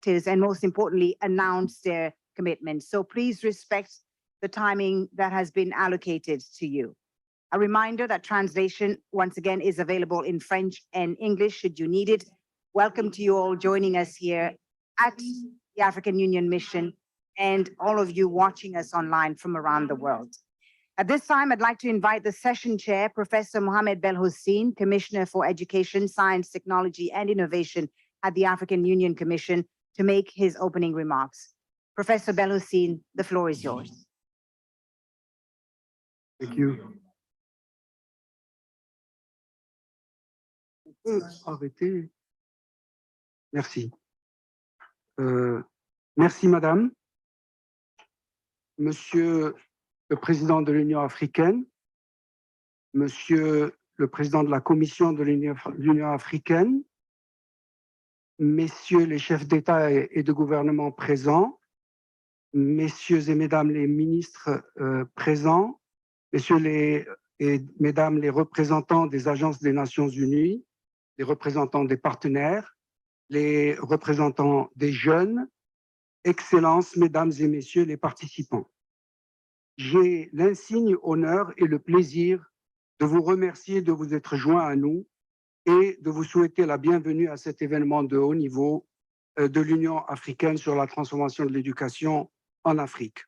sectors and, most importantly, announce their commitments. So please respect the timing that has been allocated to you. A reminder that translation, once again, is available in French and English should you need it. Welcome to you all joining us here at the African Union Mission and all of you watching us online from around the world. At this time, I'd like to invite the session chair, Professor Mohamed Belhossein, Commissioner for Education, Science, Technology, and Innovation at the African Union Commission, to make his opening remarks. Professor Belhossein, the floor is yours. Thank you. Arrêtez. Merci. Merci, Madame. Monsieur le Président de l'Union africaine, Monsieur le Président de la Commission de l'Union africaine, Messieurs les chefs d'État et de gouvernement présents, Messieurs et Mesdames les ministres présents, Messieurs et Mesdames les représentants des agences des Nations Unies, les représentants des partenaires, les représentants des jeunes, Excellences, Mesdames et Messieurs les participants. J'ai l'insigne honneur et le plaisir de vous remercier de vous être joints à nous et de vous souhaiter la bienvenue à cet événement de haut niveau de l'Union africaine sur la transformation de l'éducation en Afrique.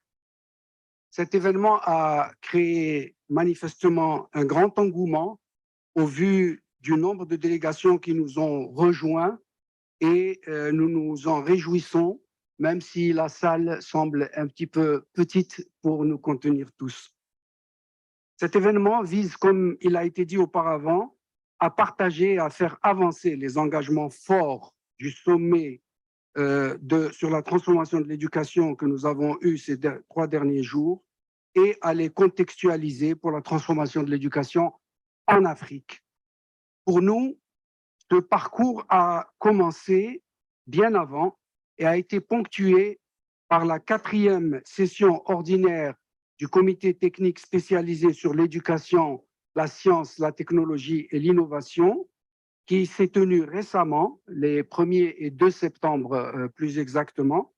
Cet événement a créé manifestement un grand engouement au vu du nombre de délégations qui nous ont rejoints et nous nous en réjouissons, même si la salle semble un petit peu petite pour nous contenir tous. Cet événement vise, comme il a été dit auparavant, à partager et à faire avancer les engagements forts du sommet sur la transformation de l'éducation que nous avons eu ces 3 derniers jours et à les contextualiser pour la transformation de l'éducation en Afrique. Pour nous, ce parcours a commencé bien avant et a été ponctué par la 4e session ordinaire du comité technique spécialisé sur l'éducation, la science, la technologie et l'innovation, qui s'est tenue récemment, les 1er et 2 septembre plus exactement,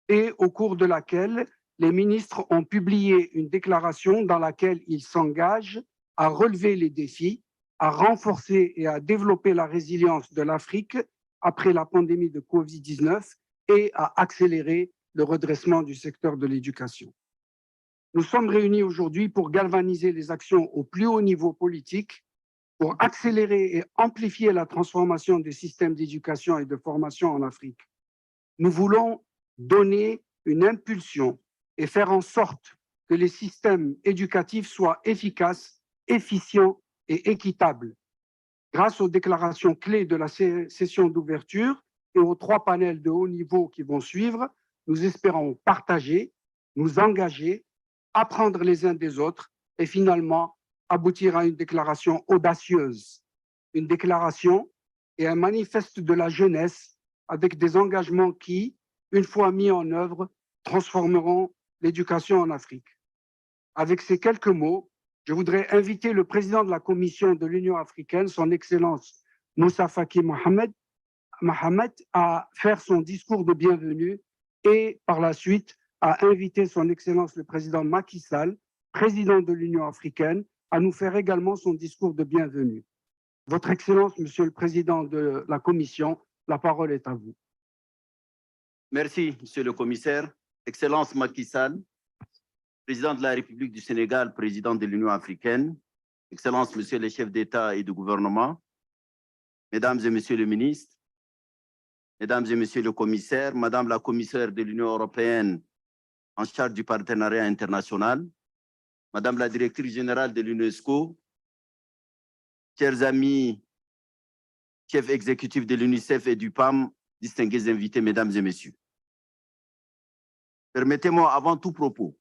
et au cours de laquelle les ministres ont publié une déclaration dans laquelle ils s'engagent à relever les défis, à renforcer et à développer la résilience de l'Afrique après la pandémie de Covid-19 et à accélérer le redressement du secteur de l'éducation. Nous sommes réunis aujourd'hui pour galvaniser les actions au plus haut niveau politique, pour accélérer et amplifier la transformation des systèmes d'éducation et de formation en Afrique. Nous voulons donner une impulsion et faire en sorte que les systèmes éducatifs soient efficaces, efficients et équitables. Grâce aux déclarations clés de la session d'ouverture et aux 3 panels de haut niveau qui vont suivre, nous espérons partager, nous engager, apprendre les uns des autres et finalement aboutir à une déclaration audacieuse, une déclaration et un manifeste de la jeunesse avec des engagements qui, une fois mis en œuvre, transformeront l'éducation en Afrique. Avec ces quelques mots, je voudrais inviter le président de la Commission de l'Union africaine, son Excellence Moussa Faki Mohamed, à faire son discours de bienvenue et par la suite à inviter son Excellence le président Macky Sall, président de l'Union africaine, à nous faire également son discours de bienvenue. Votre Excellence, Monsieur le Président de la Commission, la parole est à vous. Merci, Monsieur le Commissaire. Excellence Macky Sall, Président de la République du Sénégal, Président de l'Union africaine, Excellence, Monsieur le chef d'État et de gouvernement, Mesdames et Messieurs les ministres, Mesdames et Messieurs les commissaires, Madame la commissaire de l'Union européenne en charge du partenariat international, Madame la directrice générale de l'UNESCO, chers amis, chefs exécutifs de l'Unicef et du PAM, distingués invités, Mesdames et Messieurs. Permettez-moi, avant tout propos,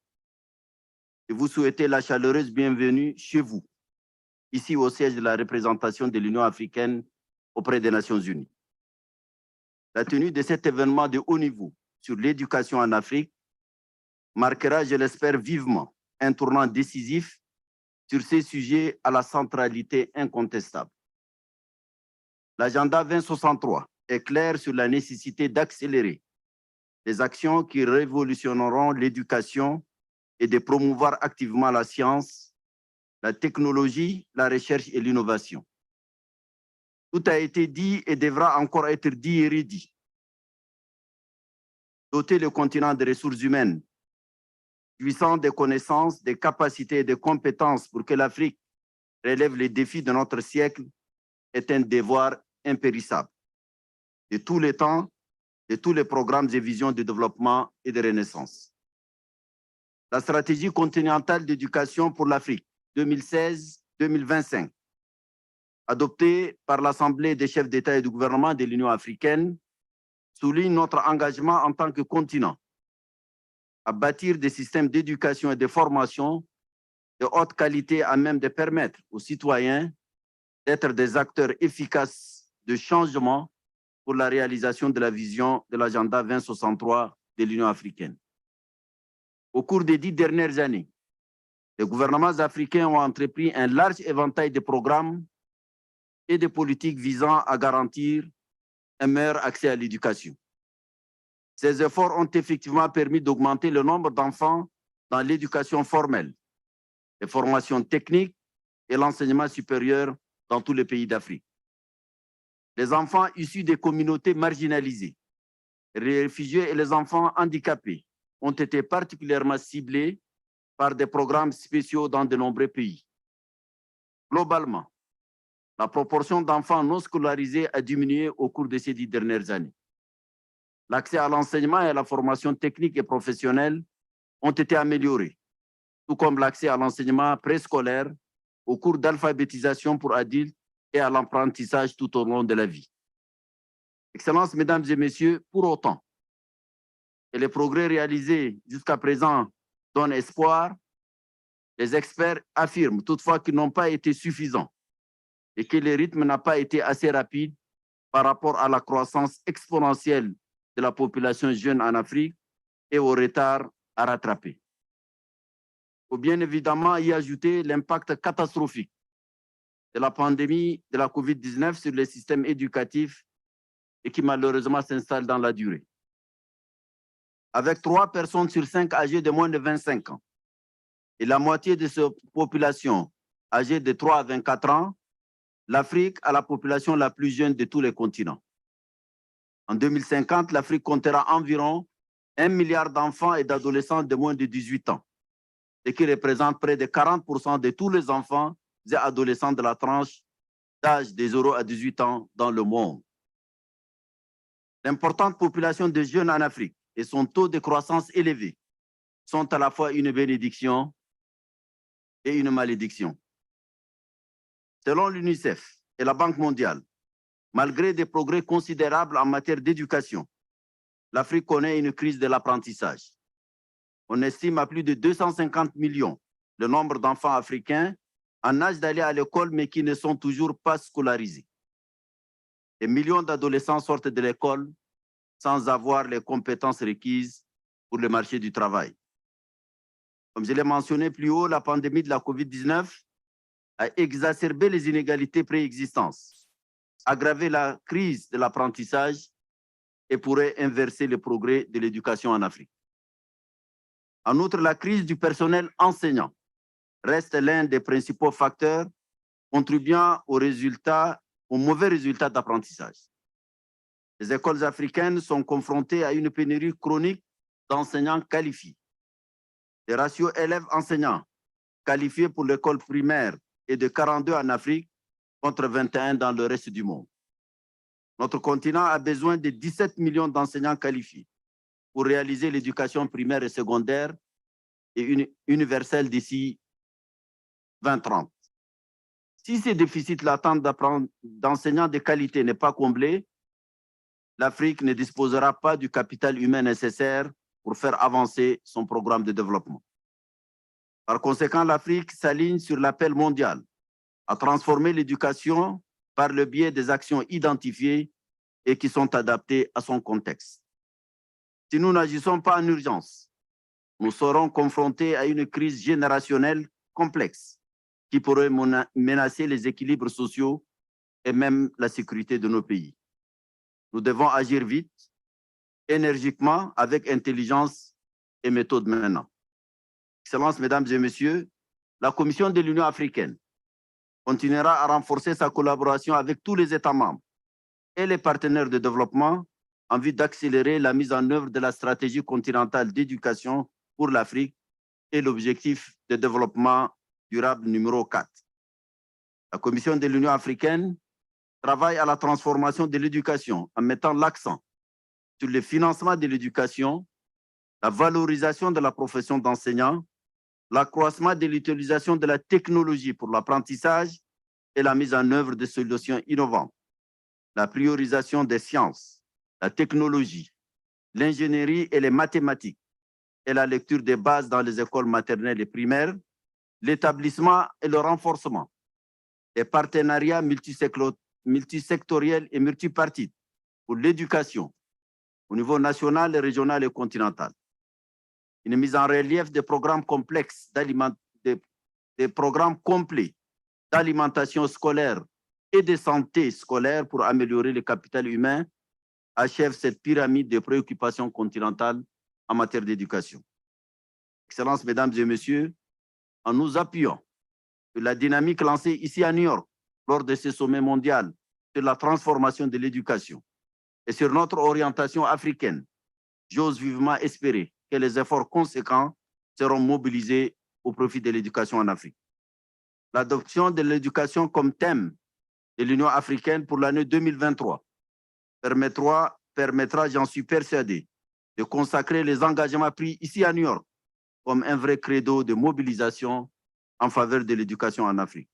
de vous souhaiter la chaleureuse bienvenue chez vous, ici au siège de la représentation de l'Union africaine auprès des Nations unies. La tenue de cet événement de haut niveau sur l'éducation en Afrique marquera, je l'espère vivement, un tournant décisif sur ces sujets à la centralité incontestable. L'agenda 2063 est clair sur la nécessité d'accélérer des actions qui révolutionneront l'éducation et de promouvoir activement la science, la technologie, la recherche et l'innovation. Tout a été dit et devra encore être dit et redit. Doter le continent de ressources humaines, puissant des connaissances, des capacités et des compétences pour que l'Afrique relève les défis de notre siècle est un devoir impérissable de tous les temps, de tous les programmes et visions de développement et de renaissance. La stratégie continentale d'éducation pour l'Afrique 2016-2025, adoptée par l'Assemblée des chefs d'État et de gouvernement de l'Union africaine, souligne notre engagement en tant que continent à bâtir des systèmes d'éducation et de formation de haute qualité à même de permettre aux citoyens d'être des acteurs efficaces de changement pour la réalisation de la vision de l'agenda 2063 de l'Union africaine. Au cours des 10 dernières années, les gouvernements africains ont entrepris un large éventail de programmes et de politiques visant à garantir un meilleur accès à l'éducation. Ces efforts ont effectivement permis d'augmenter le nombre d'enfants dans l'éducation formelle, les formations techniques et l'enseignement supérieur dans tous les pays d'Afrique. Les enfants issus des communautés marginalisées, les réfugiés et les enfants handicapés ont été particulièrement ciblés par des programmes spéciaux dans de nombreux pays. Globalement, la proportion d'enfants non scolarisés a diminué au cours de ces 10 dernières années. L'accès à l'enseignement et à la formation technique et professionnelle ont été améliorés, tout comme l'accès à l'enseignement préscolaire, aux cours d'alphabétisation pour adultes et à l'apprentissage tout au long de la vie. Excellences, Mesdames et Messieurs, pour autant, et les progrès réalisés jusqu'à présent donnent espoir, les experts affirment toutefois qu'ils n'ont pas été suffisants et que le rythme n'a pas été assez rapide par rapport à la croissance exponentielle de la population jeune en Afrique et au retard à rattraper. Il faut bien évidemment y ajouter l'impact catastrophique de la pandémie de la COVID-19 sur les systèmes éducatifs et qui malheureusement s'installe dans la durée. Avec 3 personnes sur 5 âgées de moins de 25 ans et la moitié de cette population âgée de 3 à 24 ans, l'Afrique a la population la plus jeune de tous les continents. En 2050, l'Afrique comptera environ 1 milliard d'enfants et d'adolescents de moins de 18 ans, ce qui représente près de 40% de tous les enfants et adolescents de la tranche d'âge de 0 à 18 ans dans le monde. L'importante population de jeunes en Afrique et son taux de croissance élevé sont à la fois une bénédiction et une malédiction. Selon l'Unicef et la Banque mondiale, malgré des progrès considérables en matière d'éducation, l'Afrique connaît une crise de l'apprentissage. On estime à plus de 250 millions le nombre d'enfants africains en âge d'aller à l'école mais qui ne sont toujours pas scolarisés. Des millions d'adolescents sortent de l'école sans avoir les compétences requises pour le marché du travail. Comme je l'ai mentionné plus haut, la pandémie de la COVID-19 a exacerbé les inégalités préexistantes, aggravé la crise de l'apprentissage et pourrait inverser le progrès de l'éducation en Afrique. En outre, la crise du personnel enseignant reste l'un des principaux facteurs contribuant aux mauvais résultats d'apprentissage. Les écoles africaines sont confrontées à une pénurie chronique d'enseignants qualifiés. Les ratios élèves-enseignants qualifiés pour l'école primaire est de 42 en Afrique contre 21 dans le reste du monde. Notre continent a besoin de 17 millions d'enseignants qualifiés pour réaliser l'éducation primaire et secondaire et universelle d'ici 2030. Si ces déficits latents d'enseignants de qualité n'est pas comblé, l'Afrique ne disposera pas du capital humain nécessaire pour faire avancer son programme de développement. Par conséquent, l'Afrique s'aligne sur l'appel mondial à transformer l'éducation par le biais des actions identifiées et qui sont adaptées à son contexte. Si nous n'agissons pas en urgence, nous serons confrontés à une crise générationnelle complexe qui pourrait menacer les équilibres sociaux et même la sécurité de nos pays. Nous devons agir vite énergiquement, avec intelligence et méthode maintenant. Excellences, Mesdames et Messieurs, la Commission de l'Union africaine continuera à renforcer sa collaboration avec tous les États membres et les partenaires de développement en vue d'accélérer la mise en œuvre de la stratégie continentale d'éducation pour l'Afrique et l'objectif de développement durable numéro 4. La Commission de l'Union africaine travaille à la transformation de l'éducation en mettant l'accent sur le financement de l'éducation, la valorisation de la profession d'enseignant, l'accroissement de l'utilisation de la technologie pour l'apprentissage et la mise en œuvre de solutions innovantes, la priorisation des sciences, la technologie, l'ingénierie et les mathématiques, et la lecture des bases dans les écoles maternelles et primaires, l'établissement et le renforcement des partenariats multisectoriels et multipartites pour l'éducation au niveau national, régional et continental. Une mise en relief des programmes complexes des programmes complets d'alimentation scolaire et de santé scolaire pour améliorer le capital humain achève cette pyramide de préoccupations continentales en matière d'éducation. Excellences, Mesdames et Messieurs, en nous appuyant sur la dynamique lancée ici à New York lors de ce sommet mondial sur la transformation de l'éducation et sur notre orientation africaine, j'ose vivement espérer que les efforts conséquents seront mobilisés au profit de l'éducation en Afrique. L'adoption de l'éducation comme thème de l'Union africaine pour l'année 2023 permettra, j'en suis persuadé, de consacrer les engagements pris ici à New York comme un vrai credo de mobilisation en faveur de l'éducation en Afrique.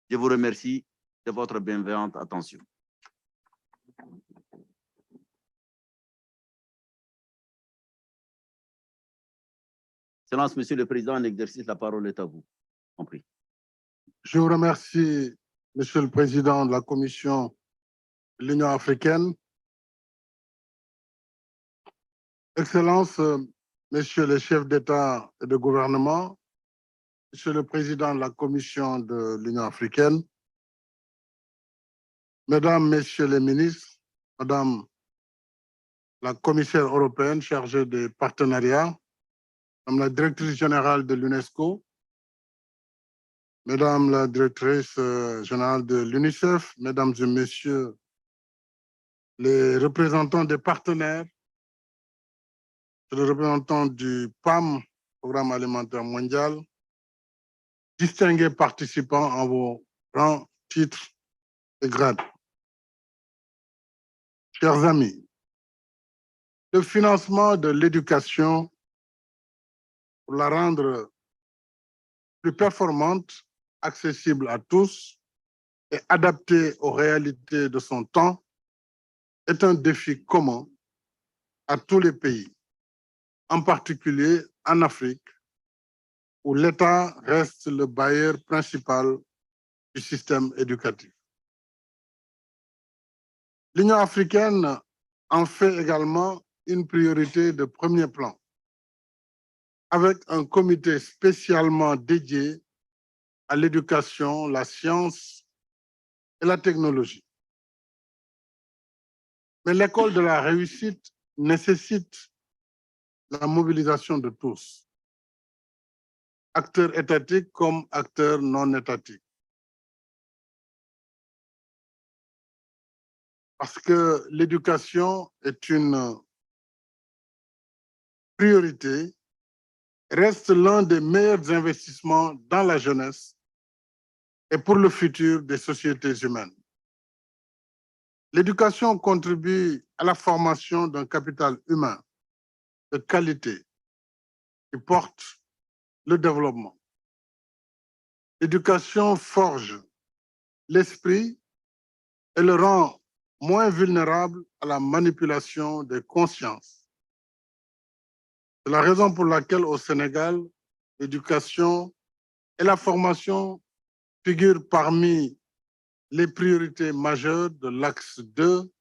Je vous remercie de votre bienveillante attention. Excellence, Monsieur le Président, en exercice, la parole est à vous. Compris. Je vous remercie, Monsieur le Président de la Commission de l'Union africaine. Excellences, Messieurs les chefs d'État et de gouvernement, Monsieur le Président de la Commission de l'Union africaine, Mesdames, Messieurs les ministres, Madame la commissaire européenne chargée des partenariats, Madame la directrice générale de l'UNESCO, Madame la directrice générale de l'Unicef, Mesdames et Messieurs les représentants des partenaires, les représentants du PAM, Programme alimentaire mondial, distingués participants en vos rangs, titres et grades. Chers amis, le financement de l'éducation pour la rendre plus performante, accessible à tous et adaptée aux réalités de son temps est un défi commun à tous les pays, en particulier en Afrique, où l'État reste le bailleur principal du système éducatif. L'Union africaine en fait également une priorité de premier plan, avec un comité spécialement dédié à l'éducation, la science et la technologie. Mais l'école de la réussite nécessite la mobilisation de tous, acteurs étatiques comme acteurs non étatiques. Parce que l'éducation est une priorité, reste l'un des meilleurs investissements dans la jeunesse et pour le futur des sociétés humaines. L'éducation contribue à la formation d'un capital humain de qualité qui porte le développement. L'éducation forge l'esprit et le rend moins vulnérable à la manipulation des consciences. C'est la raison pour laquelle au Sénégal, l'éducation et la formation figurent parmi les priorités majeures de l'axe 2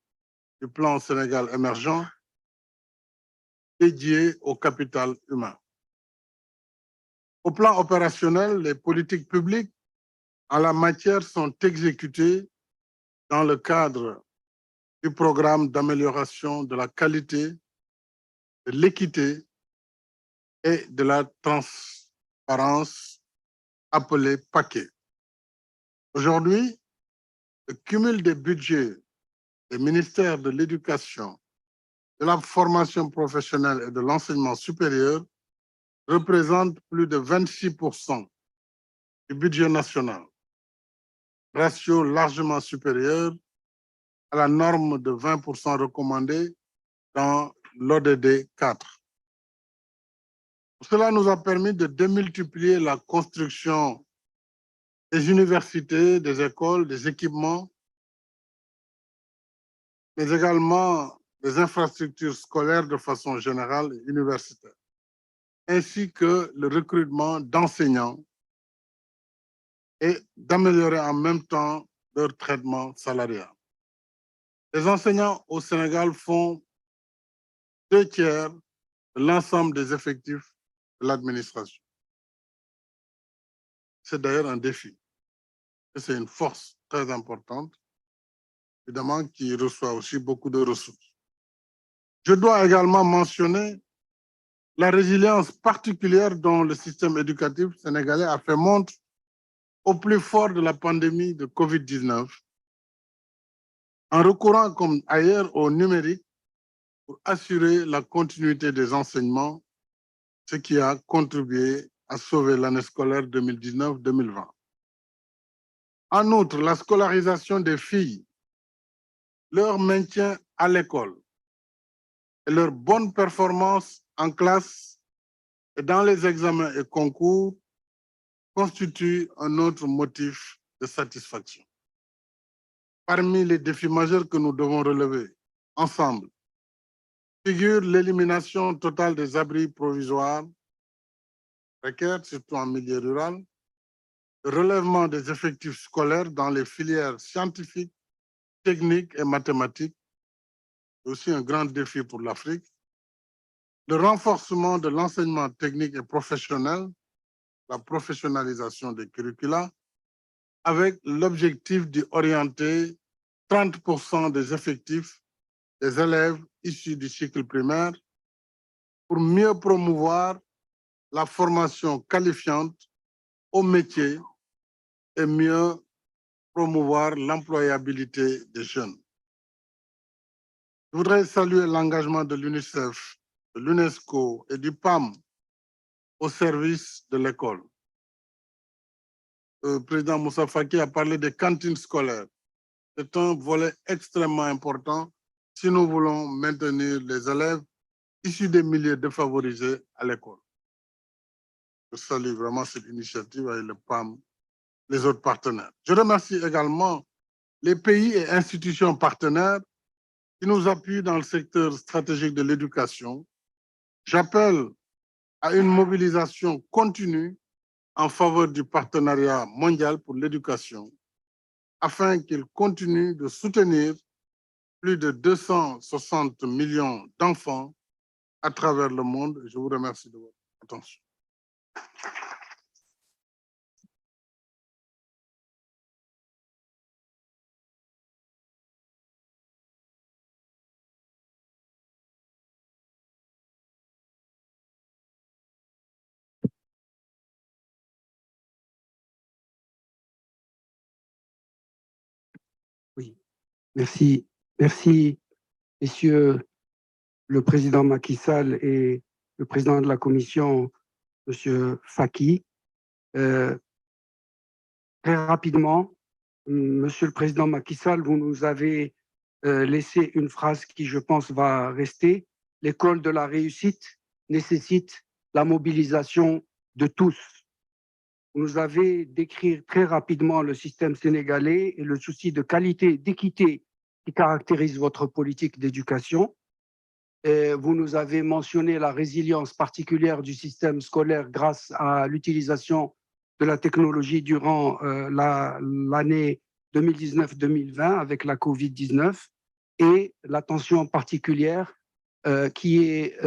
du plan Sénégal émergent dédié au capital humain. Au plan opérationnel, les politiques publiques en la matière sont exécutées dans le cadre du programme d'amélioration de la qualité de l'équité et de la transparence appelé paquet. Aujourd'hui, le cumul des budgets des ministères de l'Éducation, de la formation professionnelle et de l'enseignement supérieur représente plus de 26% du budget national, ratio largement supérieur à la norme de 20% recommandée dans l'ODD 4. Cela nous a permis de démultiplier la construction des universités, des écoles, des équipements, mais également des infrastructures scolaires de façon générale et universitaire, ainsi que le recrutement d'enseignants et d'améliorer en même temps leur traitement salarial. Les enseignants au Sénégal font 2/3 de l'ensemble des effectifs de l'administration. C'est d'ailleurs un défi. Et c'est une force très importante, évidemment, qui reçoit aussi beaucoup de ressources. Je dois également mentionner la résilience particulière dont le système éducatif sénégalais a fait montre au plus fort de la pandémie de Covid-19, en recourant comme ailleurs au numérique pour assurer la continuité des enseignements, ce qui a contribué à sauver l'année scolaire 2019-2020. En outre, la scolarisation des filles, leur maintien à l'école et leur bonne performance en classe et dans les examens et concours constituent un autre motif de satisfaction. Parmi les défis majeurs que nous devons relever ensemble figure l'élimination totale des abris provisoires précaires, surtout en milieu rural, le relèvement des effectifs scolaires dans les filières scientifiques, techniques et mathématiques, c'est aussi un grand défi pour l'Afrique, le renforcement de l'enseignement technique et professionnel, la professionnalisation des curricula, avec l'objectif d'orienter 30% des effectifs des élèves issus du cycle primaire pour mieux promouvoir la formation qualifiante au métier et mieux promouvoir l'employabilité des jeunes. Je voudrais saluer l'engagement de l'Unicef, de l'UNESCO et du PAM au service de l'école. Le président Moussa Faki a parlé des cantines scolaires. C'est un volet extrêmement important si nous voulons maintenir les élèves issus des milieux défavorisés à l'école. Je salue vraiment cette initiative avec le PAM, les autres partenaires. Je remercie également les pays et institutions partenaires qui nous appuient dans le secteur stratégique de l'éducation. J'appelle à une mobilisation continue en faveur du partenariat mondial pour l'éducation afin qu'il continue de soutenir plus de 260 millions d'enfants à travers le monde. Je vous remercie de votre attention. Oui, merci. Merci, messieurs le président Macky Sall et le président de la commission, monsieur Faki. Très rapidement, monsieur le président Macky Sall, vous nous avez laissé une phrase qui, je pense, va rester. L'école de la réussite nécessite la mobilisation de tous. Vous nous avez décrit très rapidement le système sénégalais et le souci de qualité et d'équité qui caractérise votre politique d'éducation. Vous nous avez mentionné la résilience particulière du système scolaire grâce à l'utilisation de la technologie durant l'année 2019-2020 avec la Covid-19 et l'attention particulière qui est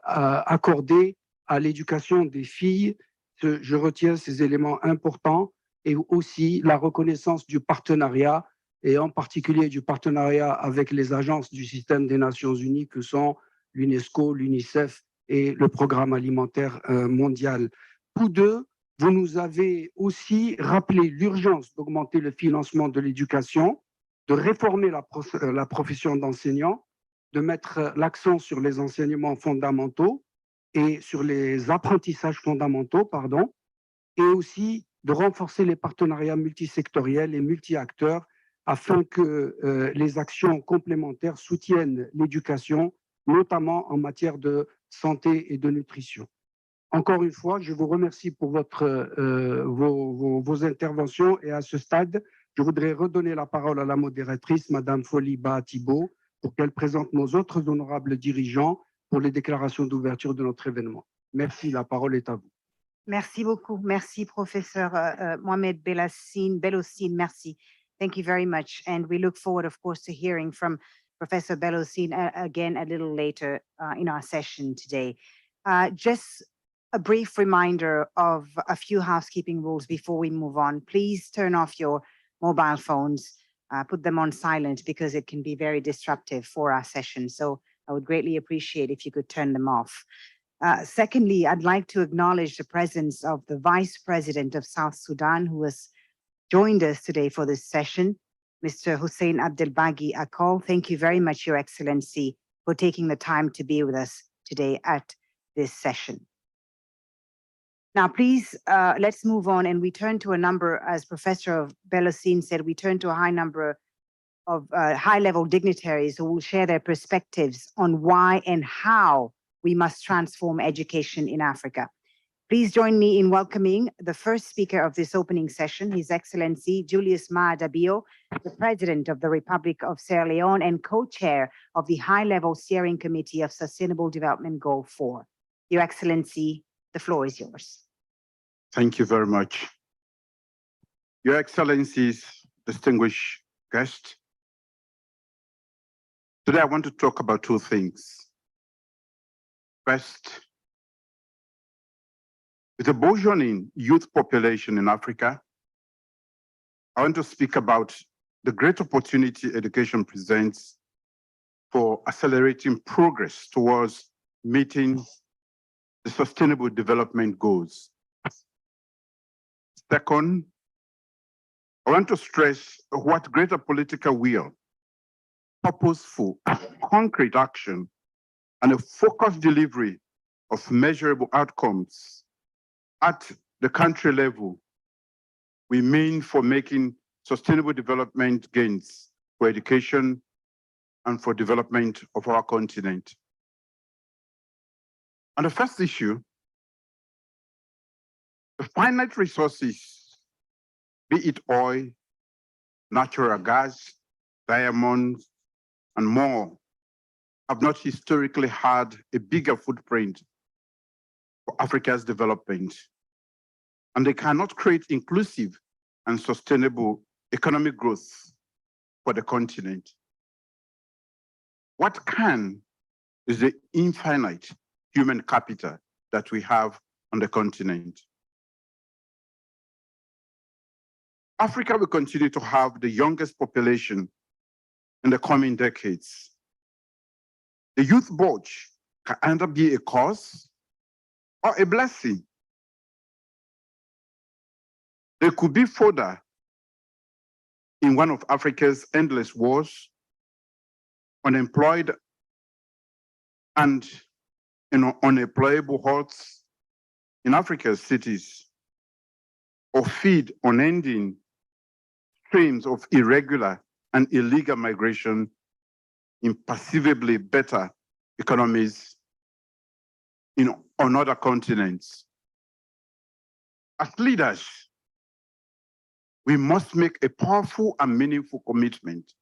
accordée à l'éducation des filles. Je retiens ces éléments importants et aussi la reconnaissance du partenariat et en particulier du partenariat avec les agences du système des Nations Unies que sont l'UNESCO, l'Unicef et le Programme alimentaire mondial. Tous deux, vous nous avez aussi rappelé l'urgence d'augmenter le financement de l'éducation, de réformer la profession d'enseignant, de mettre l'accent sur les enseignements fondamentaux et sur les apprentissages fondamentaux, pardon, et aussi de renforcer les partenariats multisectoriels et multi-acteurs afin que les actions complémentaires soutiennent l'éducation, notamment en matière de santé et de nutrition. Encore une fois, je vous remercie pour vos interventions et à ce stade, je voudrais redonner la parole à la modératrice, Madame Foliba Thibault, pour qu'elle présente nos autres honorables dirigeants pour les déclarations d'ouverture de notre événement. Merci, la parole est à vous. Merci beaucoup. Merci, Professor Mohamed Belossine. Merci. Thank you very much. And we look forward, of course, to hearing from Professor Belossine again a little later in our session today. Just a brief reminder of a few housekeeping rules before we move on. Please turn off your mobile phones, put them on silent because it can be very disruptive for our session. So I would greatly appreciate if you could turn them off. Secondly, I'd like to acknowledge the presence of the Vice President of South Sudan, who has joined us today for this session, Mr. Hussein Abdelbagi Akol. Thank you very much, Your Excellency, for taking the time to be with us today at this session. Now, please, let's move on and we turn to a number, as Professor Belossine said, we turn to a high number of high-level dignitaries who will share their perspectives on why and how we must transform education in Africa. Please join me in welcoming the first speaker of this opening session, His Excellency Julius Dabio, the President of the Republic of Sierra Leone and co-chair of the High-Level Steering Committee of Sustainable Development Goal 4. Your Excellency, the floor is yours. Thank you very much. Your Excellencies, distinguished guests, today I want to talk about two things. First, with a burgeoning youth population in Africa, I want to speak about the great opportunity education presents for accelerating progress towards meeting the Sustainable Development Goals. Second, I want to stress what greater political will, purposeful, concrete action, and a focused delivery of measurable outcomes at the country level we mean for making sustainable development gains for education and for development of our continent. On the first issue, the finite resources, be it oil, natural gas, diamonds, and more, have not historically had a bigger footprint for Africa's development. And they cannot create inclusive and sustainable economic growth for the continent. What can is the infinite human capital that we have on the continent. Africa will continue to have the youngest population in the coming decades. The youth bulge can either be a cause or a blessing. There could be fodder in one of Africa's endless wars, unemployed and unemployable hordes in Africa's cities, or feed unending streams of irregular and illegal migration in perceivably better economies on other continents. As leaders, we must make a powerful and meaningful commitment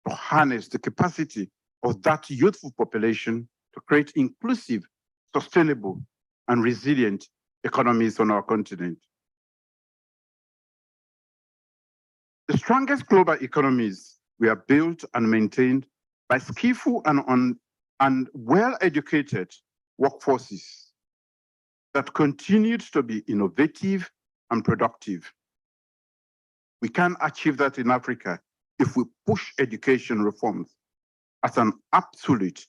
to harness the capacity of that youthful population to create inclusive, sustainable, and resilient economies on our continent. The strongest global economies were built and maintained by skillful and well-educated workforces that continued to be innovative and productive. We can achieve that in Africa if we push education reforms as an absolute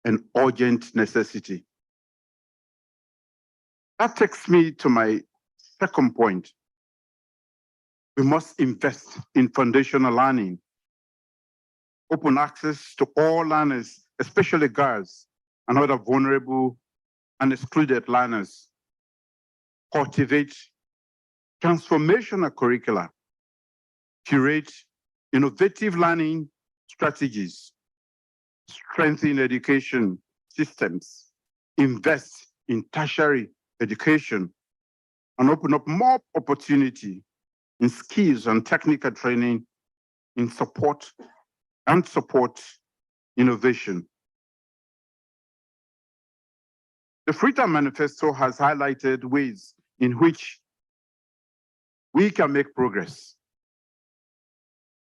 an urgent necessity. That takes me to my second point. We must invest in foundational learning, open access to all learners, especially girls and other vulnerable and excluded learners, cultivate transformational curricula, curate innovative learning strategies, strengthen education systems, invest in tertiary education, and open up more opportunity in skills and technical training in support innovation. The Freetown Manifesto has highlighted ways in which we can make progress.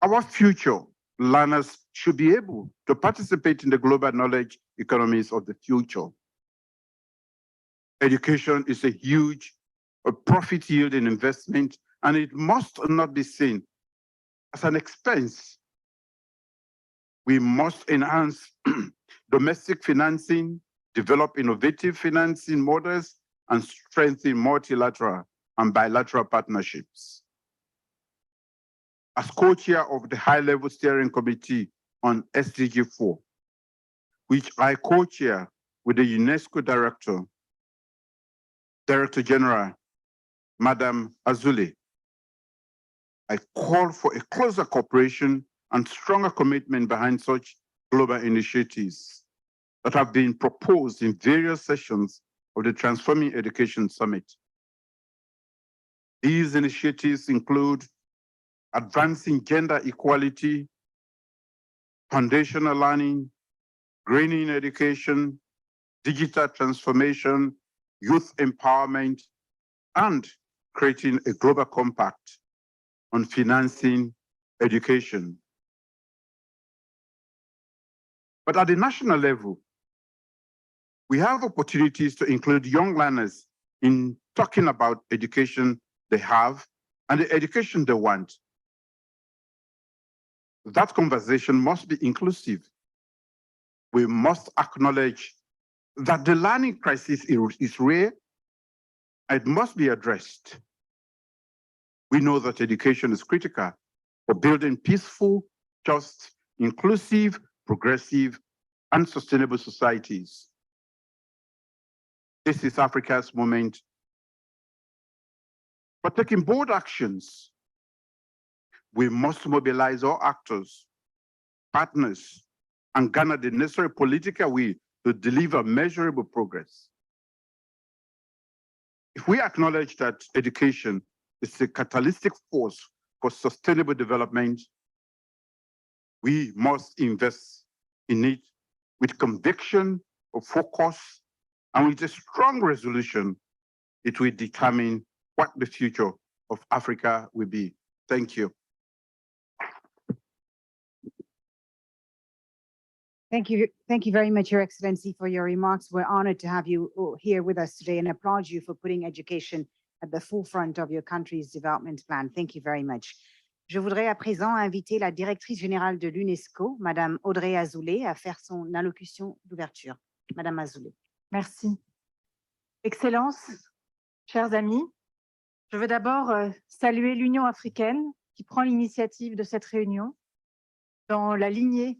Our future learners should be able to participate in the global knowledge economies of the future. Education is a huge profit-yielding investment, and it must not be seen as an expense. We must enhance domestic financing, develop innovative financing models, and strengthen multilateral and bilateral partnerships. As co-chair of the High-Level Steering Committee on SDG 4, which I co-chair with the UNESCO Director General, Madam Azule, I call for a closer cooperation and stronger commitment behind such global initiatives that have been proposed in various sessions of the Transforming Education Summit. These initiatives include advancing gender equality, foundational learning, greening education, digital transformation, youth empowerment, and creating a global compact on financing education. But at the national level, we have opportunities to include young learners in talking about education they have and the education they want. That conversation must be inclusive. We must acknowledge that the learning crisis is real. It must be addressed. We know that education is critical for building peaceful, just, inclusive, progressive, and sustainable societies. This is Africa's moment for taking bold actions. We must mobilize all actors, partners, and garner the necessary political will to deliver measurable progress. If we acknowledge that education is a catalytic force for sustainable development, we must invest in it with conviction, of focus, and with a strong resolution. It will determine what the future of Africa will be. Thank you. Thank you very much, Your Excellency, for your remarks. We're honored to have you here with us today and applaud you for putting education at the forefront of your country's development plan. Thank you very much. Je voudrais à présent inviter la directrice générale de l'UNESCO, Madame Audrey Azoulay, à faire son allocution d'ouverture. Madame Azoulay. Merci. Excellences, chers amis, je veux d'abord saluer l'Union africaine qui prend l'initiative de cette réunion dans la lignée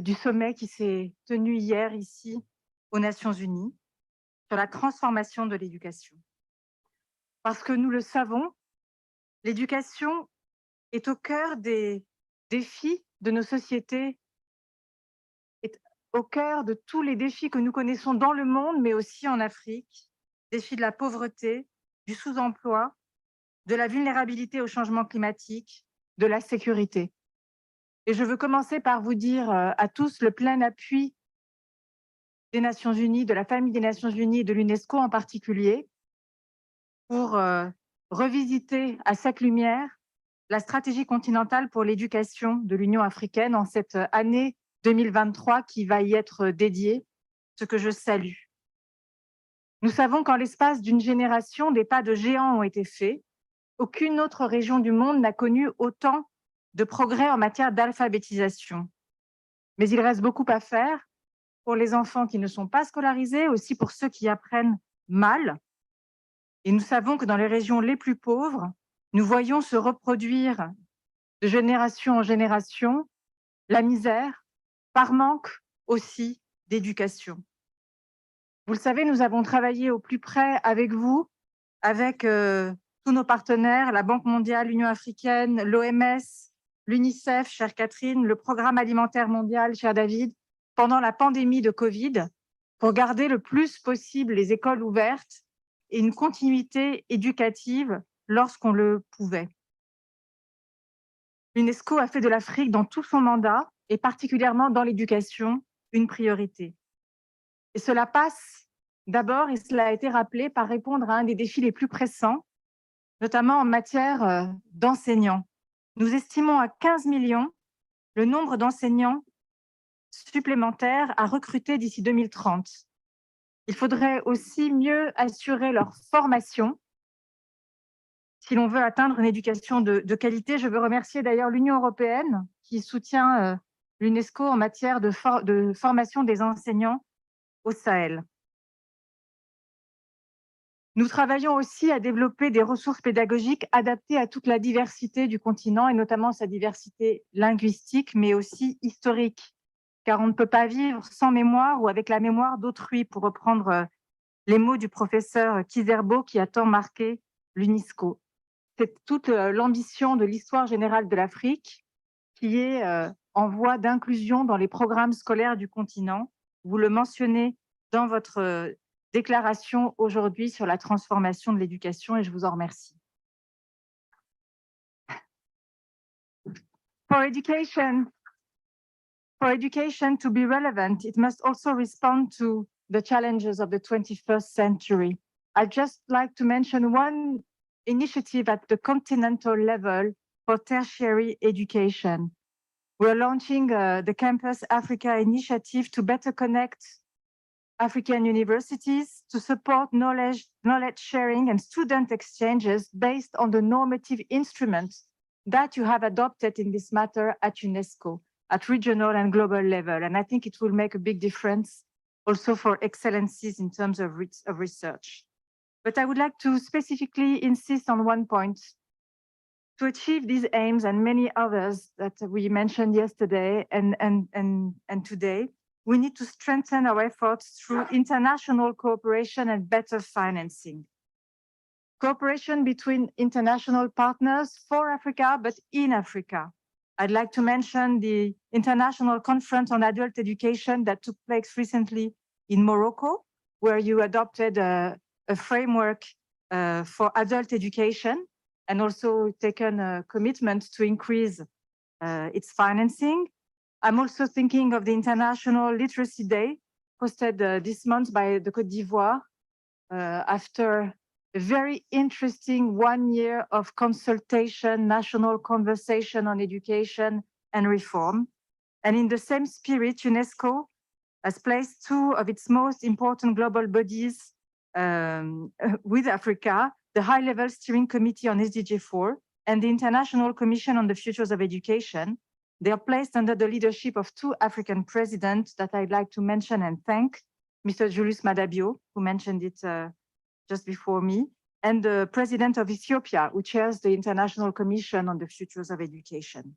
du sommet qui s'est tenu hier ici aux Nations Unies sur la transformation de l'éducation. Parce que nous le savons, l'éducation est au cœur des défis de nos sociétés, est au cœur de tous les défis que nous connaissons dans le monde, mais aussi en Afrique, défis de la pauvreté, du sous-emploi, de la vulnérabilité au changement climatique, de la sécurité. Et je veux commencer par vous dire à tous le plein appui des Nations Unies, de la famille des Nations Unies et de l'UNESCO en particulier, pour revisiter à cette lumière la stratégie continentale pour l'éducation de l'Union africaine en cette année 2023 qui va y être dédiée, ce que je salue. Nous savons qu'en l'espace d'une génération, des pas de géants ont été faits. Aucune autre région du monde n'a connu autant de progrès en matière d'alphabétisation. Mais il reste beaucoup à faire pour les enfants qui ne sont pas scolarisés, aussi pour ceux qui apprennent mal. Et nous savons que dans les régions les plus pauvres, nous voyons se reproduire de génération en génération la misère, par manque aussi d'éducation. Vous le savez, nous avons travaillé au plus près avec vous, avec tous nos partenaires, la Banque mondiale, l'Union africaine, l'OMS, l'Unicef, chère Catherine, le Programme alimentaire mondial, cher David, pendant la pandémie de Covid, pour garder le plus possible les écoles ouvertes et une continuité éducative lorsqu'on le pouvait. L'UNESCO a fait de l'Afrique dans tout son mandat, et particulièrement dans l'éducation, une priorité. Et cela passe d'abord, et cela a été rappelé, par répondre à un des défis les plus pressants, notamment en matière d'enseignants. Nous estimons à 15 millions le nombre d'enseignants supplémentaires à recruter d'ici 2030. Il faudrait aussi mieux assurer leur formation si l'on veut atteindre une éducation de qualité. Je veux remercier d'ailleurs l'Union européenne qui soutient l'UNESCO en matière de formation des enseignants au Sahel. Nous travaillons aussi à développer des ressources pédagogiques adaptées à toute la diversité du continent et notamment sa diversité linguistique, mais aussi historique, car on ne peut pas vivre sans mémoire ou avec la mémoire d'autrui, pour reprendre les mots du professeur Kizerbo qui a tant marqué l'UNESCO. C'est toute l'ambition de l'histoire générale de l'Afrique qui est en voie d'inclusion dans les programmes scolaires du continent. Vous le mentionnez dans votre déclaration aujourd'hui sur la transformation de l'éducation et je vous en remercie. For education to be relevant, it must also respond to the challenges of the 21st century. I'd just like to mention one initiative at the continental level for tertiary education. We're launching the Campus Africa initiative to better connect African universities, to support knowledge sharing and student exchanges based on the normative instruments that you have adopted in this matter at UNESCO, at regional and global level. And I think it will make a big difference also for excellencies in terms of research. But I would like to specifically insist on one point. To achieve these aims and many others that we mentioned yesterday and today, we need to strengthen our efforts through international cooperation and better financing. Cooperation between international partners for Africa, but in Africa. I'd like to mention the International Conference on Adult Education that took place recently in Morocco, where you adopted a framework for adult education and also taken a commitment to increase its financing. I'm also thinking of the International Literacy Day hosted this month by the Côte d'Ivoire after a very interesting 1 year of consultation, national conversation on education and reform. And in the same spirit, UNESCO has placed 2 of its most important global bodies with Africa, the High-Level Steering Committee on SDG 4 and the International Commission on the Futures of Education. They are placed under the leadership of 2 African presidents that I'd like to mention and thank, Mr. Julius Dabio, who mentioned it just before me, and the president of Ethiopia, who chairs the International Commission on the Futures of Education.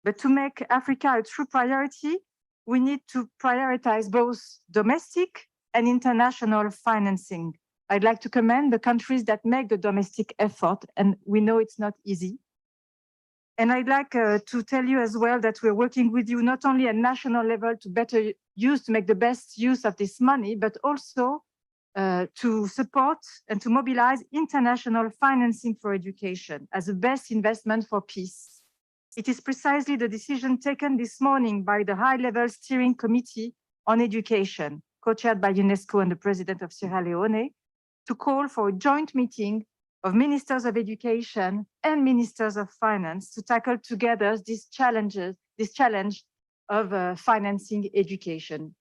But to make Africa a true priority, we need to prioritize both domestic and international financing. I'd like to commend the countries that make the domestic effort, and we know it's not easy. And I'd like to tell you as well that we're working with you not only at national level to better use, to make the best use of this money, but also to support and to mobilize international financing for education as the best investment for peace. It is precisely the decision taken this morning by the High-Level Steering Committee on Education, co-chaired by UNESCO and the President of Sierra Leone, to call for a joint meeting of ministers of education and ministers of finance to tackle together this challenge of financing education.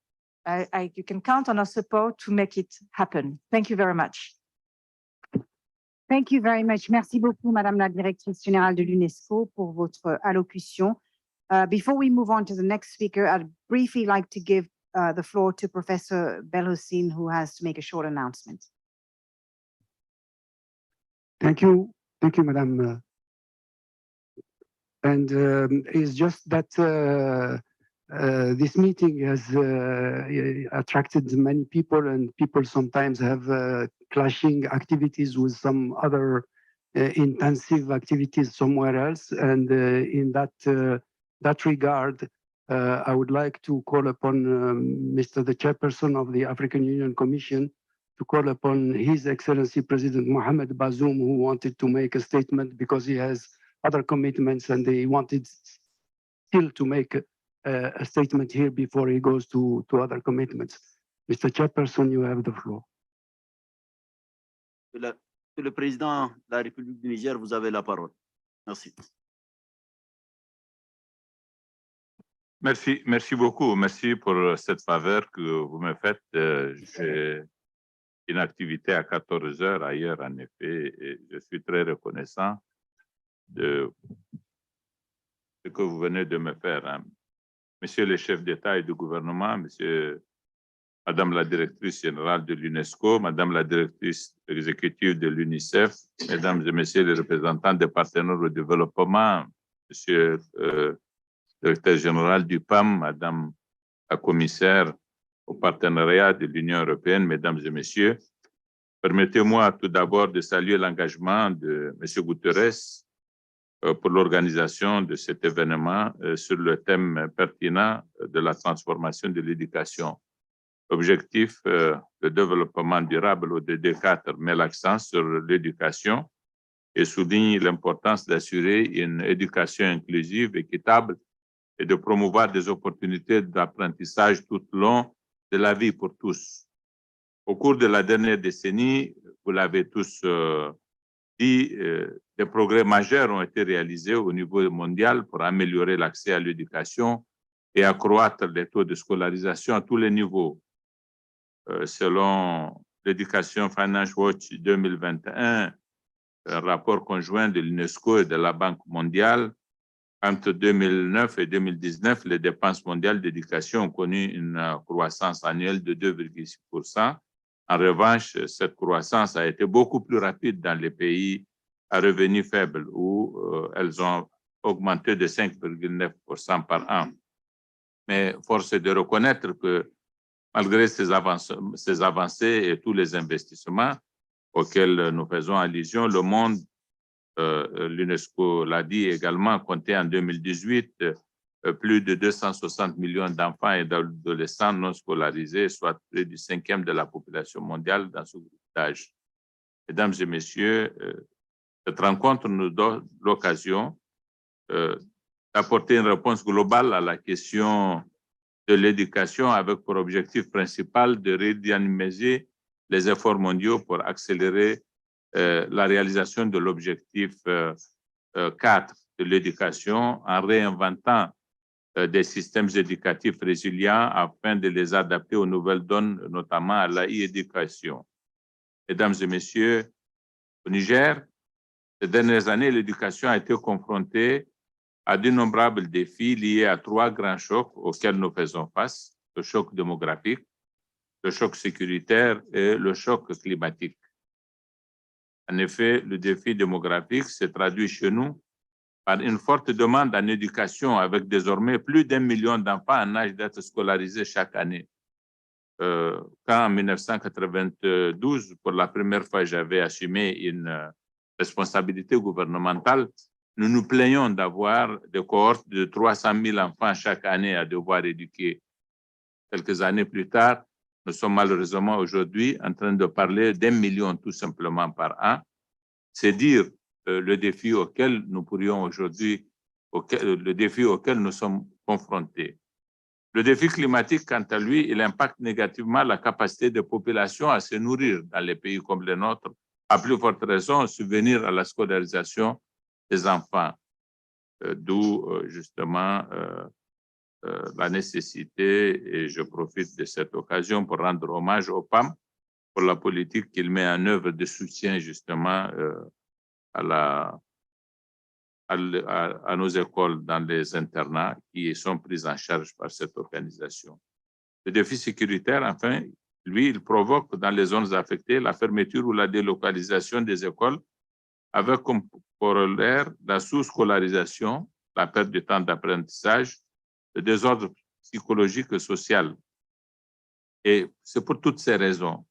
You can count on our support to make it happen. Thank you very much. Thank you very much. Merci beaucoup, Madame la Directrice Générale de l'UNESCO, pour votre allocution. Before we move on to the next speaker, I'd briefly like to give the floor to Professor Belhussein, who has to make a short announcement. Thank you, Madam. And it's just that this meeting has attracted many people, and people sometimes have clashing activities with some other intensive activities somewhere else. And in that regard, I would like to call upon Mr. the Chairperson of the African Union Commission to call upon His Excellency President Mohamed Bazoum, who wanted to make a statement because he has other commitments and he wanted still to make a statement here before he goes to other commitments. Mr. Chairperson, you have the floor. Monsieur le Président de la République du Niger, vous avez la parole. Merci. Merci beaucoup. Merci pour cette faveur que vous me faites. J'ai une activité à 14 heures ailleurs, en effet, et je suis très reconnaissant de ce que vous venez de me faire. Hein. Monsieur le chef d'État et de gouvernement, Madame la directrice générale de l'UNESCO, Madame la directrice exécutive de l'Unicef, Mesdames et Messieurs les représentants des partenaires au développement, Monsieur le directeur général du PAM, Madame la commissaire au partenariat de l'Union européenne, Mesdames et Messieurs, permettez-moi tout d'abord de saluer l'engagement de M. Guterres pour l'organisation de cet événement sur le thème pertinent de la transformation de l'éducation. L'objectif de développement durable ODD 4 met l'accent sur l'éducation et souligne l'importance d'assurer une éducation inclusive, équitable et de promouvoir des opportunités d'apprentissage tout au long de la vie pour tous. Au cours de la dernière décennie, vous l'avez tous dit, des progrès majeurs ont été réalisés au niveau mondial pour améliorer l'accès à l'éducation et accroître les taux de scolarisation à tous les niveaux. Selon l'Education Finance Watch 2021, un rapport conjoint de l'UNESCO et de la Banque mondiale, entre 2009 et 2019, les dépenses mondiales d'éducation ont connu une croissance annuelle de 2,6%. En revanche, cette croissance a été beaucoup plus rapide dans les pays à revenus faibles, où elles ont augmenté de 5,9% par an. Mais force est de reconnaître que malgré ces avancées et tous les investissements auxquels nous faisons allusion, le monde, l'UNESCO l'a dit également, comptait en 2018 plus de 260 millions d'enfants et d'adolescents non scolarisés, soit près du 5e de la population mondiale dans ce groupe d'âge. Mesdames et messieurs, cette rencontre nous donne l'occasion d'apporter une réponse globale à la question de l'éducation avec pour objectif principal de redynamiser les efforts mondiaux pour accélérer la réalisation de l'objectif 4 de l'éducation en réinventant des systèmes éducatifs résilients afin de les adapter aux nouvelles donnes, notamment à la e-éducation. Mesdames et messieurs, au Niger, ces dernières années, l'éducation a été confrontée à d'innombrables défis liés à 3 grands chocs auxquels nous faisons face: le choc démographique, le choc sécuritaire et le choc climatique. En effet, le défi démographique se traduit chez nous par une forte demande en éducation, avec désormais plus d'1 million d'enfants en âge d'être scolarisés chaque année. Quand en 1992, pour la première fois, j'avais assumé une responsabilité gouvernementale, nous nous plaignons d'avoir des cohortes de 300 000 enfants chaque année à devoir éduquer. Quelques années plus tard, nous sommes malheureusement aujourd'hui en train de parler d'1 million tout simplement par an. C'est dire le défi auquel nous pourrions aujourd'hui, le défi auquel nous sommes confrontés. Le défi climatique, quant à lui, il impacte négativement la capacité des populations à se nourrir dans les pays comme le nôtre, à plus forte raison subvenir à la scolarisation des enfants, d'où justement la nécessité, et je profite de cette occasion pour rendre hommage au PAM pour la politique qu'il met en œuvre de soutien justement à nos écoles dans les internats qui sont prises en charge par cette organisation. Le défi sécuritaire, enfin, lui, il provoque dans les zones affectées la fermeture ou la délocalisation des écoles avec comme corollaire la sous-scolarisation, la perte de temps d'apprentissage, le désordre psychologique et social. Et c'est pour toutes ces raisons,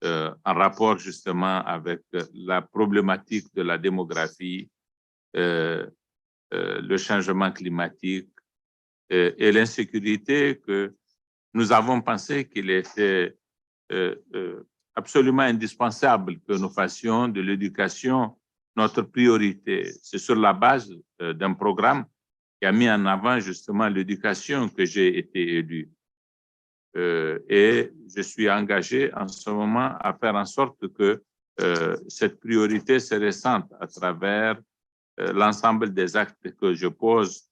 en rapport justement avec la problématique de la démographie, le changement climatique et l'insécurité, que nous avons pensé qu'il était absolument indispensable que nous fassions de l'éducation notre priorité. C'est sur la base d'un programme qui a mis en avant justement l'éducation que j'ai été élu. Et je suis engagé en ce moment à faire en sorte que cette priorité se ressente à travers l'ensemble des actes que je pose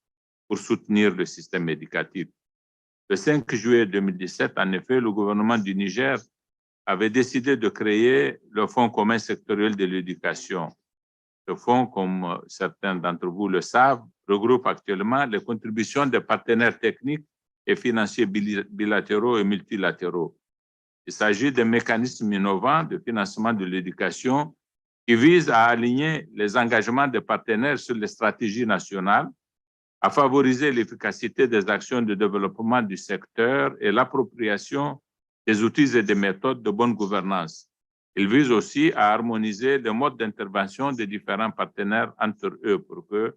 pour soutenir le système éducatif. Le 5 juillet 2017, en effet, le gouvernement du Niger avait décidé de créer le Fonds commun sectoriel de l'éducation. Ce fonds, comme certains d'entre vous le savent, regroupe actuellement les contributions des partenaires techniques et financiers bilatéraux et multilatéraux. Il s'agit d'un mécanisme innovant de financement de l'éducation qui vise à aligner les engagements des partenaires sur les stratégies nationales, à favoriser l'efficacité des actions de développement du secteur et l'appropriation des outils et des méthodes de bonne gouvernance. Il vise aussi à harmoniser les modes d'intervention des différents partenaires entre eux pour que,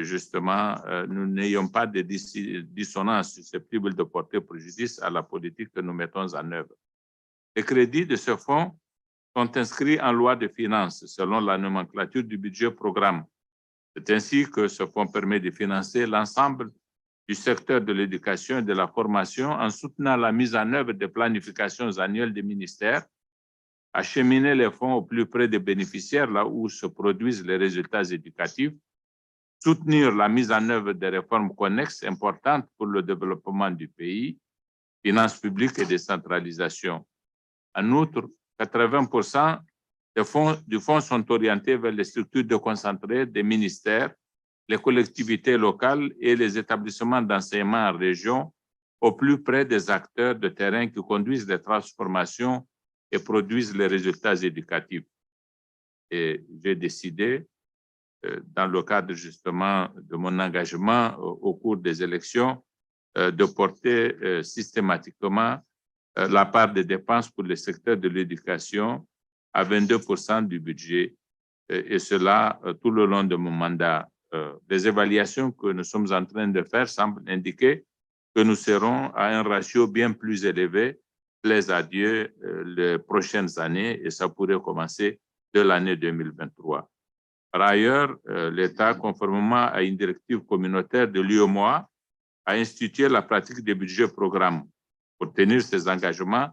justement, nous n'ayons pas de dissonances susceptibles de porter préjudice à la politique que nous mettons en œuvre. Les crédits de ce fonds sont inscrits en loi de finances selon la nomenclature du budget programme. C'est ainsi que ce fonds permet de financer l'ensemble du secteur de l'éducation et de la formation en soutenant la mise en œuvre des planifications annuelles des ministères, acheminer les fonds au plus près des bénéficiaires, là où se produisent les résultats éducatifs, soutenir la mise en œuvre des réformes connexes importantes pour le développement du pays, finances publiques et décentralisation. En outre, 80% du fonds sont orientés vers les structures déconcentrées des ministères, les collectivités locales et les établissements d'enseignement en région, au plus près des acteurs de terrain qui conduisent les transformations et produisent les résultats éducatifs. Et j'ai décidé, dans le cadre justement de mon engagement au cours des élections, de porter systématiquement la part des dépenses pour le secteur de l'éducation à 22% du budget, et cela tout le long de mon mandat. Les évaluations que nous sommes en train de faire semblent indiquer que nous serons à un ratio bien plus élevé, plaise à Dieu, les prochaines années, et ça pourrait commencer de l'année 2023. Par ailleurs, l'État, conformément à une directive communautaire de l'UEMOA, a institué la pratique des budgets programmes. Pour tenir ces engagements,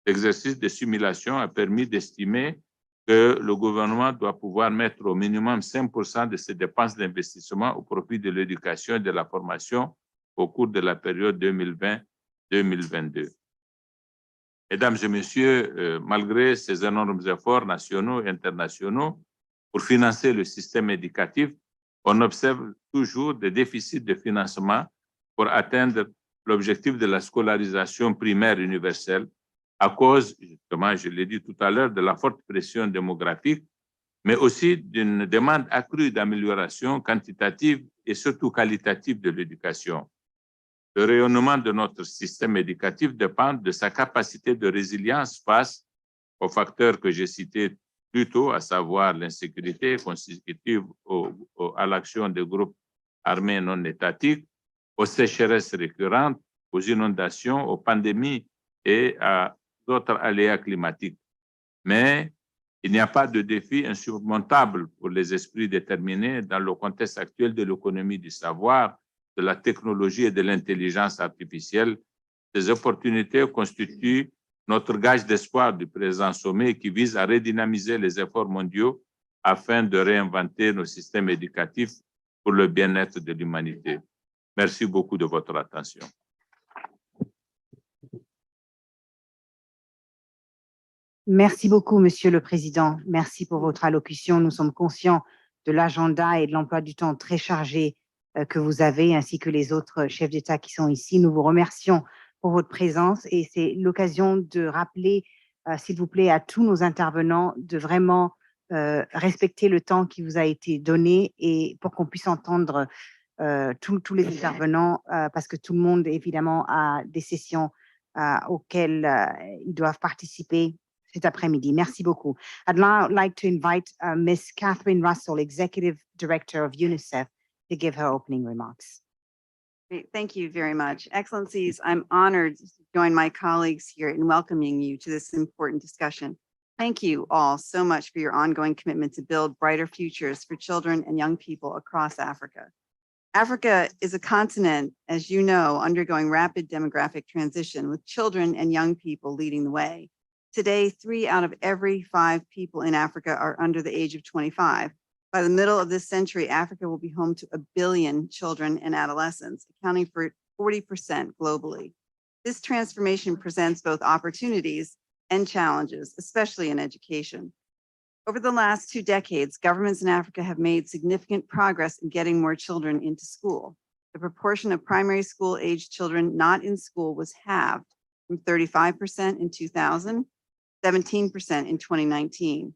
l'exercice de simulation a permis d'estimer que le gouvernement doit pouvoir mettre au minimum 5% de ses dépenses d'investissement au profit de l'éducation et de la formation au cours de la période 2020-2022. Mesdames et messieurs, malgré ces énormes efforts nationaux et internationaux pour financer le système éducatif, on observe toujours des déficits de financement pour atteindre l'objectif de la scolarisation primaire universelle à cause, justement, je l'ai dit tout à l'heure, de la forte pression démographique, mais aussi d'une demande accrue d'amélioration quantitative et surtout qualitative de l'éducation. Le rayonnement de notre système éducatif dépend de sa capacité de résilience face aux facteurs que j'ai cités plus tôt, à savoir l'insécurité consécutive à l'action des groupes armés non étatiques, aux sécheresses récurrentes, aux inondations, aux pandémies et à d'autres aléas climatiques. Mais il n'y a pas de défi insurmontable pour les esprits déterminés dans le contexte actuel de l'économie du savoir, de la technologie et de l'intelligence artificielle. Ces opportunités constituent notre gage d'espoir du présent sommet qui vise à redynamiser les efforts mondiaux afin de réinventer nos systèmes éducatifs pour le bien-être de l'humanité. Merci beaucoup de votre attention. Merci beaucoup, Monsieur le Président. Merci pour votre allocution. Nous sommes conscients de l'agenda et de l'emploi du temps très chargé que vous avez, ainsi que les autres chefs d'État qui sont ici. Nous vous remercions pour votre présence et c'est l'occasion de rappeler, s'il vous plaît, à tous nos intervenants de vraiment respecter le temps qui vous a été donné et pour qu'on puisse entendre tous les intervenants parce que tout le monde, évidemment, a des sessions auxquelles ils doivent participer cet après-midi. Merci beaucoup. I'd now like to invite Ms. Catherine Russell, Executive Director of Unicef, to give her opening remarks. Great. Thank you very much. Excellencies, I'm honored to join my colleagues here in welcoming you to this important discussion. Thank you all so much for your ongoing commitment to build brighter futures for children and young people across Africa. Africa is a continent, as you know, undergoing rapid demographic transition with children and young people leading the way. Today, 3 out of every 5 people in Africa are under the age of 25. By the middle of this century, Africa will be home to 1 billion children and adolescents, accounting for 40% globally. This transformation presents both opportunities and challenges, especially in education. Over the last 2 decades, governments in Africa have made significant progress in getting more children into school. The proportion of primary school aged children not in school was halved from 35% in 2000, 17% in 2019.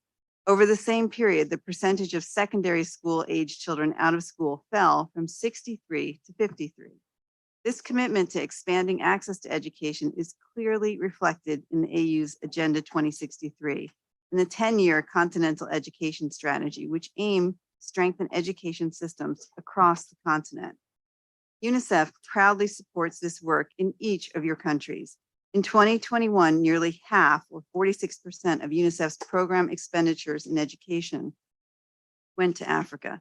Over the same period, the percentage of secondary school aged children out of school fell from 63 to 53. This commitment to expanding access to education is clearly reflected in the AU's Agenda 2063 and the 10-year Continental Education Strategy, which aim to strengthen education systems across the continent. UNICEF proudly supports this work in each of your countries. In 2021, nearly half, or 46% of UNICEF's program expenditures in education went to Africa.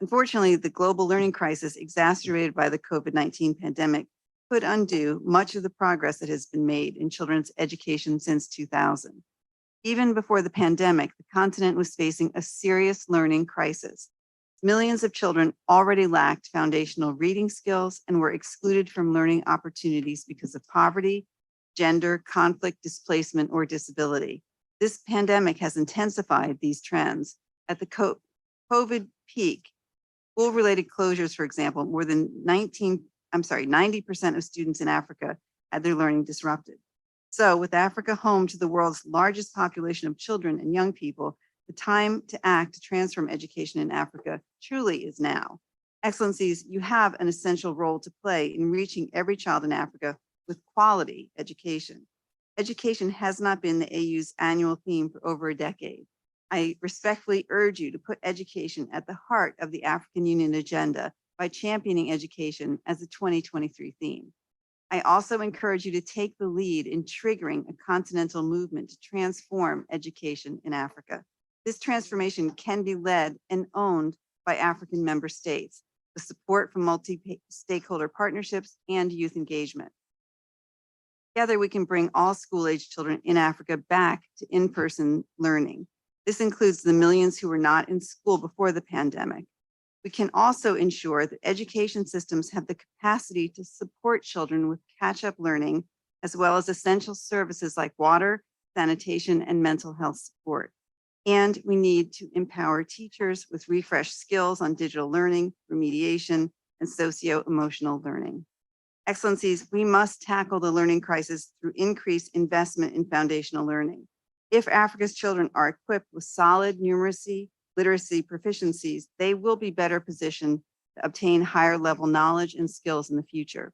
Unfortunately, the global learning crisis exacerbated by the COVID-19 pandemic could undo much of the progress that has been made in children's education since 2000. Even before the pandemic, the continent was facing a serious learning crisis. Millions of children already lacked foundational reading skills and were excluded from learning opportunities because of poverty, gender, conflict, displacement, or disability. This pandemic has intensified these trends. At the COVID peak, school-related closures, for example, more than 90% of students in Africa had their learning disrupted. So with Africa home to the world's largest population of children and young people, the time to act to transform education in Africa truly is now. Excellencies, you have an essential role to play in reaching every child in Africa with quality education. Education has not been the AU's annual theme for over a decade. I respectfully urge you to put education at the heart of the African Union agenda by championing education as a 2023 theme. I also encourage you to take the lead in triggering a continental movement to transform education in Africa. This transformation can be led and owned by African member states, with support from multi-stakeholder partnerships and youth engagement. Together, we can bring all school-aged children in Africa back to in-person learning. This includes the millions who were not in school before the pandemic. We can also ensure that education systems have the capacity to support children with catch-up learning, as well as essential services like water, sanitation, and mental health support. And we need to empower teachers with refreshed skills on digital learning, remediation, and socio-emotional learning. Excellencies, we must tackle the learning crisis through increased investment in foundational learning. If Africa's children are equipped with solid numeracy, literacy proficiencies, they will be better positioned to obtain higher level knowledge and skills in the future.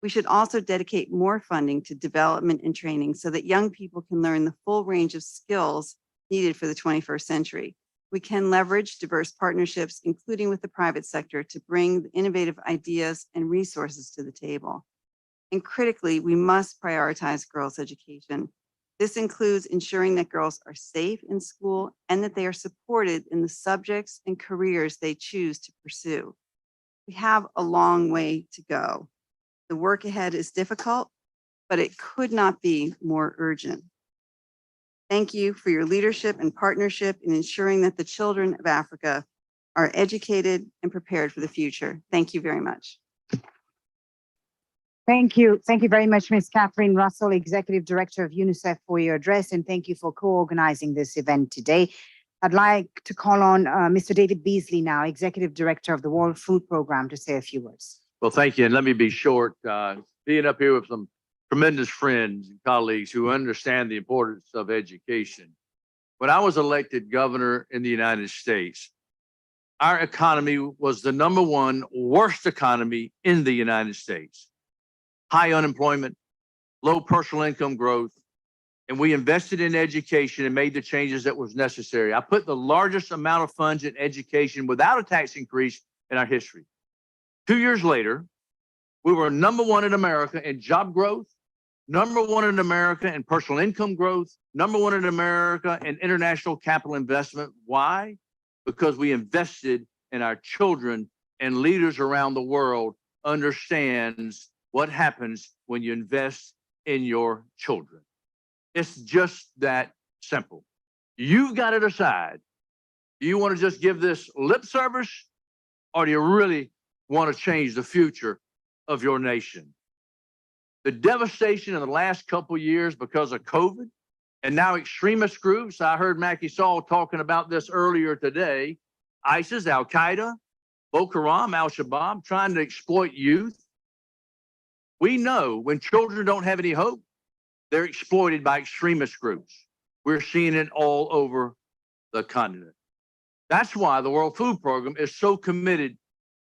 We should also dedicate more funding to development and training so that young people can learn the full range of skills needed for the 21st century. We can leverage diverse partnerships, including with the private sector, to bring the innovative ideas and resources to the table. And critically, we must prioritize girls' education. This includes ensuring that girls are safe in school and that they are supported in the subjects and careers they choose to pursue. We have a long way to go. The work ahead is difficult, but it could not be more urgent. Thank you for your leadership and partnership in ensuring that the children of Africa are educated and prepared for the future. Thank you very much. Thank you. Thank you very much, Ms. Catherine Russell, Executive Director of UNICEF, for your address, and thank you for co-organizing this event today. I'd like to call on Mr. David Beasley now, Executive Director of the World Food Program, to say a few words. Well, thank you, and let me be short. Being up here with some tremendous friends and colleagues who understand the importance of education. When I was elected governor in the United States, our economy was the #1 worst economy in the United States. High unemployment, low personal income growth, and we invested in education and made the changes that was necessary. I put the largest amount of funds in education without a tax increase in our history. 2 years later, we were #1 in America in job growth, #1 in America in personal income growth, #1 in America in international capital investment. Why? Because we invested in our children, and leaders around the world understands what happens when you invest in your children. It's just that simple. You've got to decide, do you want to just give this lip service, or do you really want to change the future of your nation? The devastation in the last couple of years because of COVID, and now extremist groups. I heard Macky Sall talking about this earlier today. ISIS, Al-Qaeda, Boko Haram, Al-Shabaab, trying to exploit youth. We know when children don't have any hope, they're exploited by extremist groups. We're seeing it all over the continent. That's why the World Food Program is so committed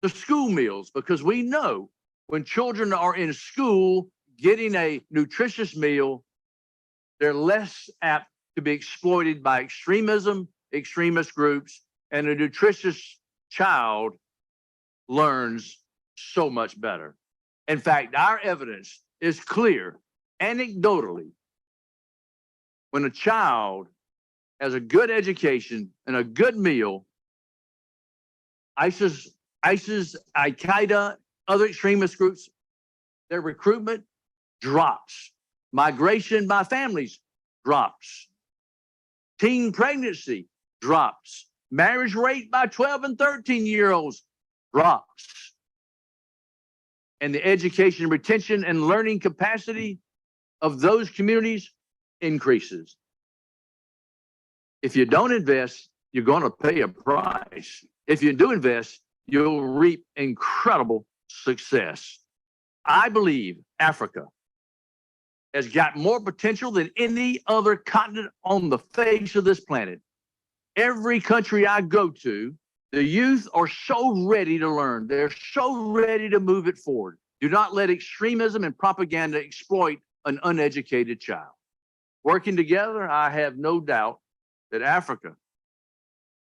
to school meals, because we know when children are in school getting a nutritious meal, they're less apt to be exploited by extremism, extremist groups, and a nutritious child learns so much better. In fact, our evidence is clear, anecdotally. When a child has a good education and a good meal, ISIS, Al-Qaeda, other extremist groups, their recruitment drops. Migration by families drops. Teen pregnancy drops. Marriage rate by 12 and 13-year-olds drops. And the education, retention, and learning capacity of those communities increases. If you don't invest, you're going to pay a price. If you do invest, you'll reap incredible success. I believe Africa has got more potential than any other continent on the face of this planet. Every country I go to, the youth are so ready to learn. They're so ready to move it forward. Do not let extremism and propaganda exploit an uneducated child. Working together, I have no doubt that Africa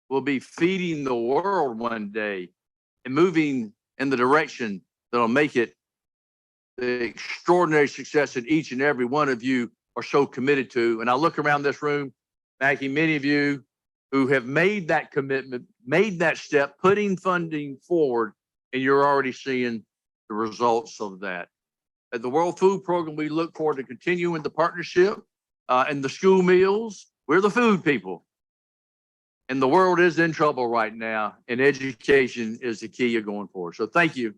will be feeding the world one day and moving in the direction that'll make it the extraordinary success that each and every one of you are so committed to. And I look around this room, Mackie, many of you who have made that commitment, made that step, putting funding forward, and you're already seeing the results of that. At the World Food Program, we look forward to continuing the partnership and the school meals. We're the food people. And the world is in trouble right now, and education is the key you're going forward. So thank you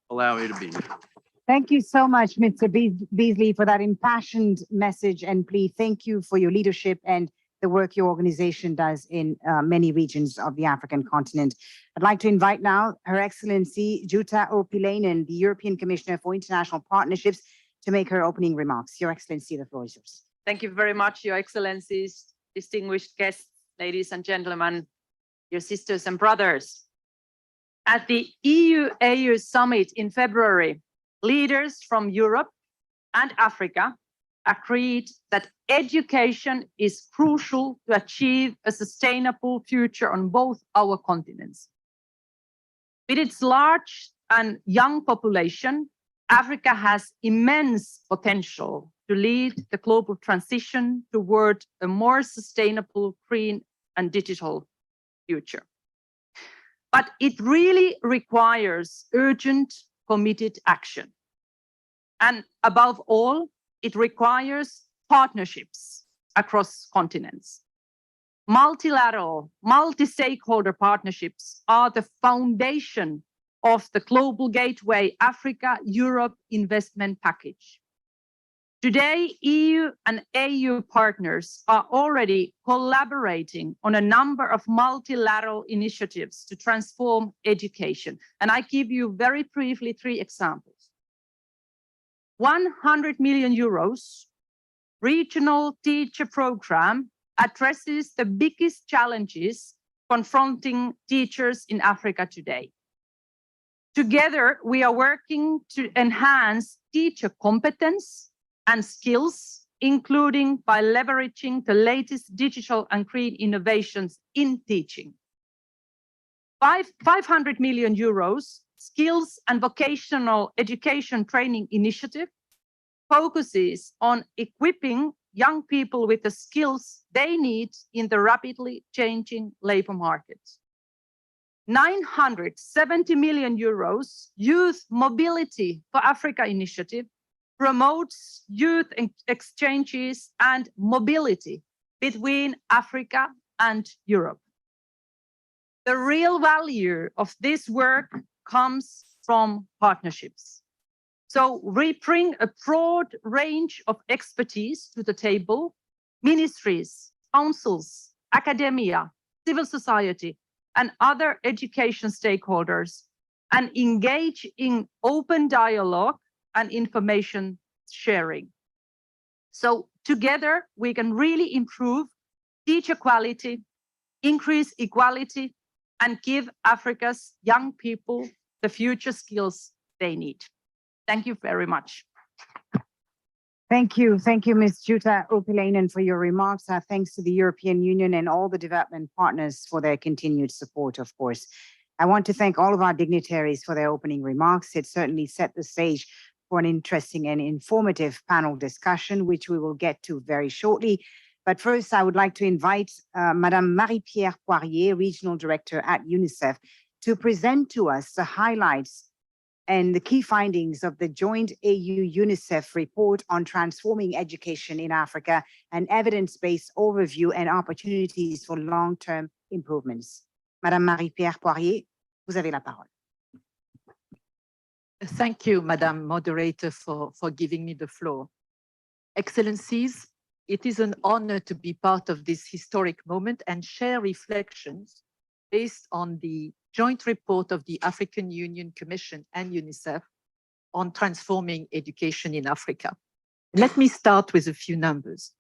for allowing me to be here. Thank you so much, Mr. Beasley, for that impassioned message and plea. Thank you for your leadership and the work your organization does in many regions of the African continent. I'd like to invite now Her Excellency Jutta Urpilainen, the European Commissioner for International Partnerships, to make her opening remarks. Your Excellency, the floor is yours. Thank you very much, Your Excellencies, distinguished guests, ladies and gentlemen, your sisters and brothers. At the EU-AU summit in February, leaders from Europe and Africa agreed that education is crucial to achieve a sustainable future on both our continents. With its large and young population, Africa has immense potential to lead the global transition toward a more sustainable, green, and digital future. But it really requires urgent, committed action. And above all, it requires partnerships across continents. Multilateral, multi-stakeholder partnerships are the foundation of the Global Gateway Africa-Europe investment package. Today, EU and AU partners are already collaborating on a number of multilateral initiatives to transform education. And I give you very briefly 3 examples. 100 million euros regional teacher program addresses the biggest challenges confronting teachers in Africa today. Together, we are working to enhance teacher competence and skills, including by leveraging the latest digital and green innovations in teaching. 500 million euros skills and vocational education training initiative focuses on equipping young people with the skills they need in the rapidly changing labor market. 970 million euros Youth Mobility for Africa initiative promotes youth exchanges and mobility between Africa and Europe. The real value of this work comes from partnerships. So we bring a broad range of expertise to the table: ministries, councils, academia, civil society, and other education stakeholders, and engage in open dialogue and information sharing. So together we can really improve teacher quality, increase equality, and give Africa's young people the future skills they need. Thank you very much. Thank you, Ms. Jutta Urpilainen, for your remarks. Our thanks to the European Union and all the development partners for their continued support, of course. I want to thank all of our dignitaries for their opening remarks. It certainly set the stage for an interesting and informative panel discussion, which we will get to very shortly. But first, I would like to invite Madame Marie-Pierre Poirier, Regional Director at Unicef, to present to us the highlights and the key findings of the joint AU-UNICEF report on transforming education in Africa, an evidence-based overview and opportunities for long-term improvements. Madame Marie-Pierre Poirier, vous avez la parole. Thank you, Madam Moderator, for giving me the floor. Excellencies, it is an honor to be part of this historic moment and share reflections based on the joint report of the African Union Commission and UNICEF on transforming education in Africa. Let me start with a few numbers.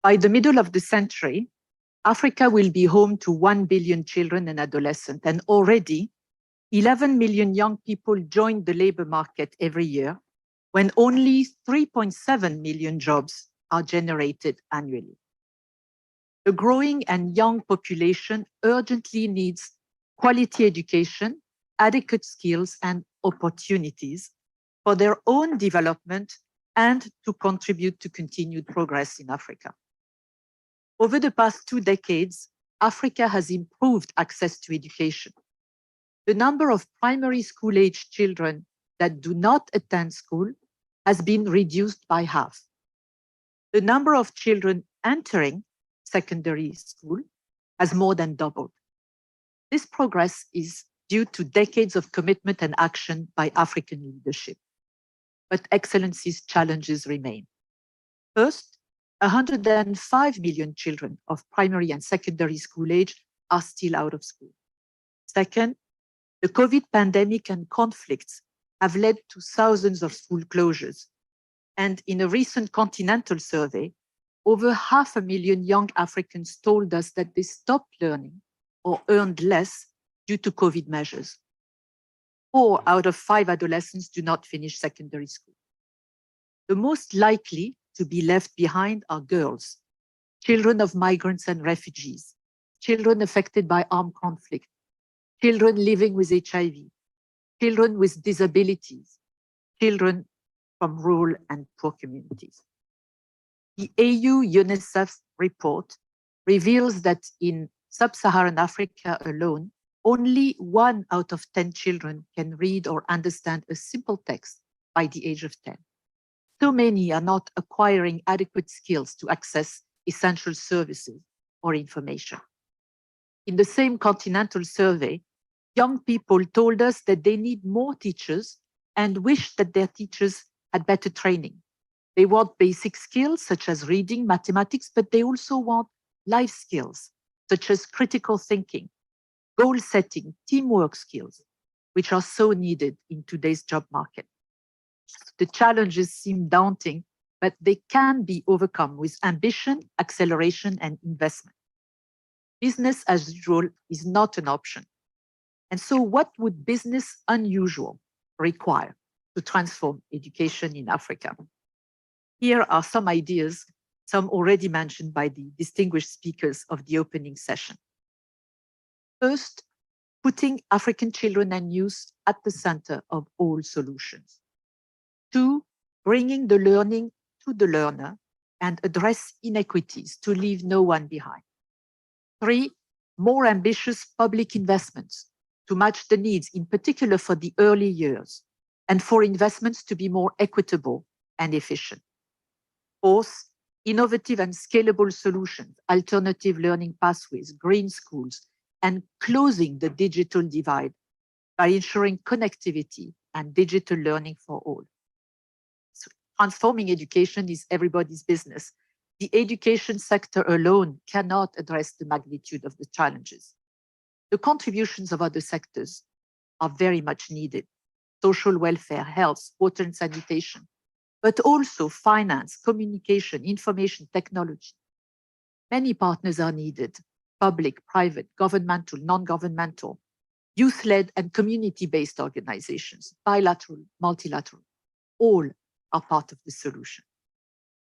By the middle of the century, Africa will be home to 1 billion children and adolescents, and already 11 million young people join the labor market every year, when only 3.7 million jobs are generated annually. The growing and young population urgently needs quality education, adequate skills and opportunities for their own development and to contribute to continued progress in Africa. Over the past 2 decades, Africa has improved access to education. The number of primary school-age children that do not attend school has been reduced by half. The number of children entering secondary school has more than doubled. This progress is due to decades of commitment and action by African leadership. But Excellencies, challenges remain. First, 105 million children of primary and secondary school age are still out of school. Second, the COVID pandemic and conflicts have led to thousands of school closures. And in a recent continental survey, over 500,000 young Africans told us that they stopped learning or earned less due to COVID measures. 4 out of 5 adolescents do not finish secondary school. The most likely to be left behind are girls, children of migrants and refugees, children affected by armed conflict, children living with HIV, children with disabilities, children from rural and poor communities. The AU-UNICEF report reveals that in Sub-Saharan Africa alone, only 1 out of 10 children can read or understand a simple text by the age of 10. So many are not acquiring adequate skills to access essential services or information. In the same continental survey, young people told us that they need more teachers and wish that their teachers had better training. They want basic skills such as reading, mathematics, but they also want life skills such as critical thinking, goal setting, teamwork skills, which are so needed in today's job market. The challenges seem daunting, but they can be overcome with ambition, acceleration, and investment. Business as usual is not an option. And so what would business unusual require to transform education in Africa? Here are some ideas, some already mentioned by the distinguished speakers of the opening session. First, putting African children and youth at the center of all solutions. Two, bringing the learning to the learner and address inequities to leave no one behind. Three, more ambitious public investments to match the needs, in particular for the early years, and for investments to be more equitable and efficient. Fourth, innovative and scalable solutions, alternative learning pathways, green schools, and closing the digital divide by ensuring connectivity and digital learning for all. So transforming education is everybody's business. The education sector alone cannot address the magnitude of the challenges. The contributions of other sectors are very much needed. Social welfare, health, water and sanitation, but also finance, communication, information technology. Many partners are needed: public, private, governmental, non-governmental, youth-led and community-based organizations, bilateral, multilateral, all are part of the solution.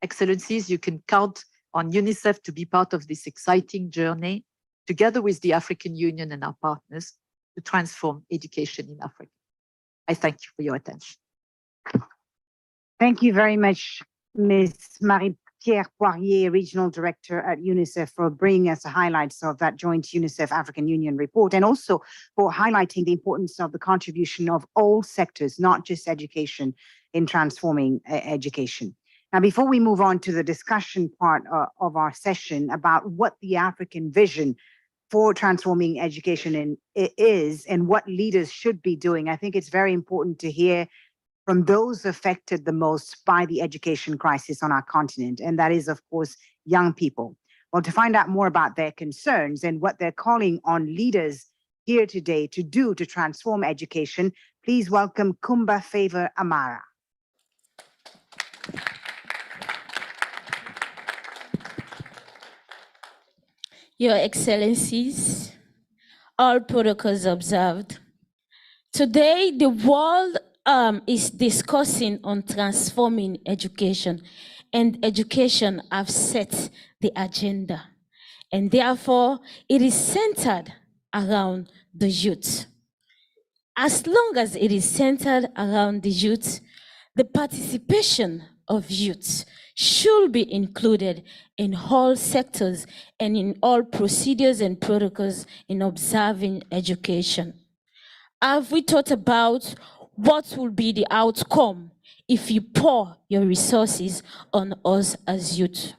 Excellencies, you can count on Unicef to be part of this exciting journey, together with the African Union and our partners, to transform education in Africa. I thank you for your attention. Thank you very much, Ms. Marie-Pierre Poirier, Regional Director at UNICEF, for bringing us the highlights of that joint UNICEF-African Union report, and also for highlighting the importance of the contribution of all sectors, not just education, in transforming education. Now, before we move on to the discussion part of our session about what the African vision for transforming education is and what leaders should be doing, I think it's very important to hear from those affected the most by the education crisis on our continent, and that is, of course, young people. Well, to find out more about their concerns and what they're calling on leaders here today to do to transform education, please welcome Kumba Favor Amara. Your Excellencies, all protocols observed. Today, the world is discussing on transforming education, and education have set the agenda. And therefore, it is centered around the youth. As long as it is centered around the youth, the participation of youth should be included in all sectors and in all procedures and protocols in observing education. Have we thought about what will be the outcome if you pour your resources on us as youth?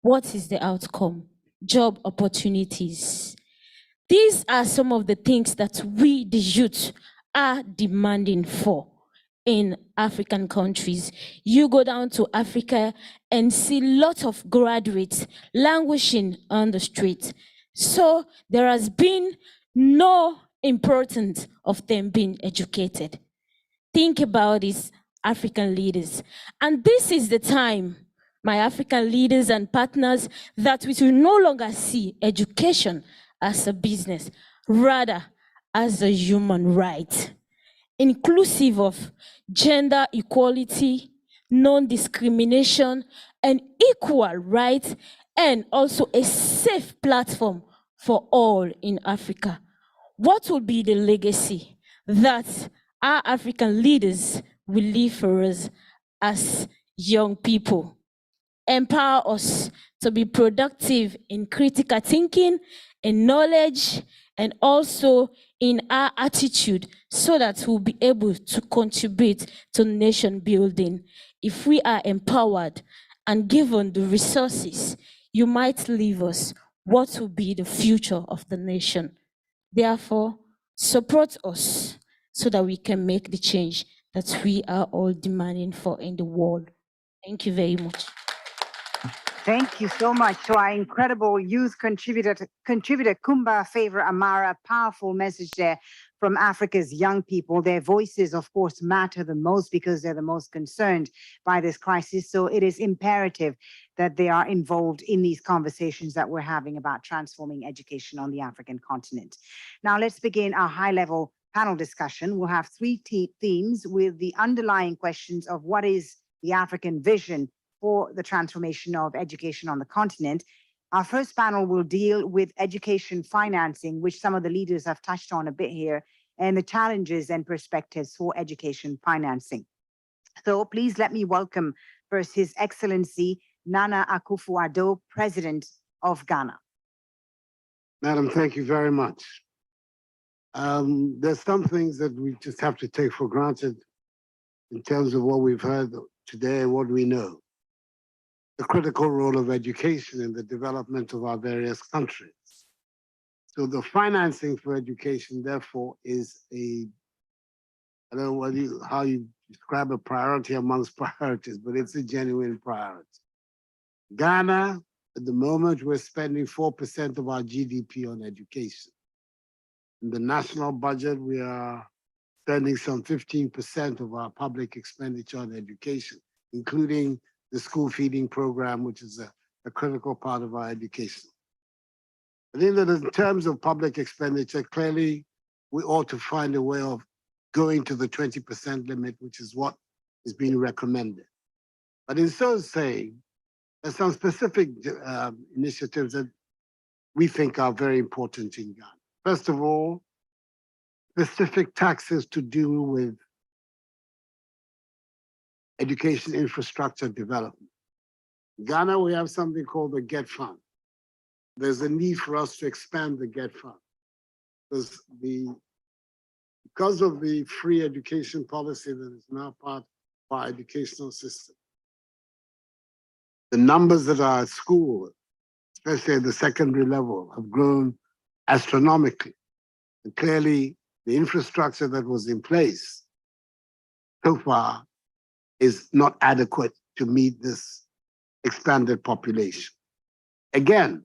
What is the outcome? Job opportunities. These are some of the things that we, the youth, are demanding for in African countries. You go down to Africa and see lots of graduates languishing on the street. So there has been no importance of them being educated. Think about these African leaders. And this is the time, my African leaders and partners, that we will no longer see education as a business, rather as a human right, inclusive of gender equality, non-discrimination, and equal rights, and also a safe platform for all in Africa. What will be the legacy that our African leaders will leave for us as young people? Empower us to be productive in critical thinking, in knowledge, and also in our attitude, so that we'll be able to contribute to nation building. If we are empowered and given the resources, you might leave us what will be the future of the nation. Therefore, support us so that we can make the change that we are all demanding for in the world. Thank you very much. Thank you so much to our incredible youth contributor Kumba Favor Amara. Powerful message there from Africa's young people. Their voices, of course, matter the most because they're the most concerned by this crisis. So it is imperative that they are involved in these conversations that we're having about transforming education on the African continent. Now, let's begin our high-level panel discussion. We'll have three themes with the underlying questions of what is the African vision for the transformation of education on the continent. Our first panel will deal with education financing, which some of the leaders have touched on a bit here, and the challenges and perspectives for education financing. So please let me welcome first His Excellency Nana Akufo-Addo, President of Ghana. Madam, thank you very much. There's some things that we just have to take for granted in terms of what we've heard today and what we know. The critical role of education in the development of our various countries. So the financing for education, therefore, is I don't know how you describe a priority amongst priorities, but it's a genuine priority. Ghana, at the moment, we're spending 4% of our GDP on education. In the national budget, we are spending some 15% of our public expenditure on education, including the school feeding program, which is a critical part of our education. I think that in terms of public expenditure, clearly we ought to find a way of going to the 20% limit, which is what is being recommended. But in so saying, there's some specific initiatives that we think are very important in Ghana. First of all, specific taxes to do with education infrastructure development. In Ghana, we have something called the GET Fund. There's a need for us to expand the GET Fund because of the free education policy that is now part of our educational system. The numbers that are at school, especially at the secondary level, have grown astronomically. And clearly, the infrastructure that was in place so far is not adequate to meet this expanded population. Again,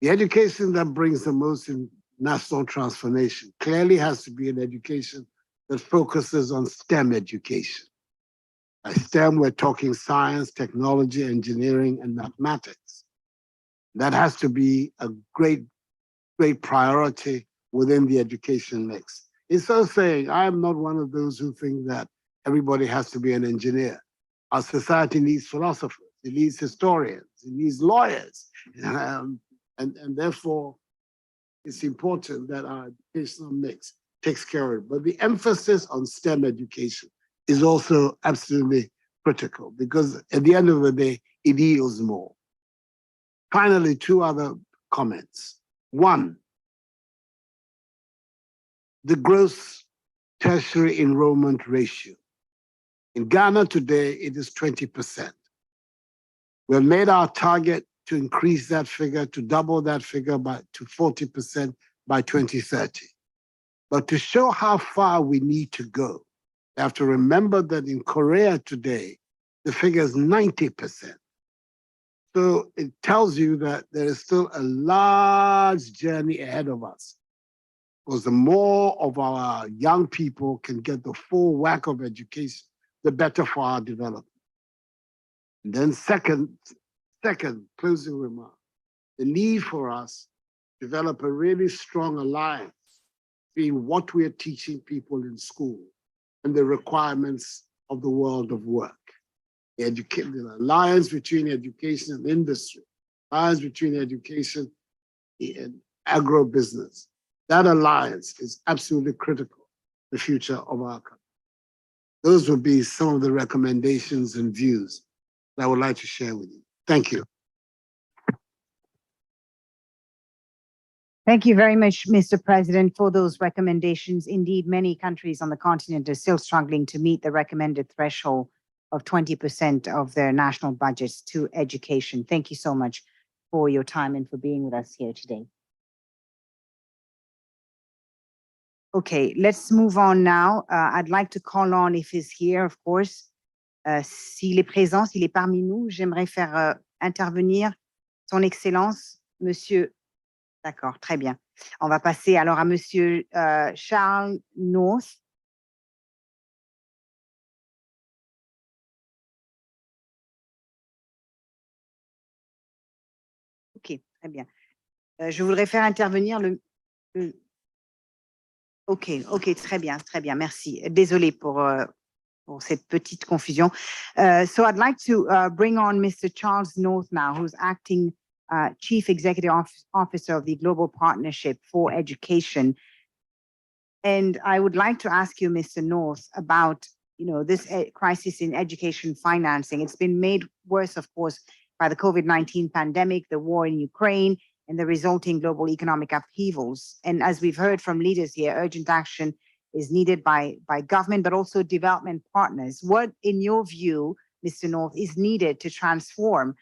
the education that brings the most in national transformation clearly has to be an education that focuses on STEM education. By STEM, we're talking science, technology, engineering, and mathematics. That has to be a great priority within the education mix. In so saying, I am not one of those who think that everybody has to be an engineer. Our society needs philosophers, it needs historians, it needs lawyers. And therefore, it's important that our educational mix takes care of it. But the emphasis on STEM education is also absolutely critical because at the end of the day, it yields more. Finally, two other comments. One, the gross tertiary enrollment ratio. In Ghana today, it is 20%. We have made our target to increase that figure, to double that figure to 40% by 2030. But to show how far we need to go, you have to remember that in Korea today, the figure is 90%. So it tells you that there is still a large journey ahead of us. Because the more of our young people can get the full whack of education, the better for our development. And then second closing remark, the need for us to develop a really strong alliance between what we are teaching people in school and the requirements of the world of work. The alliance between education and industry, alliance between education and agribusiness. That alliance is absolutely critical to the future of our country. Those would be some of the recommendations and views that I would like to share with you. Thank you. Thank you very much, Mr. President, for those recommendations. Indeed, many countries on the continent are still struggling to meet the recommended threshold of 20% of their national budgets to education. Thank you so much for your time and for being with us here today. Okay, let's move on now. I'd like to call on, if he's here, of course, s'il est présent, s'il est parmi nous, j'aimerais faire intervenir son Excellence, Monsieur. D'accord, très bien. On va passer alors à Monsieur Charles North. OK, très bien. Je voudrais faire intervenir OK, très bien, merci. Désolée pour cette petite confusion. So I'd like to bring on Mr. Charles North now, who's acting Chief Executive Officer of the Global Partnership for Education. And I would like to ask you, Mr. North, about this crisis in education financing. It's been made worse, of course, by the COVID-19 pandemic, the war in Ukraine, and the resulting global economic upheavals. And as we've heard from leaders here, urgent action is needed by government, but also development partners. What, in your view, Mr. North, is needed to transform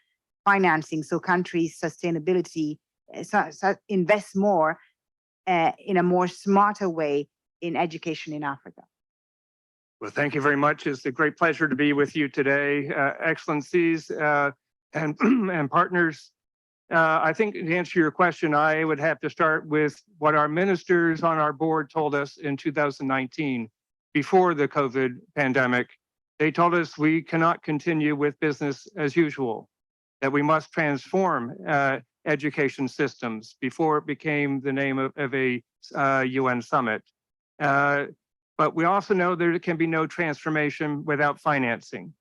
financing so countries' sustainability invest more in a more smarter way in education in Africa? Well, thank you very much. It's a great pleasure to be with you today, Excellencies and partners. I think to answer your question, I would have to start with what our ministers on our board told us in 2019, before the COVID pandemic. They told us we cannot continue with business as usual, that we must transform education systems before it became the name of a UN summit. But we also know there can be no transformation without financing.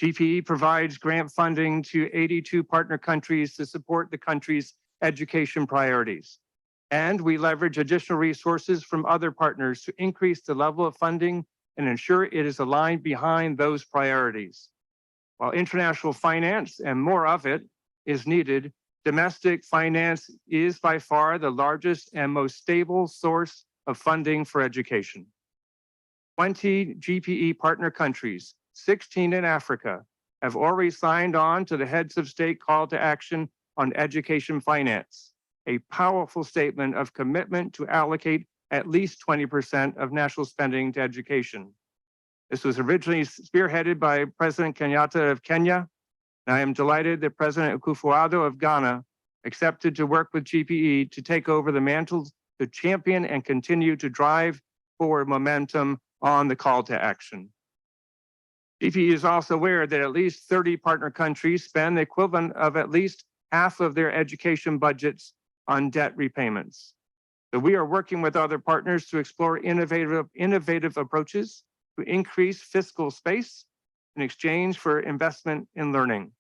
GPE provides grant funding to 82 partner countries to support the country's education priorities. And we leverage additional resources from other partners to increase the level of funding and ensure it is aligned behind those priorities. While international finance, and more of it, is needed, domestic finance is by far the largest and most stable source of funding for education. 20 GPE partner countries, 16 in Africa, have already signed on to the Heads of State Call to Action on Education Finance, a powerful statement of commitment to allocate at least 20% of national spending to education. This was originally spearheaded by President Kenyatta of Kenya, and I am delighted that President Akufo-Addo of Ghana accepted to work with GPE to take over the mantle to champion and continue to drive forward momentum on the call to action. GPE is also aware that at least 30 partner countries spend the equivalent of at least half of their education budgets on debt repayments. So we are working with other partners to explore innovative approaches to increase fiscal space in exchange for investment in learning.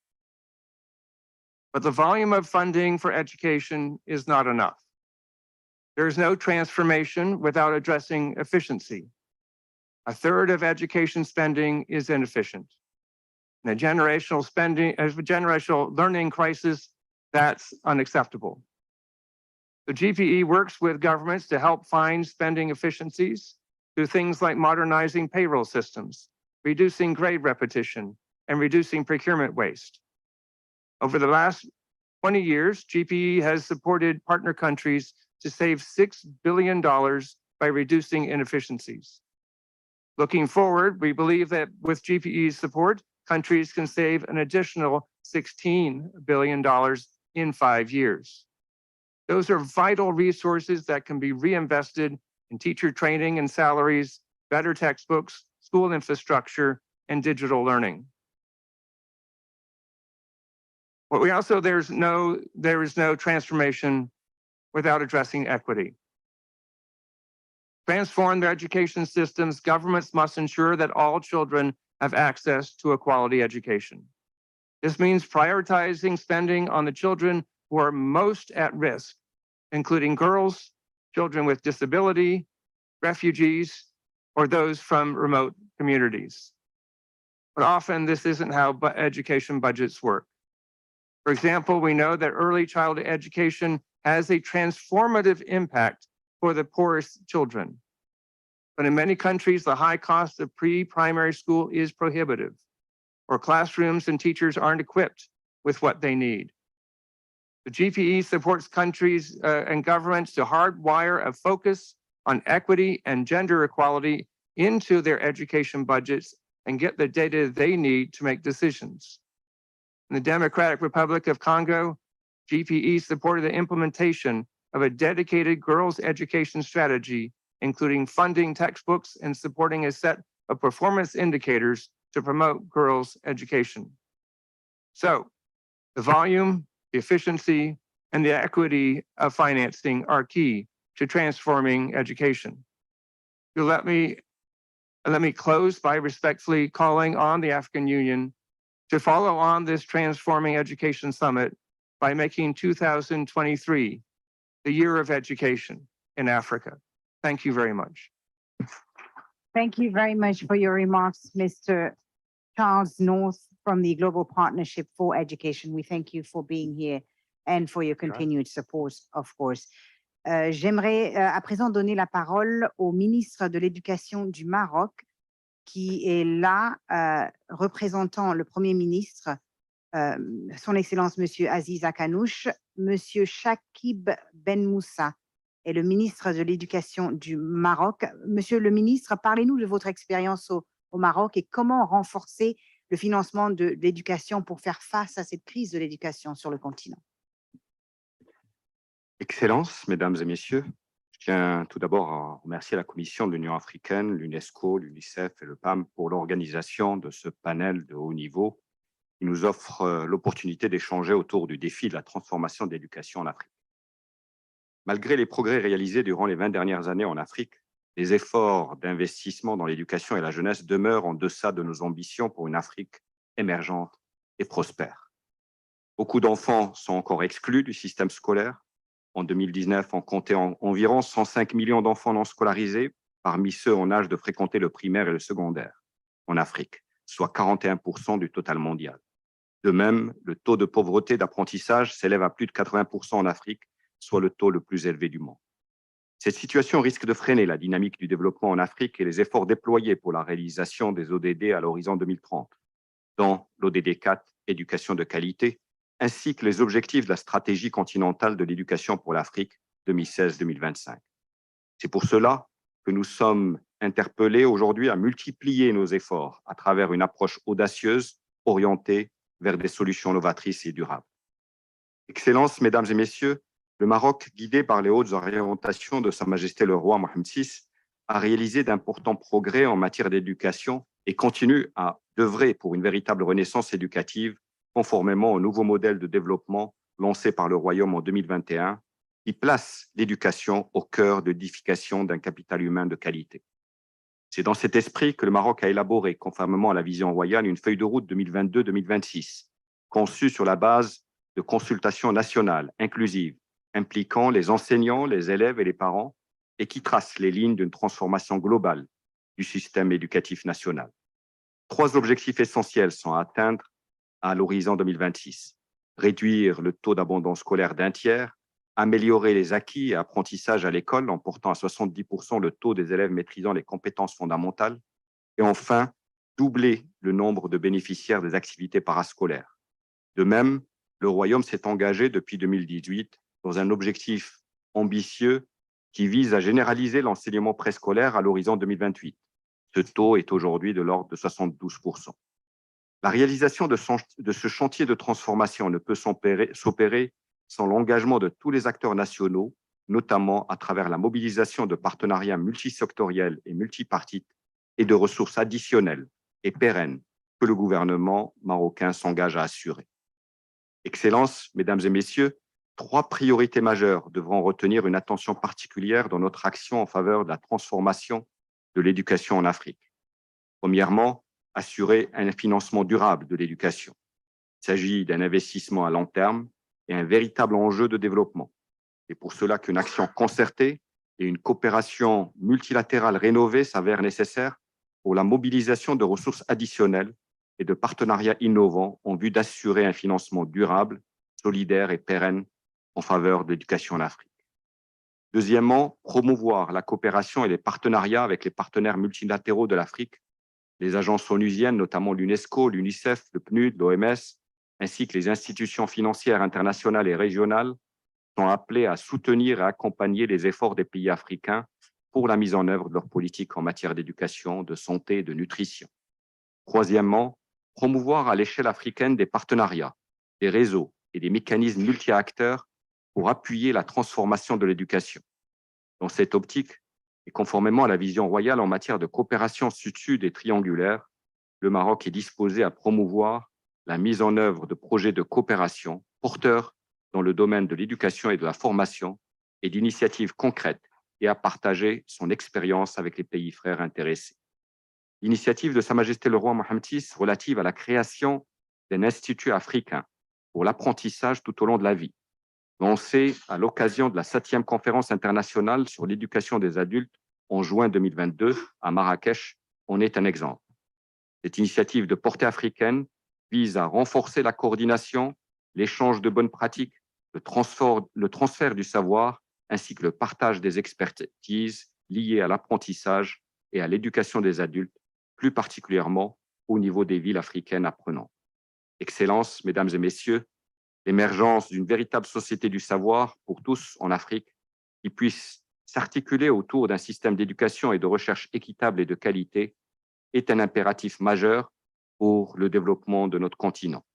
But the volume of funding for education is not enough. There is no transformation without addressing efficiency. A third of education spending is inefficient. And a generational learning crisis, that's unacceptable. The GPE works with governments to help find spending efficiencies through things like modernizing payroll systems, reducing grade repetition, and reducing procurement waste. Over the last 20 years, GPE has supported partner countries to save $6 billion by reducing inefficiencies. Looking forward, we believe that with GPE's support, countries can save an additional $16 billion in 5 years. Those are vital resources that can be reinvested in teacher training and salaries, better textbooks, school infrastructure, and digital learning. But there is no transformation without addressing equity. Transform their education systems, governments must ensure that all children have access to a quality education. This means prioritizing spending on the children who are most at risk, including girls, children with disability, refugees, or those from remote communities. But often this isn't how education budgets work. For example, we know that early childhood education has a transformative impact for the poorest children. But in many countries, the high cost of pre-primary school is prohibitive, or classrooms and teachers aren't equipped with what they need. The GPE supports countries and governments to hardwire a focus on equity and gender equality into their education budgets and get the data they need to make decisions. In the Democratic Republic of Congo, GPE supported the implementation of a dedicated girls' education strategy, including funding textbooks and supporting a set of performance indicators to promote girls' education. So the volume, the efficiency, and the equity of financing are key to transforming education. You'll let me close by respectfully calling on the African Union to follow on this Transforming Education Summit by making 2023 the year of education in Africa. Thank you very much. Thank you very much for your remarks, Mr. Charles North from the Global Partnership for Education. We thank you for being here and for your continued support, of course. J'aimerais à présent donner la parole au ministre de l'Éducation du Maroc, qui est là, représentant le Premier ministre, son Excellence Monsieur Aziz Akanouche, Monsieur Shakib Ben Moussa est le ministre de l'Éducation du Maroc. Monsieur le ministre, parlez-nous de votre expérience au Maroc et comment renforcer le financement de l'éducation pour faire face à cette crise de l'éducation sur le continent. Excellences, Mesdames et Messieurs, je tiens tout d'abord à remercier la Commission de l'Union africaine, l'UNESCO, l'Unicef et le PAM pour l'organisation de ce panel de haut niveau qui nous offre l'opportunité d'échanger autour du défi de la transformation de l'éducation en Afrique. Malgré les progrès réalisés durant les 20 dernières années en Afrique, les efforts d'investissement dans l'éducation et la jeunesse demeurent en deçà de nos ambitions pour une Afrique émergente et prospère. Beaucoup d'enfants sont encore exclus du système scolaire. En 2019, on comptait environ 105 millions d'enfants non scolarisés, parmi ceux en âge de fréquenter le primaire et le secondaire en Afrique, soit 41% du total mondial. De même, le taux de pauvreté d'apprentissage s'élève à plus de 80% en Afrique, soit le taux le plus élevé du monde. Cette situation risque de freiner la dynamique du développement en Afrique et les efforts déployés pour la réalisation des ODD à l'horizon 2030, dont l'ODD 4, éducation de qualité, ainsi que les objectifs de la stratégie continentale de l'éducation pour l'Afrique 2016-2025. C'est pour cela que nous sommes interpellés aujourd'hui à multiplier nos efforts à travers une approche audacieuse orientée vers des solutions novatrices et durables. Excellences, Mesdames et Messieurs, le Maroc, guidé par les hautes orientations de Sa Majesté le roi Mohamed VI, a réalisé d'importants progrès en matière d'éducation et continue à œuvrer pour une véritable renaissance éducative conformément au nouveau modèle de développement lancé par le Royaume en 2021, qui place l'éducation au cœur de l'édification d'un capital humain de qualité. C'est dans cet esprit que le Maroc a élaboré, conformément à la vision royale, une feuille de route 2022-2026, conçue sur la base de consultations nationales inclusives, impliquant les enseignants, les élèves et les parents, et qui trace les lignes d'une transformation globale du système éducatif national. 3 objectifs essentiels sont à atteindre à l'horizon 2026. Réduire le taux d'abandon scolaire d'1 tiers, améliorer les acquis et apprentissages à l'école en portant à 70% le taux des élèves maîtrisant les compétences fondamentales, et enfin, doubler le nombre de bénéficiaires des activités parascolaires. De même, le Royaume s'est engagé depuis 2018 dans un objectif ambitieux qui vise à généraliser l'enseignement préscolaire à l'horizon 2028. Ce taux est aujourd'hui de l'ordre de 72%. La réalisation de ce chantier de transformation ne peut s'opérer sans l'engagement de tous les acteurs nationaux, notamment à travers la mobilisation de partenariats multisectoriels et multipartites et de ressources additionnelles et pérennes que le gouvernement marocain s'engage à assurer. Excellences, Mesdames et Messieurs, 3 priorités majeures devront retenir une attention particulière dans notre action en faveur de la transformation de l'éducation en Afrique. Premièrement, assurer un financement durable de l'éducation. Il s'agit d'un investissement à long terme et un véritable enjeu de développement. C'est pour cela qu'une action concertée et une coopération multilatérale rénovée s'avèrent nécessaires pour la mobilisation de ressources additionnelles et de partenariats innovants en vue d'assurer un financement durable, solidaire et pérenne en faveur de l'éducation en Afrique. Deuxièmement, promouvoir la coopération et les partenariats avec les partenaires multilatéraux de l'Afrique, les agences onusiennes, notamment l'UNESCO, l'Unicef, le PNUD, l'OMS, ainsi que les institutions financières internationales et régionales, sont appelées à soutenir et accompagner les efforts des pays africains pour la mise en œuvre de leurs politiques en matière d'éducation, de santé et de nutrition. Troisièmement, promouvoir à l'échelle africaine des partenariats, des réseaux et des mécanismes multi-acteurs pour appuyer la transformation de l'éducation. Dans cette optique, et conformément à la vision royale en matière de coopération sud-sud et triangulaire, le Maroc est disposé à promouvoir la mise en œuvre de projets de coopération porteurs dans le domaine de l'éducation et de la formation et d'initiatives concrètes et à partager son expérience avec les pays frères intéressés. L'initiative de Sa Majesté le Roi Mohammed VI relative à la création d'un institut africain pour l'apprentissage tout au long de la vie, lancée à l'occasion de la 7e conférence internationale sur l'éducation des adultes en juin 2022 à Marrakech, en est un exemple. Cette initiative de portée africaine vise à renforcer la coordination, l'échange de bonnes pratiques, le transfert du savoir, ainsi que le partage des expertises liées à l'apprentissage et à l'éducation des adultes, plus particulièrement au niveau des villes africaines apprenantes. Excellences, Mesdames et Messieurs, l'émergence d'une véritable société du savoir pour tous en Afrique qui puisse s'articuler autour d'un système d'éducation et de recherche équitable et de qualité est un impératif majeur pour le développement de notre continent.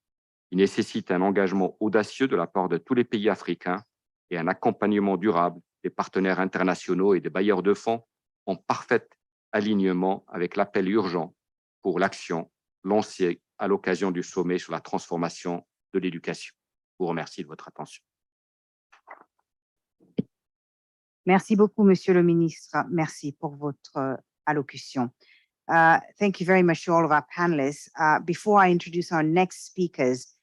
Il nécessite un engagement audacieux de la part de tous les pays africains et un accompagnement durable des partenaires internationaux et des bailleurs de fonds en parfait alignement avec l'appel urgent pour l'action lancé à l'occasion du sommet sur la transformation de l'éducation. Je vous remercie de votre attention. Merci beaucoup, Monsieur le Ministre. Merci pour votre allocution. Thank you very much to all of our panelists. Before I introduce our next speakers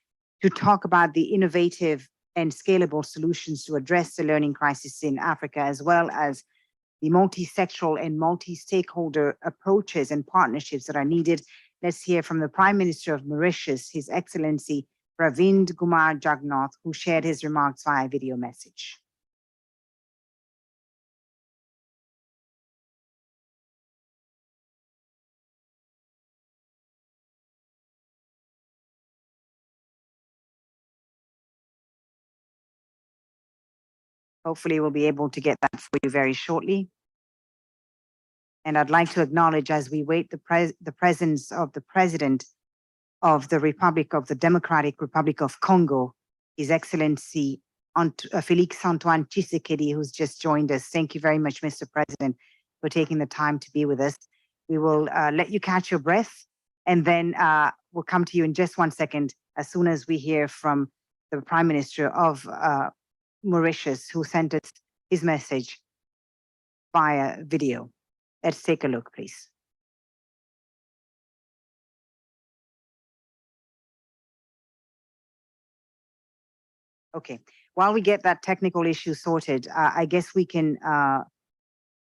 to talk about the innovative and scalable solutions to address the learning crisis in Africa, as well as the multi-sectoral and multi-stakeholder approaches and partnerships that are needed, let's hear from the Prime Minister of Mauritius, His Excellency Pravind Kumar Jagannath, who shared his remarks via video message. Hopefully we'll be able to get that for you very shortly. And I'd like to acknowledge, as we wait the presence of the President of the Democratic Republic of Congo, His Excellency Félix Antoine Tshisekedi, who's just joined us. Thank you very much, Mr. President, for taking the time to be with us. We will let you catch your breath, and then we'll come to you in just 1 second as soon as we hear from the Prime Minister of Mauritius, who sent us his message via video. Let's take a look, please. Okay, while we get that technical issue sorted, I guess we can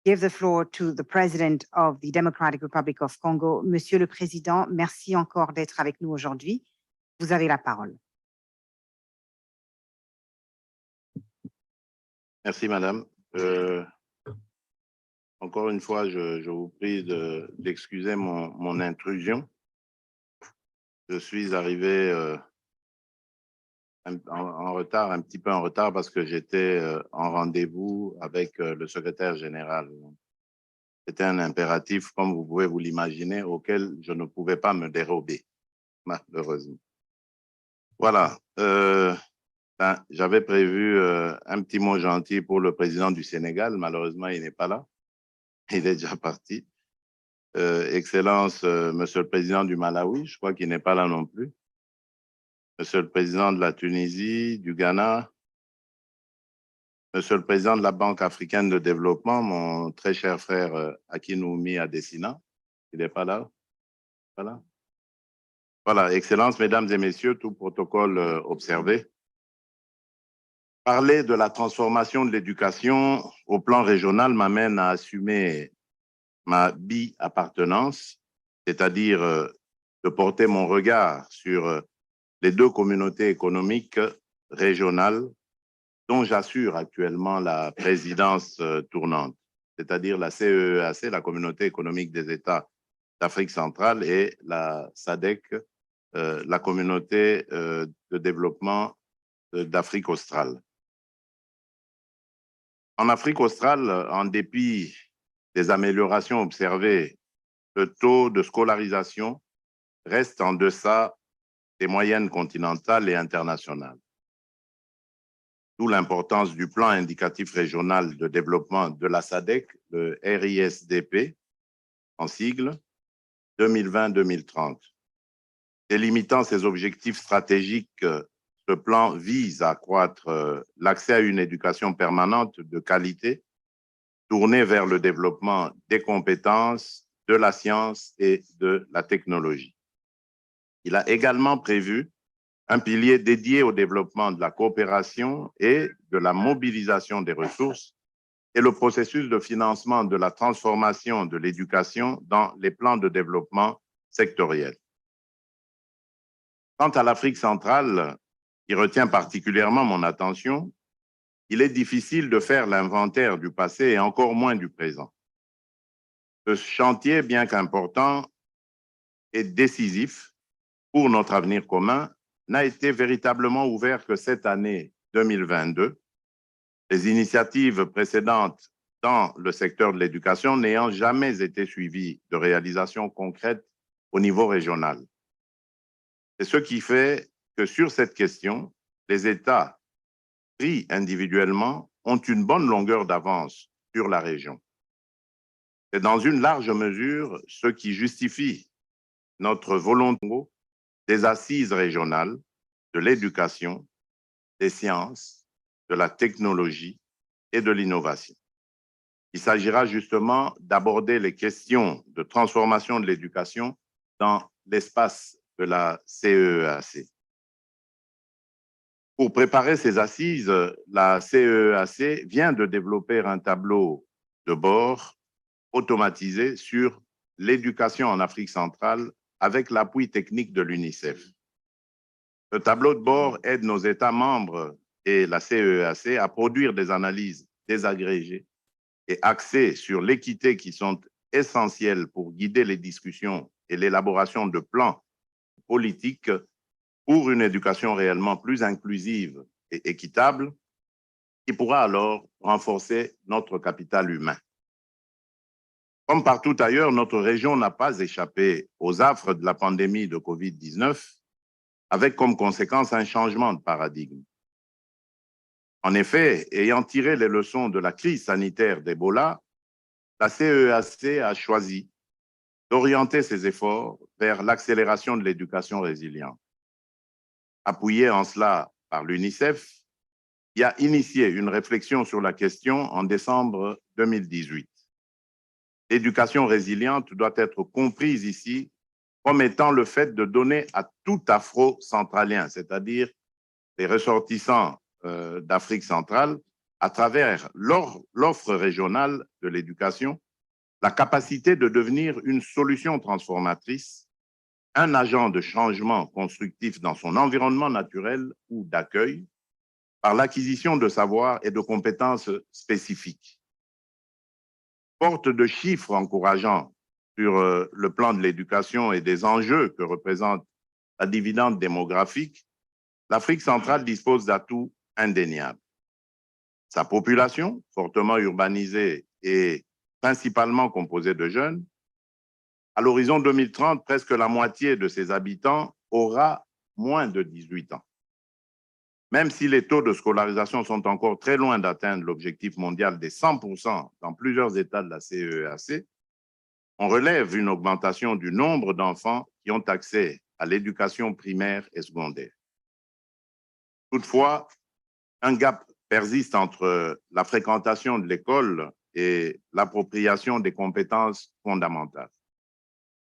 give the floor to the President of the Democratic Republic of Congo. Monsieur le Président, merci encore d'être avec nous aujourd'hui. Vous avez la parole. Merci, Madame. Encore une fois, je vous prie d'excuser mon intrusion. Je suis arrivé en retard, un petit peu en retard, parce que j'étais en rendez-vous avec le secrétaire général. C'était un impératif, comme vous pouvez vous l'imaginer, auquel je ne pouvais pas me dérober, malheureusement. Voilà. J'avais prévu un petit mot gentil pour le président du Sénégal. Malheureusement, il n'est pas là. Il est déjà parti. Excellence, Monsieur le Président du Malawi, je crois qu'il n'est pas là non plus. Monsieur le Président de la Tunisie, du Ghana, Monsieur le Président de la Banque africaine de développement, mon très cher frère Akinwumi Adesina, il n'est pas là. Voilà. Voilà, Excellence, Mesdames et Messieurs, tout protocole observé. Parler de la transformation de l'éducation au plan régional m'amène à assumer ma bi-appartenance, c'est-à-dire de porter mon regard sur les deux communautés économiques régionales dont j'assure actuellement la présidence tournante, c'est-à-dire la CEEAC, la Communauté économique des États d'Afrique centrale, et la SADC, la Communauté de développement d'Afrique australe. En Afrique australe, en dépit des améliorations observées, le taux de scolarisation reste en deçà des moyennes continentales et internationales. d'où l'importance du plan indicatif régional de développement de la SADC, le RISDP, en sigle, 2020-2030. Délimitant ses objectifs stratégiques, ce plan vise à accroître l'accès à une éducation permanente de qualité, tournée vers le développement des compétences, de la science et de la technologie. Il a également prévu un pilier dédié au développement de la coopération et de la mobilisation des ressources et le processus de financement de la transformation de l'éducation dans les plans de développement sectoriels. Quant à l'Afrique centrale, qui retient particulièrement mon attention, il est difficile de faire l'inventaire du passé et encore moins du présent. Ce chantier, bien qu'important, est décisif pour notre avenir commun, n'a été véritablement ouvert que cette année 2022, les initiatives précédentes dans le secteur de l'éducation n'ayant jamais été suivies de réalisations concrètes au niveau régional. C'est ce qui fait que sur cette question, les États pris individuellement ont une bonne longueur d'avance sur la région. C'est dans une large mesure ce qui justifie notre volonté des assises régionales de l'éducation, des sciences, de la technologie et de l'innovation. Il s'agira justement d'aborder les questions de transformation de l'éducation dans l'espace de la CEAC. Pour préparer ces assises, la CEAC vient de développer un tableau de bord automatisé sur l'éducation en Afrique centrale avec l'appui technique de l'Unicef. Ce tableau de bord aide nos États membres et la CEAC à produire des analyses désagrégées et axées sur l'équité qui sont essentielles pour guider les discussions et l'élaboration de plans politiques pour une éducation réellement plus inclusive et équitable qui pourra alors renforcer notre capital humain. Comme partout ailleurs, notre région n'a pas échappé aux affres de la pandémie de COVID-19 avec comme conséquence un changement de paradigme. En effet, ayant tiré les leçons de la crise sanitaire d'Ebola, la CEAC a choisi d'orienter ses efforts vers l'accélération de l'éducation résiliente. Appuyée en cela par l'Unicef, qui a initié une réflexion sur la question en décembre 2018. L'éducation résiliente doit être comprise ici comme étant le fait de donner à tout Afro-centralien, c'est-à-dire les ressortissants d'Afrique centrale, à travers l'offre régionale de l'éducation, la capacité de devenir une solution transformatrice, un agent de changement constructif dans son environnement naturel ou d'accueil, par l'acquisition de savoirs et de compétences spécifiques. Porte de chiffres encourageants sur le plan de l'éducation et des enjeux que représente la dividende démographique, l'Afrique centrale dispose d'atouts indéniables. Sa population, fortement urbanisée et principalement composée de jeunes, à l'horizon 2030, presque la moitié de ses habitants aura moins de 18 ans. Même si les taux de scolarisation sont encore très loin d'atteindre l'objectif mondial des 100% dans plusieurs États de la CEAC, on relève une augmentation du nombre d'enfants qui ont accès à l'éducation primaire et secondaire. Toutefois, un gap persiste entre la fréquentation de l'école et l'appropriation des compétences fondamentales.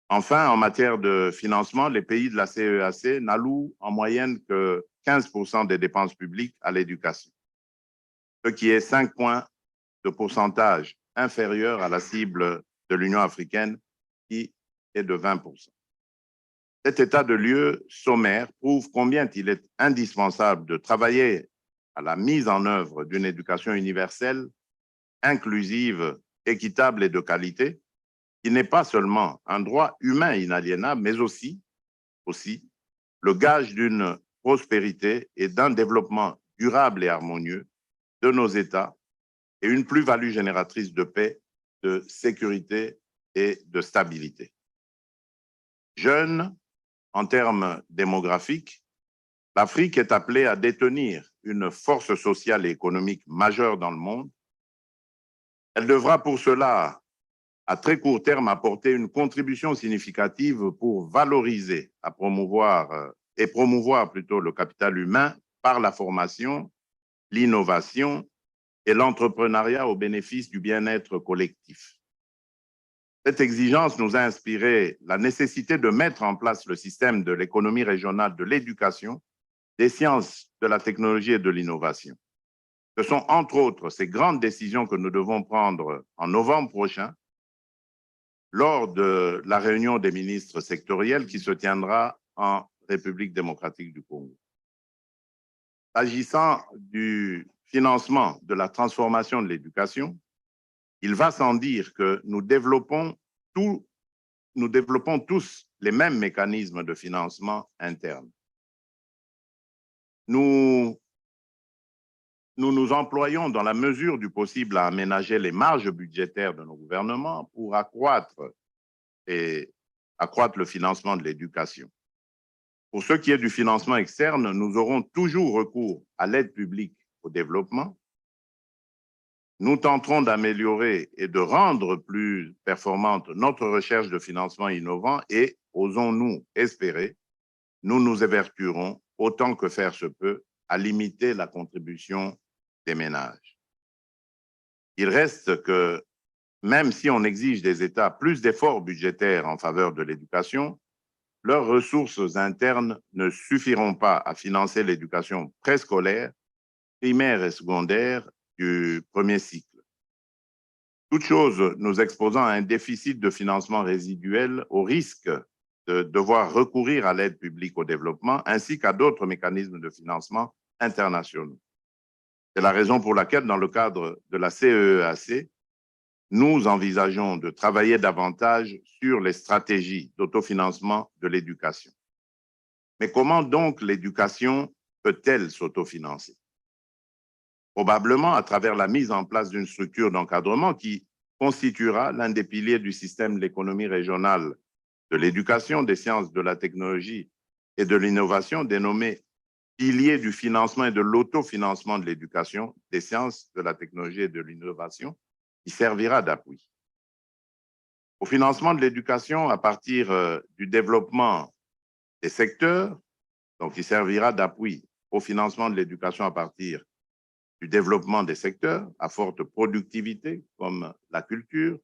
Enfin, en matière de financement, les pays de la CEAC n'allouent en moyenne que 15% des dépenses publiques à l'éducation, ce qui est 5 points de pourcentage inférieur à la cible de l'Union africaine qui est de 20%. Cet état de lieu sommaire prouve combien il est indispensable de travailler à la mise en œuvre d'une éducation universelle, inclusive, équitable et de qualité, qui n'est pas seulement un droit humain inaliénable, mais aussi le gage d'une prospérité et d'un développement durable et harmonieux de nos États et une plus-value génératrice de paix, de sécurité et de stabilité. Jeune, en termes démographiques, l'Afrique est appelée à détenir une force sociale et économique majeure dans le monde. Elle devra pour cela, à très court terme, apporter une contribution significative pour valoriser promouvoir plutôt le capital humain par la formation, l'innovation et l'entrepreneuriat au bénéfice du bien-être collectif. Cette exigence nous a inspiré la nécessité de mettre en place le système de l'économie régionale de l'éducation, des sciences, de la technologie et de l'innovation. Ce sont entre autres ces grandes décisions que nous devons prendre en novembre prochain lors de la réunion des ministres sectoriels qui se tiendra en République démocratique du Congo. S'agissant du financement de la transformation de l'éducation, il va sans dire que nous développons tous les mêmes mécanismes de financement interne. Nous nous employons dans la mesure du possible à aménager les marges budgétaires de nos gouvernements pour accroître le financement de l'éducation. Pour ce qui est du financement externe, nous aurons toujours recours à l'aide publique au développement. Nous tenterons d'améliorer et de rendre plus performante notre recherche de financement innovant et, osons-nous espérer, nous nous évertuerons autant que faire se peut à limiter la contribution des ménages. Il reste que, même si on exige des États plus d'efforts budgétaires en faveur de l'éducation, leurs ressources internes ne suffiront pas à financer l'éducation préscolaire, primaire et secondaire du premier cycle. Toute chose nous exposant à un déficit de financement résiduel au risque de devoir recourir à l'aide publique au développement ainsi qu'à d'autres mécanismes de financement internationaux. C'est la raison pour laquelle, dans le cadre de la CEEAC, nous envisageons de travailler davantage sur les stratégies d'autofinancement de l'éducation. Mais comment donc l'éducation peut-elle s'autofinancer? Probablement à travers la mise en place d'une structure d'encadrement qui constituera l'un des piliers du système de l'économie régionale de l'éducation, des sciences, de la technologie et de l'innovation, dénommé pilier du financement et de l'autofinancement de l'éducation, des sciences, de la technologie et de l'innovation, qui servira d'appui. Au financement de l'éducation à partir du développement des secteurs, donc qui servira d'appui au financement de l'éducation à partir du développement des secteurs à forte productivité, comme la culture,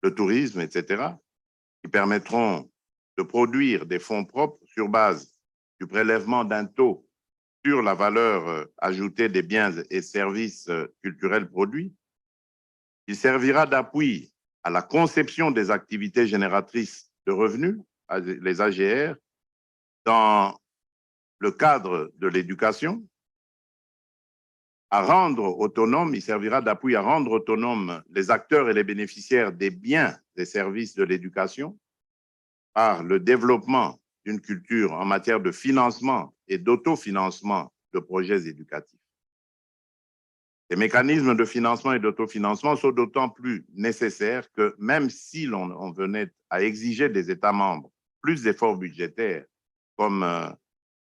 le tourisme, etc., qui permettront de produire des fonds propres sur base du prélèvement d'un taux sur la valeur ajoutée des biens et services culturels produits. Il servira d'appui à la conception des activités génératrices de revenus, les AGR, dans le cadre de l'éducation, il servira d'appui à rendre autonomes les acteurs et les bénéficiaires des biens et services de l'éducation par le développement d'une culture en matière de financement et d'autofinancement de projets éducatifs. Les mécanismes de financement et d'autofinancement sont d'autant plus nécessaires que même si l'on venait à exiger des États membres plus d'efforts budgétaires, comme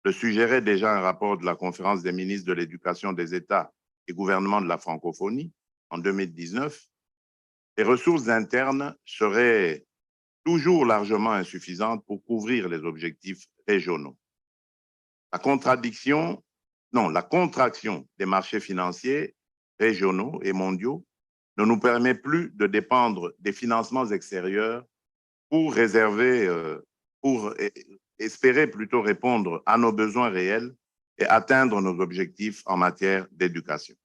le suggérait déjà un rapport de la conférence des ministres de l'éducation des États et gouvernements de la francophonie en 2019, les ressources internes seraient toujours largement insuffisantes pour couvrir les objectifs régionaux. La contraction des marchés financiers régionaux et mondiaux ne nous permet plus de dépendre des financements extérieurs pour espérer plutôt répondre à nos besoins réels et atteindre nos objectifs en matière d'éducation.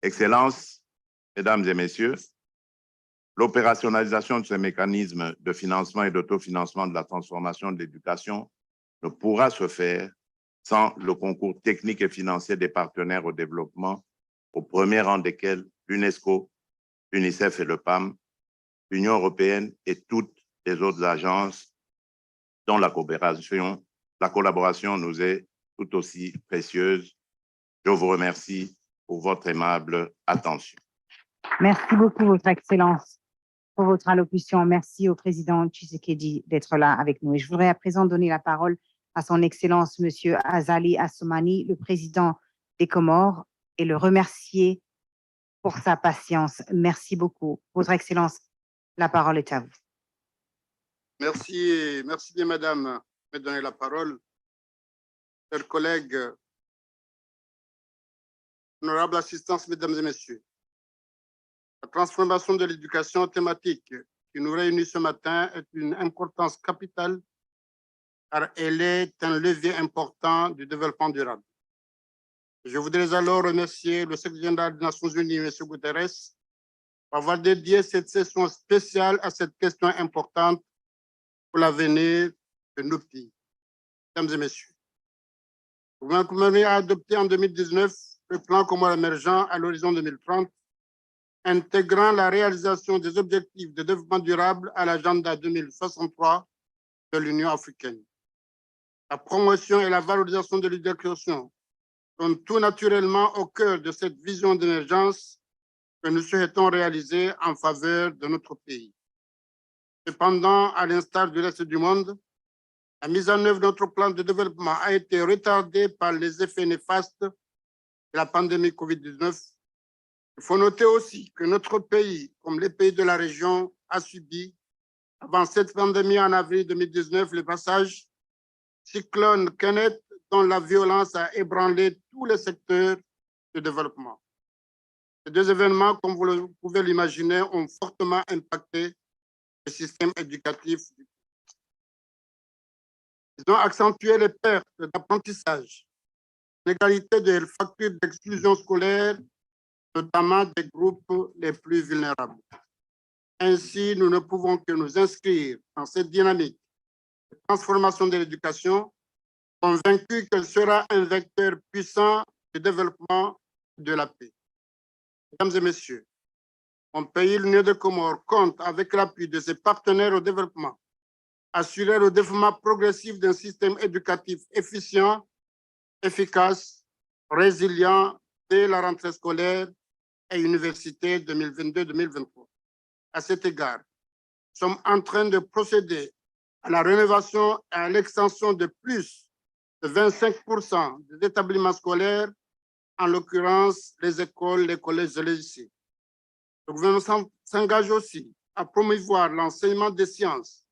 Excellences, Mesdames et Messieurs, l'opérationnalisation de ces mécanismes de financement et d'autofinancement de la transformation de l'éducation ne pourra se faire sans le concours technique et financier des partenaires au développement, au premier rang desquels l'UNESCO, l'Unicef et le PAM, l'Union européenne et toutes les autres agences dont la collaboration nous est tout aussi précieuse. Je vous remercie pour votre aimable attention. Merci beaucoup, Votre Excellence, pour votre allocution. Merci au président Tshisekedi d'être là avec nous. Et je voudrais à présent donner la parole à son Excellence, Monsieur Azali Assoumani, le président des Comores et le remercier pour sa patience. Merci beaucoup. Votre Excellence, la parole est à vous. Merci, merci bien, madame, de me donner la parole. Chers collègues, honorable assistance, mesdames et messieurs, la transformation de l'éducation thématique qui nous réunit ce matin est d'une importance capitale car elle est un levier important du développement durable. Je voudrais alors remercier le secrétaire général des Nations Unies, M. Guterres, pour avoir dédié cette session spéciale à cette question importante pour l'avenir de nos pays. Mesdames et messieurs, le gouvernement a adopté en 2019 le plan Comores émergent à l'horizon 2030, intégrant la réalisation des objectifs de développement durable à l'agenda 2063 de l'Union africaine. La promotion et la valorisation de l'éducation sont tout naturellement au cœur de cette vision d'émergence que nous souhaitons réaliser en faveur de notre pays. Cependant, à l'instar du reste du monde, la mise en œuvre de notre plan de développement a été retardée par les effets néfastes de la pandémie Covid-19. Il faut noter aussi que notre pays, comme les pays de la région, a subi, avant cette pandémie en avril 2019, le passage cyclone Kenneth, dont la violence a ébranlé tous les secteurs de développement. Ces deux événements, comme vous pouvez l'imaginer, ont fortement impacté le système éducatif. Ils ont accentué les pertes d'apprentissage, l'égalité des facteurs d'exclusion scolaire, notamment des groupes les plus vulnérables. Ainsi, nous ne pouvons que nous inscrire dans cette dynamique de transformation de l'éducation, convaincus qu'elle sera un vecteur puissant de développement et de la paix. Mesdames et messieurs, mon pays, l'Union des Comores, compte avec l'appui de ses partenaires au développement, assurer le développement progressif d'un système éducatif efficient, efficace, résilient dès la rentrée scolaire et université 2022-2023. À cet égard, nous sommes en train de procéder à la rénovation et à l'extension de plus de 25% des établissements scolaires, en l'occurrence les écoles, les collèges et les lycées. Le gouvernement s'engage aussi à promouvoir l'enseignement des sciences,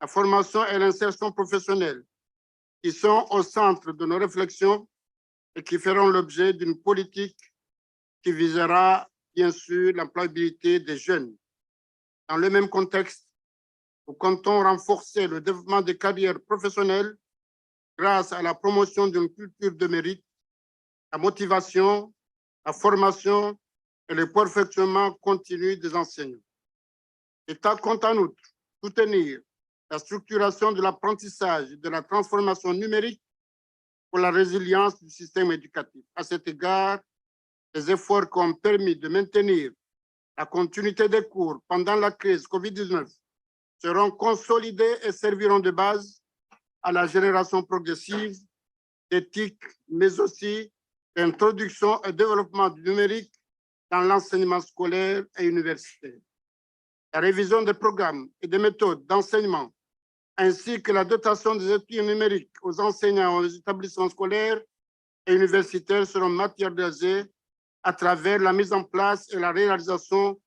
la formation et l'insertion professionnelle, qui sont au centre de nos réflexions et qui feront l'objet d'une politique qui visera bien sûr l'employabilité des jeunes. Dans le même contexte, nous comptons renforcer le développement des carrières professionnelles grâce à la promotion d'une culture de mérite, la motivation, la formation et le perfectionnement continu des enseignants. L'État compte en outre soutenir la structuration de l'apprentissage et de la transformation numérique pour la résilience du système éducatif. À cet égard, les efforts qui ont permis de maintenir la continuité des cours pendant la crise Covid-19 seront consolidés et serviront de base à la génération progressive d'éthique, mais aussi d'introduction et développement du numérique dans l'enseignement scolaire et universitaire. La révision des programmes et des méthodes d'enseignement, ainsi que la dotation des études numériques aux enseignants aux établissements scolaires et universitaires seront matérialisées à travers la mise en place et la réalisation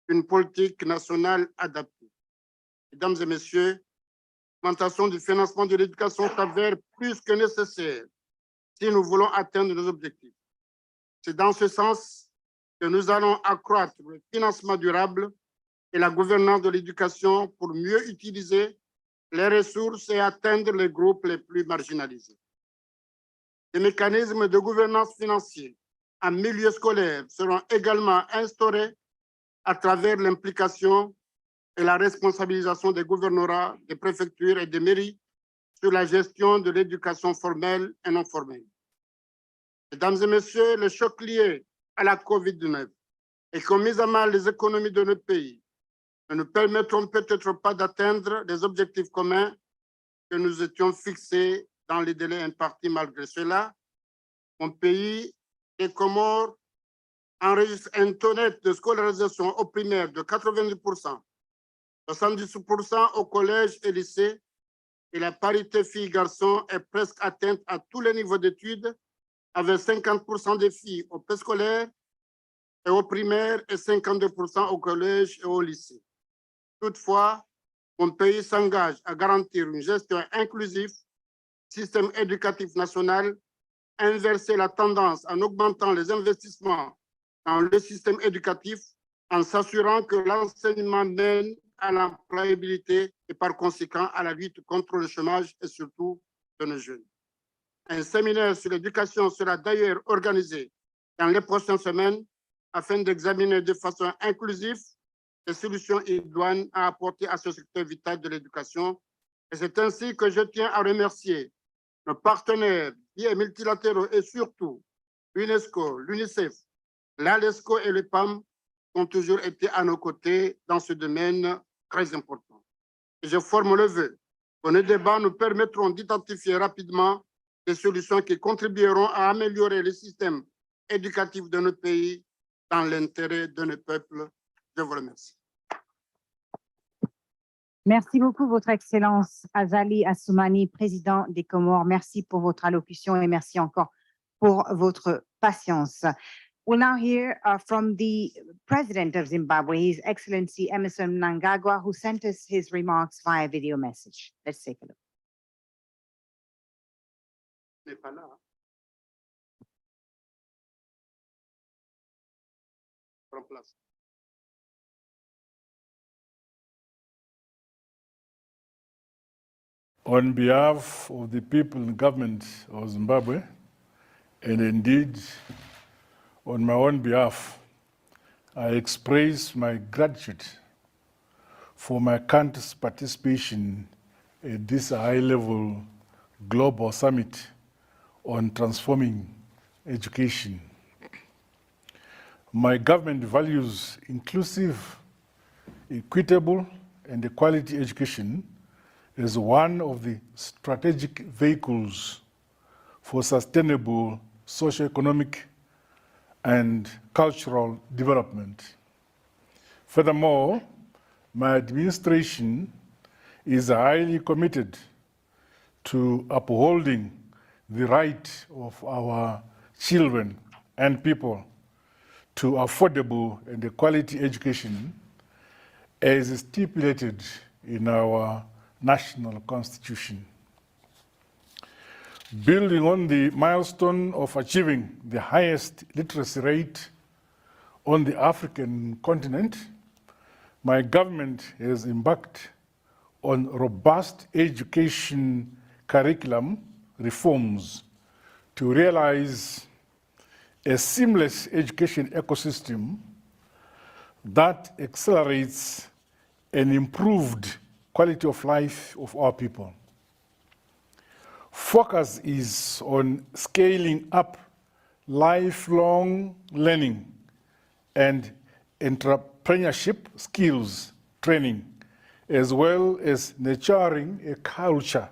d'une politique nationale adaptée. Mesdames et messieurs, l'augmentation du financement de l'éducation s'avère plus que nécessaire si nous voulons atteindre nos objectifs. C'est dans ce sens que nous allons accroître le financement durable et la gouvernance de l'éducation pour mieux utiliser les ressources et atteindre les groupes les plus marginalisés. Des mécanismes de gouvernance financière en milieu scolaire seront également instaurés à travers l'implication et la responsabilisation des gouvernorats, des préfectures et des mairies sur la gestion de l'éducation formelle et non formelle. Mesdames et messieurs, les chocs liés à la COVID-19 et qui ont mis à mal les économies de notre pays ne nous permettront peut-être pas d'atteindre les objectifs communs que nous étions fixés dans les délais impartis. Malgré cela, mon pays, les Comores, enregistre un taux net de scolarisation au primaire de 90%, 70% au collège et lycée, et la parité filles-garçons est presque atteinte à tous les niveaux d'études, avec 50% des filles au préscolaire et au primaire et 52% au collège et au lycée. Toutefois, mon pays s'engage à garantir une gestion inclusive, système éducatif national, inverser la tendance en augmentant les investissements dans le système éducatif en s'assurant que l'enseignement mène à l'employabilité et par conséquent à la lutte contre le chômage et surtout de nos jeunes. Un séminaire sur l'éducation sera d'ailleurs organisé dans les prochaines semaines afin d'examiner de façon inclusive les solutions idoines à apporter à ce secteur vital de l'éducation. Et c'est ainsi que je tiens à remercier nos partenaires multilatéraux et surtout l'UNESCO, l'Unicef, l'ALESCO et le PAM qui ont toujours été à nos côtés dans ce domaine très important. Et je forme le vœu que nos débats nous permettront d'identifier rapidement des solutions qui contribueront à améliorer le système éducatif de notre pays dans l'intérêt de nos peuples. Je vous remercie. Merci beaucoup, Votre Excellence Azali Assoumani, président des Comores. Merci pour votre allocution et merci encore pour votre patience. We'll now hear from the President of Zimbabwe, His Excellency Emmerson Mnangagwa, who sent us his remarks via video message. Let's take a look. On behalf of the people and government of Zimbabwe, and indeed on my own behalf, I express my gratitude for my country's participation at this high-level global summit on transforming education. My government values inclusive, equitable, and quality education as one of the strategic vehicles for sustainable socio-economic and cultural development. Furthermore, my administration is highly committed to upholding the right of our children and people to affordable and quality education as stipulated in our national constitution. Building on the milestone of achieving the highest literacy rate on the African continent, my government has embarked on robust education curriculum reforms to realize a seamless education ecosystem that accelerates an improved quality of life of our people. Focus is on scaling up lifelong learning and entrepreneurship skills training, as well as nurturing a culture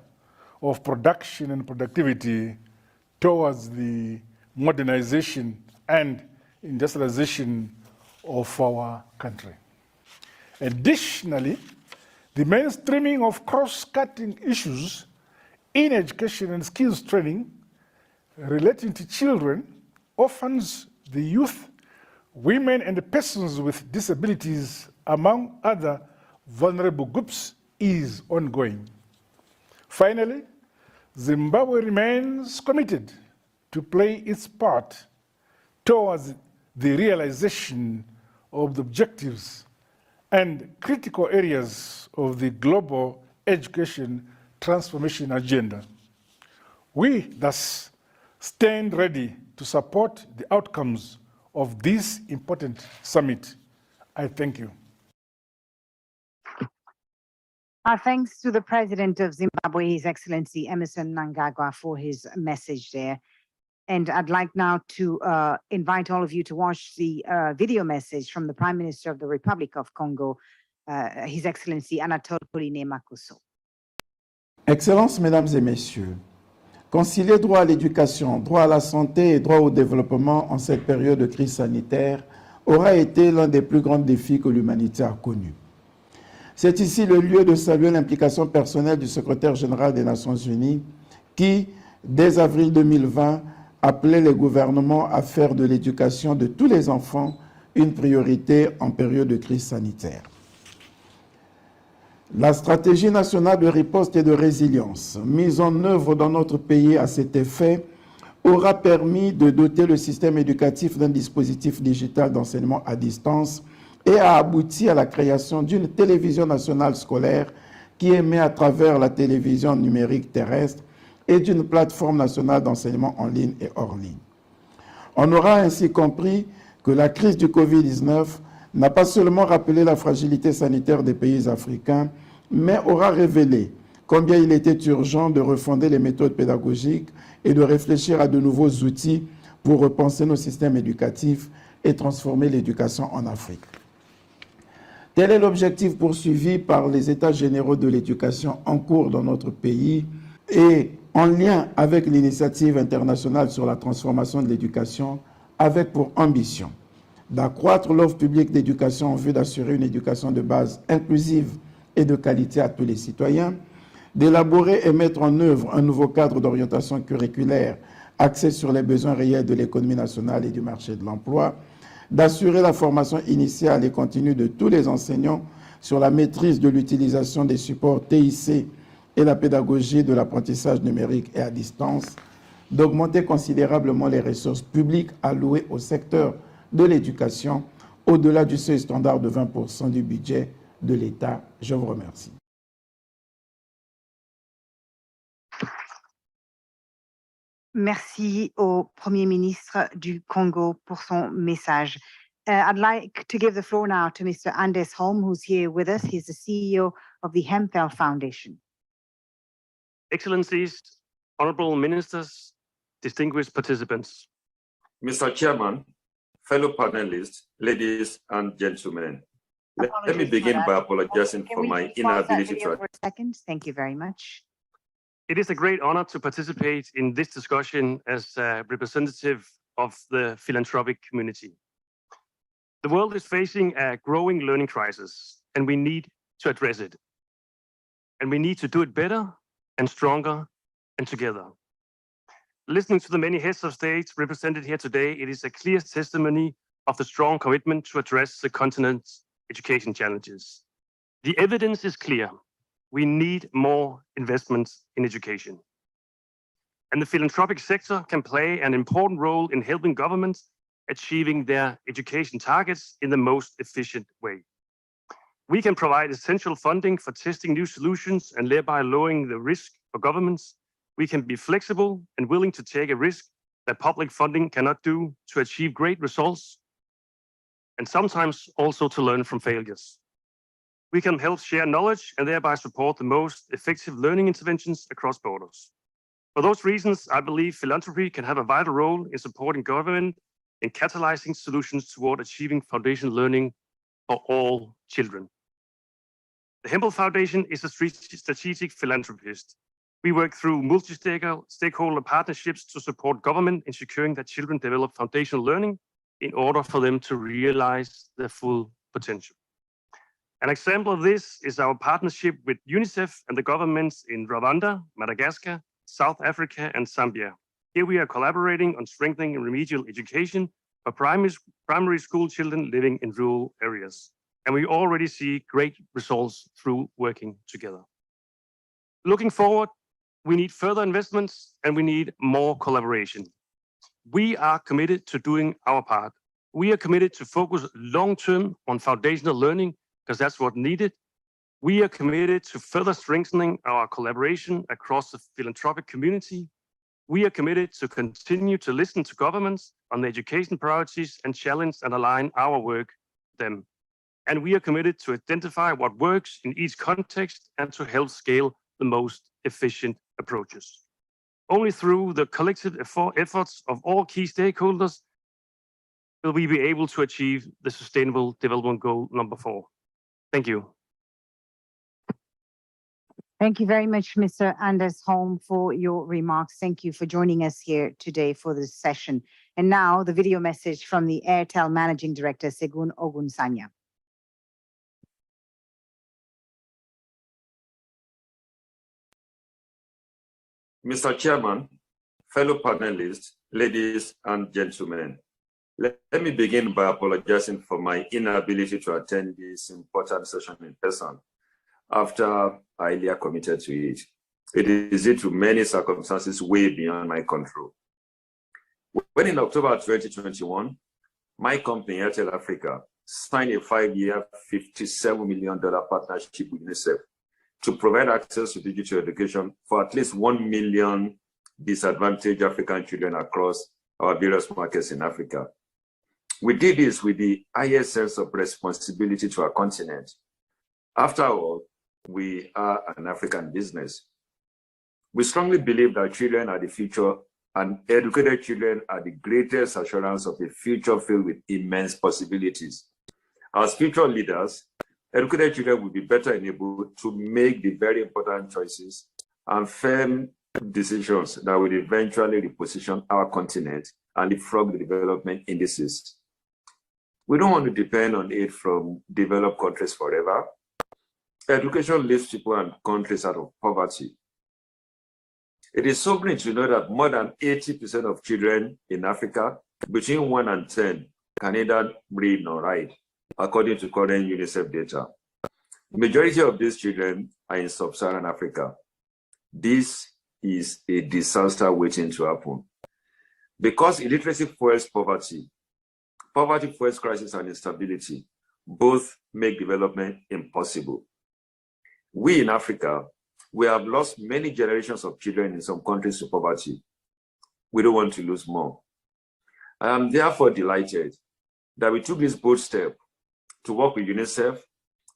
of production and productivity towards the modernization and industrialization of our country. Additionally, the mainstreaming of cross-cutting issues in education and skills training relating to children, orphans, the youth, women, and persons with disabilities, among other vulnerable groups, is ongoing. Finally, Zimbabwe remains committed to play its part towards the realization of the objectives and critical areas of the global education transformation agenda. We thus stand ready to support the outcomes of this important summit. I thank you. Our thanks to the President of Zimbabwe, His Excellency Emmerson Mnangagwa, for his message there. And I'd like now to invite all of you to watch the video message from the Prime Minister of the Republic of Congo, His Excellency Anatole Makuso. Excellences, Mesdames et Messieurs, concilier droit à l'éducation, droit à la santé et droit au développement en cette période de crise sanitaire aura été l'un des plus grands défis que l'humanité a connus. C'est ici le lieu de saluer l'implication personnelle du secrétaire général des Nations Unies qui, dès avril 2020, appelé les gouvernements à faire de l'éducation de tous les enfants une priorité en période de crise sanitaire. La stratégie nationale de riposte et de résilience mise en œuvre dans notre pays à cet effet aura permis de doter le système éducatif d'un dispositif digital d'enseignement à distance et a abouti à la création d'une télévision nationale scolaire qui émet à travers la télévision numérique terrestre et d'une plateforme nationale d'enseignement en ligne et hors ligne. On aura ainsi compris que la crise du Covid-19 n'a pas seulement rappelé la fragilité sanitaire des pays africains, mais aura révélé combien il était urgent de refonder les méthodes pédagogiques et de réfléchir à de nouveaux outils pour repenser nos systèmes éducatifs et transformer l'éducation en Afrique. Tel est l'objectif poursuivi par les États généraux de l'éducation en cours dans notre pays et en lien avec l'initiative internationale sur la transformation de l'éducation, avec pour ambition d'accroître l'offre publique d'éducation en vue d'assurer une éducation de base inclusive et de qualité à tous les citoyens, d'élaborer et mettre en œuvre un nouveau cadre d'orientation curriculaire axé sur les besoins réels de l'économie nationale et du marché de l'emploi, d'assurer la formation initiale et continue de tous les enseignants sur la maîtrise de l'utilisation des supports TIC et la pédagogie de l'apprentissage numérique et à distance, d'augmenter considérablement les ressources publiques allouées au secteur de l'éducation au-delà du seuil standard de 20% du budget de l'État. Je vous remercie. Merci au Premier ministre du Congo pour son message. I'd like to give the floor now to Mr. Anders Holm, who's here with us. He's the CEO of the Hemphill Foundation. Excellencies, honorable ministers, distinguished participants. Mr. Chairman, fellow panelists, ladies and gentlemen, let me begin by apologizing for my inability to. For a second, thank you very much. It is a great honor to participate in this discussion as a representative of the philanthropic community. The world is facing a growing learning crisis, and we need to address it. And we need to do it better and stronger and together. Listening to the many heads of states represented here today, it is a clear testimony of the strong commitment to address the continent's education challenges. The evidence is clear. We need more investments in education. And the philanthropic sector can play an important role in helping governments achieving their education targets in the most efficient way. We can provide essential funding for testing new solutions and thereby lowering the risk for governments. We can be flexible and willing to take a risk that public funding cannot do to achieve great results, and sometimes also to learn from failures. We can help share knowledge and thereby support the most effective learning interventions across borders. For those reasons, I believe philanthropy can have a vital role in supporting government in catalyzing solutions toward achieving foundational learning for all children. The Hemphill Foundation is a strategic philanthropist. We work through multi-stakeholder partnerships to support government in securing that children develop foundational learning in order for them to realize their full potential. An example of this is our partnership with Unicef and the governments in Rwanda, Madagascar, South Africa, and Zambia. Here we are collaborating on strengthening remedial education for primary school children living in rural areas. And we already see great results through working together. Looking forward, we need further investments and we need more collaboration. We are committed to doing our part. We are committed to focus long-term on foundational learning because that's what's needed. We are committed to further strengthening our collaboration across the philanthropic community. We are committed to continue to listen to governments on the education priorities and challenge and align our work with them. And we are committed to identify what works in each context and to help scale the most efficient approaches. Only through the collective efforts of all key stakeholders will we be able to achieve the Sustainable Development Goal number 4. Thank you. Thank you very much, Mr. Anders Holm, for your remarks. Thank you for joining us here today for this session. And now the video message from the Airtel Managing Director, Segun Ogunsanya. Mr. Chairman, fellow panelists, ladies and gentlemen. Let me begin by apologizing for my inability to attend this important session in person after I earlier committed to it. It is due to many circumstances way beyond my control. When in October 2021, my company, Airtel Africa, signed a 5-year, $57 million partnership with Unicef to provide access to digital education for at least 1 million disadvantaged African children across our various markets in Africa. We did this with the highest sense of responsibility to our continent. After all, we are an African business. We strongly believe that children are the future, and educated children are the greatest assurance of a future filled with immense possibilities. As future leaders, educated children will be better enabled to make the very important choices and firm decisions that will eventually reposition our continent and leapfrog the development indices. We don't want to depend on aid from developed countries forever. Education lifts people and countries out of poverty. It is sobering to know that more than 80% of children in Africa between 1 and 10 can neither read nor write, according to current Unicef data. The majority of these children are in sub-Saharan Africa. This is a disaster waiting to happen. Because illiteracy fuels poverty, poverty fuels crisis and instability. Both make development impossible. We in Africa, we have lost many generations of children in some countries to poverty. We don't want to lose more. I am therefore delighted that we took this bold step to work with UNICEF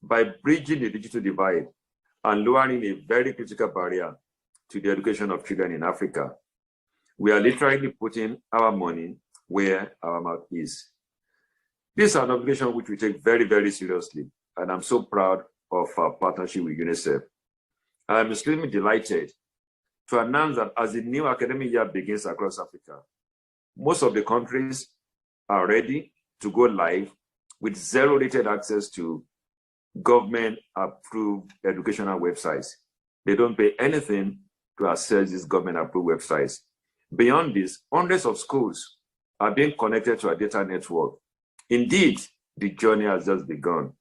by bridging the digital divide and lowering a very critical barrier to the education of children in Africa. We are literally putting our money where our mouth is. This is an obligation which we take very, very seriously, and I'm so proud of our partnership with UNICEF. I am extremely delighted to announce that as the new academic year begins across Africa, most of the countries are ready to go live with zero-rated access to government-approved educational websites. They don't pay anything to access these government-approved websites. Beyond this, hundreds of schools are being connected to a data network. Indeed, the journey has just begun.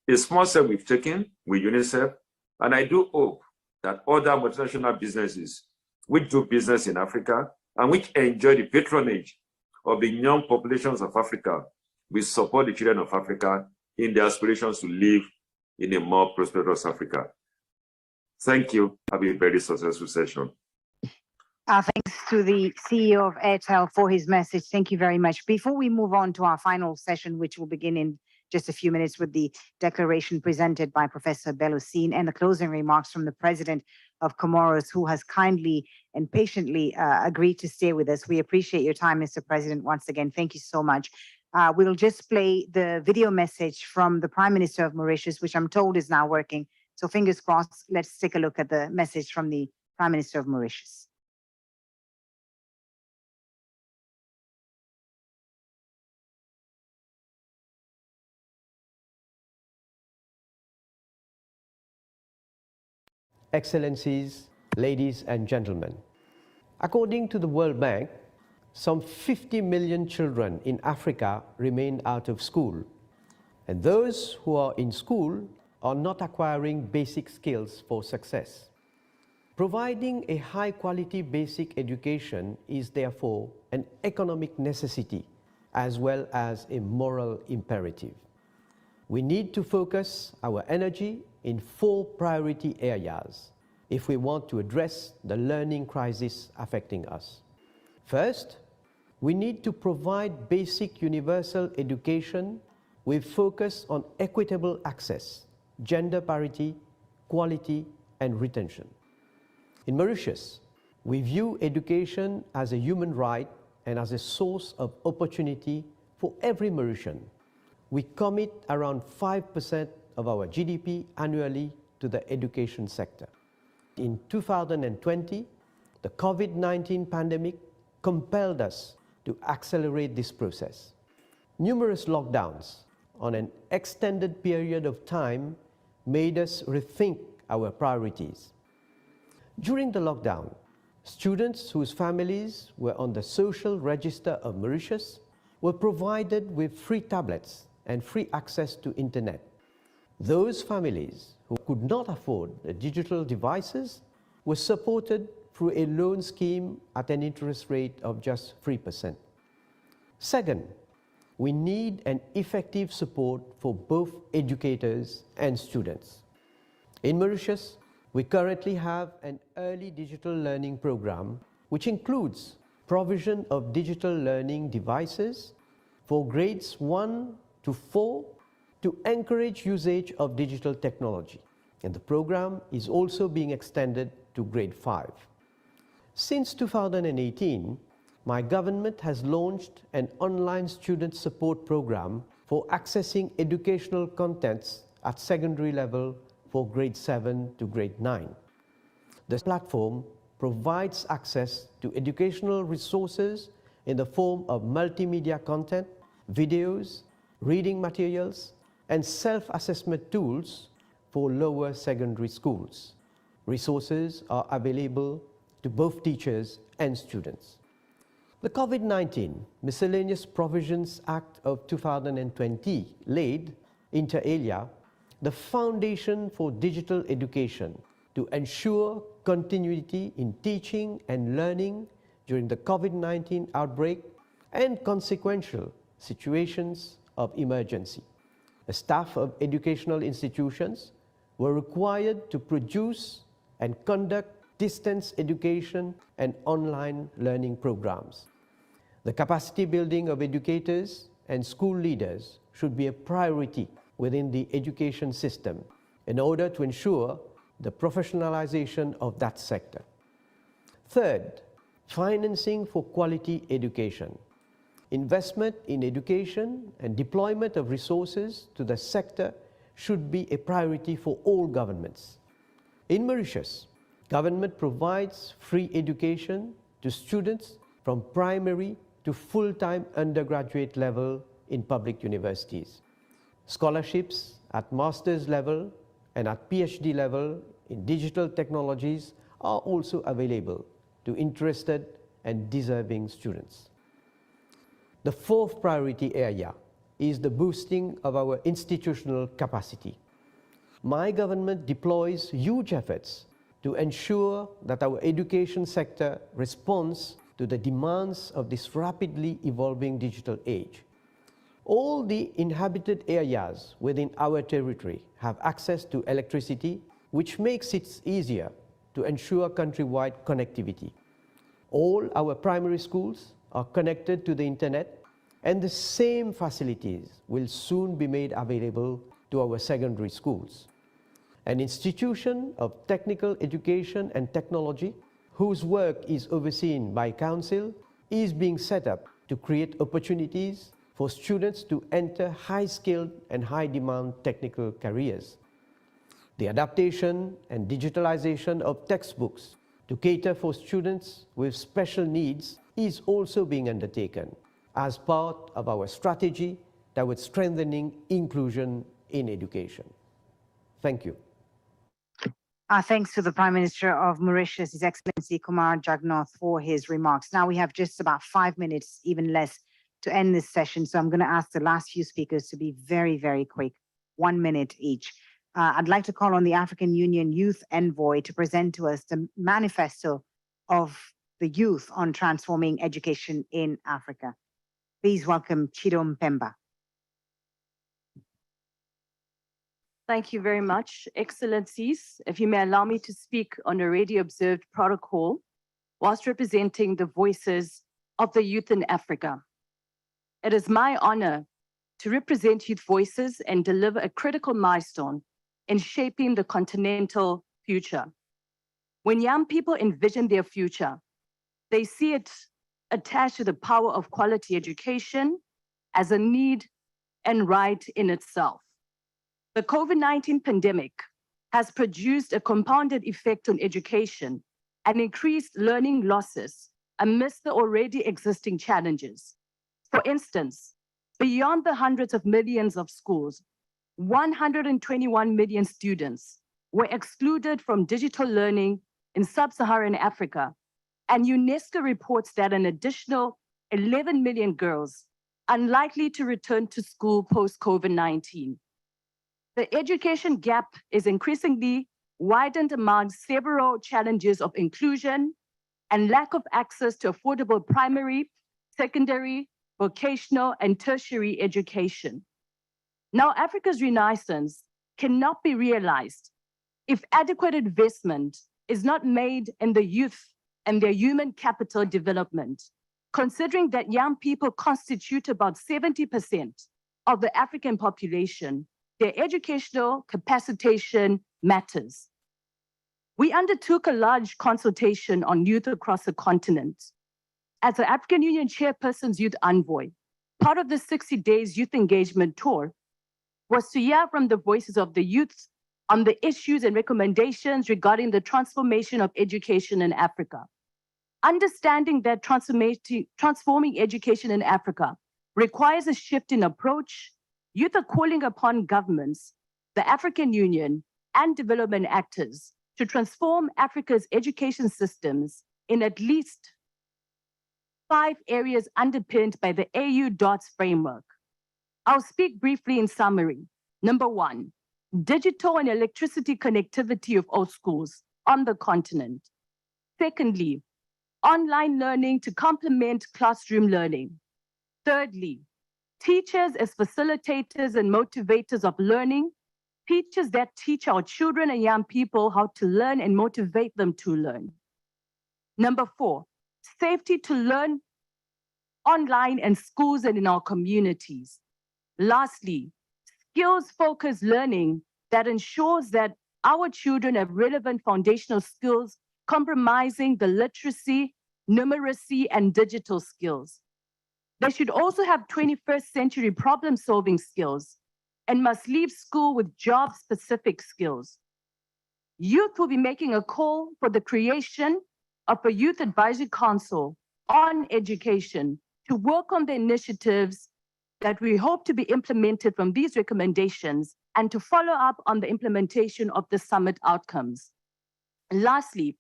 A small step we've taken with UNICEF, and I do hope that other multinational businesses which do business in Africa and which enjoy the patronage of the young populations of Africa will support the children of Africa in their aspirations to live in a more prosperous Africa. Thank you. Have a very successful session. Thanks to the CEO of Airtel for his message. Thank you very much. Before we move on to our final session, which will begin in just a few minutes with the declaration presented by Professor Belusine and the closing remarks from the President of Comoros, who has kindly and patiently agreed to stay with us. We appreciate your time, Mr. President. Once again, thank you so much. We'll just play the video message from the Prime Minister of Mauritius, which I'm told is now working. So fingers crossed, let's take a look at the message from the Prime Minister of Mauritius. Excellencies, ladies and gentlemen, according to the World Bank, some 50 million children in Africa remain out of school, and those who are in school are not acquiring basic skills for success. Providing a high-quality basic education is therefore an economic necessity as well as a moral imperative. We need to focus our energy in 4 priority areas if we want to address the learning crisis affecting us. First, we need to provide basic universal education with focus on equitable access, gender parity, quality, and retention. In Mauritius, we view education as a human right and as a source of opportunity for every Mauritian. We commit around 5% of our GDP annually to the education sector. In 2020, the COVID-19 pandemic compelled us to accelerate this process. Numerous lockdowns on an extended period of time made us rethink our priorities. During the lockdown, Students whose families were on the social register of Mauritius were provided with free tablets and free access to internet. Those families who could not afford the digital devices were supported through a loan scheme at an interest rate of just 3%. Second, we need an effective support for both educators and students. In Mauritius, we currently have an early digital learning program, which includes provision of digital learning devices for grades 1 to 4 to encourage usage of digital technology. And the program is also being extended to grade 5. Since 2018, my government has launched an online student support program for accessing educational contents at secondary level for grade 7 to grade 9. This platform provides access to educational resources in the form of multimedia content, videos, reading materials, and self-assessment tools for lower secondary schools. Resources are available to both teachers and students. The COVID-19 Miscellaneous Provisions Act of 2020 laid, inter alia, the foundation for digital education to ensure continuity in teaching and learning during the COVID-19 outbreak and consequential situations of emergency. The staff of educational institutions were required to produce and conduct distance education and online learning programs. The capacity building of educators and school leaders should be a priority within the education system in order to ensure the professionalization of that sector. Third, financing for quality education. Investment in education and deployment of resources to the sector should be a priority for all governments. In Mauritius, government provides free education to students from primary to full-time undergraduate level in public universities. Scholarships at master's level and at PhD level in digital technologies are also available to interested and deserving students. The fourth priority area is the boosting of our institutional capacity. My government deploys huge efforts to ensure that our education sector responds to the demands of this rapidly evolving digital age. All the inhabited areas within our territory have access to electricity, which makes it easier to ensure countrywide connectivity. All our primary schools are connected to the internet, and the same facilities will soon be made available to our secondary schools. An institution of technical education and technology whose work is overseen by Council is being set up to create opportunities for students to enter high-skilled and high-demand technical careers. The adaptation and digitalization of textbooks to cater for students with special needs is also being undertaken as part of our strategy towards strengthening inclusion in education. Thank you. Thanks to the Prime Minister of Mauritius, His Excellency Kumar Jagnath, for his remarks. Now we have just about 5 minutes, even less, to end this session. So I'm going to ask the last few speakers to be very, very quick, 1 minute each. I'd like to call on the African Union Youth Envoy to present to us the manifesto of the youth on transforming education in Africa. Please welcome Chiron Pemba. Thank you very much, Excellencies. If you may allow me to speak on already observed protocol, whilst representing the voices of the youth in Africa. It is my honor to represent youth voices and deliver a critical milestone in shaping the continental future. When young people envision their future, they see it attached to the power of quality education as a need and right in itself. The COVID-19 pandemic has produced a compounded effect on education and increased learning losses amidst the already existing challenges. For instance, beyond the hundreds of millions of schools, 121 million students were excluded from digital learning in sub-Saharan Africa And UNESCO reports that an additional 11 million girls are unlikely to return to school post-COVID-19. The education gap is increasingly widened among several challenges of inclusion and lack of access to affordable primary, secondary, vocational, and tertiary education. Now, Africa's renaissance cannot be realized if adequate investment is not made in the youth and their human capital development, considering that young people constitute about 70% of the African population, their educational capacitation matters. We undertook a large consultation on youth across the continent. As the African Union Chairperson's Youth Envoy, part of the 60 days youth engagement tour was to hear from the voices of the youth on the issues and recommendations regarding the transformation of education in Africa. Understanding that transforming education in Africa requires a shift in approach, youth are calling upon governments, the African Union, and development actors to transform Africa's education systems in at least 5 areas underpinned by the AU DOTS framework. I'll speak briefly in summary. Number 1, digital and electricity connectivity of all schools on the continent. Secondly, online learning to complement classroom learning. Thirdly, teachers as facilitators and motivators of learning, teachers that teach our children and young people how to learn and motivate them to learn. Number 4, safety to learn online in schools and in our communities. Lastly, skills-focused learning that ensures that our children have relevant foundational skills comprising the literacy, numeracy, and digital skills. They should also have 21st century problem-solving skills and must leave school with job-specific skills. Youth will be making a call for the creation of a Youth Advisory Council on education to work on the initiatives that we hope to be implemented from these recommendations and to follow up on the implementation of the summit outcomes. And lastly,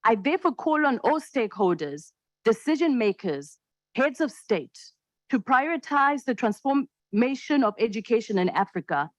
I therefore call on all stakeholders, decision makers, heads of state to prioritize the transformation of education in Africa,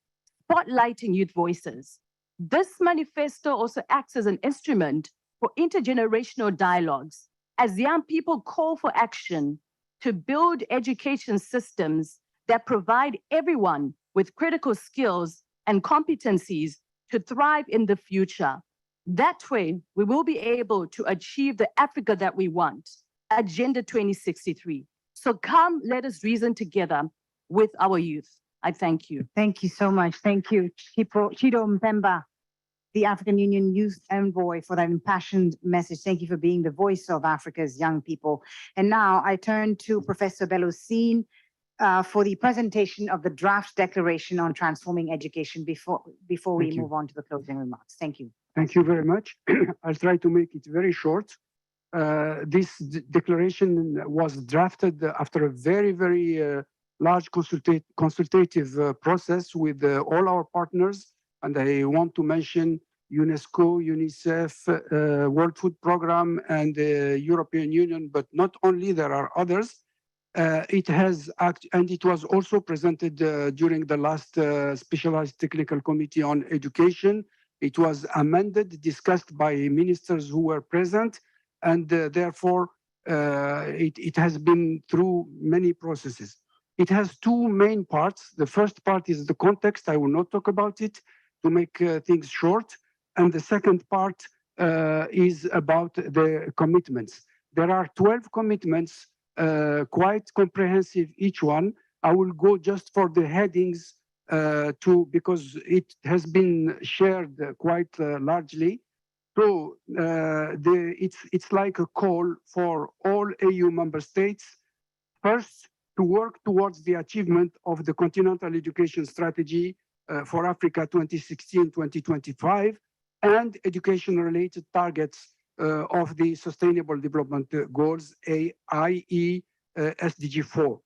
spotlighting youth voices. This manifesto also acts as an instrument for intergenerational dialogues as young people call for action to build education systems that provide everyone with critical skills and competencies to thrive in the future. That way, we will be able to achieve the Africa that we want, Agenda 2063. So come, let us reason together with our youth. I thank you. Thank you so much. Thank you, Chiron Pemba, the African Union Youth Envoy, for that impassioned message. Thank you for being the voice of Africa's young people. And now I turn to Professor Bellosine for the presentation of the draft declaration on transforming education before we move on to the closing remarks. Thank you. Thank you very much. I'll try to make it very short. This declaration was drafted after a very, very large consultative process with all our partners. And I want to mention UNESCO, Unicef, World Food Programme, and the European Union, but not only, there are others. And it was also presented during the last Specialized Technical Committee on Education. It was amended, discussed by ministers who were present, and therefore it has been through many processes. It has 2 main parts. The first part is the context. I will not talk about it to make things short. And the second part is about the commitments. There are 12 commitments, quite comprehensive, each one. I will go just for the headings because it has been shared quite largely. So it's like a call for all AU member states, first, to work towards the achievement of the Continental Education Strategy for Africa 2016-2025 and education-related targets of the Sustainable Development Goals, i.e. SDG 4.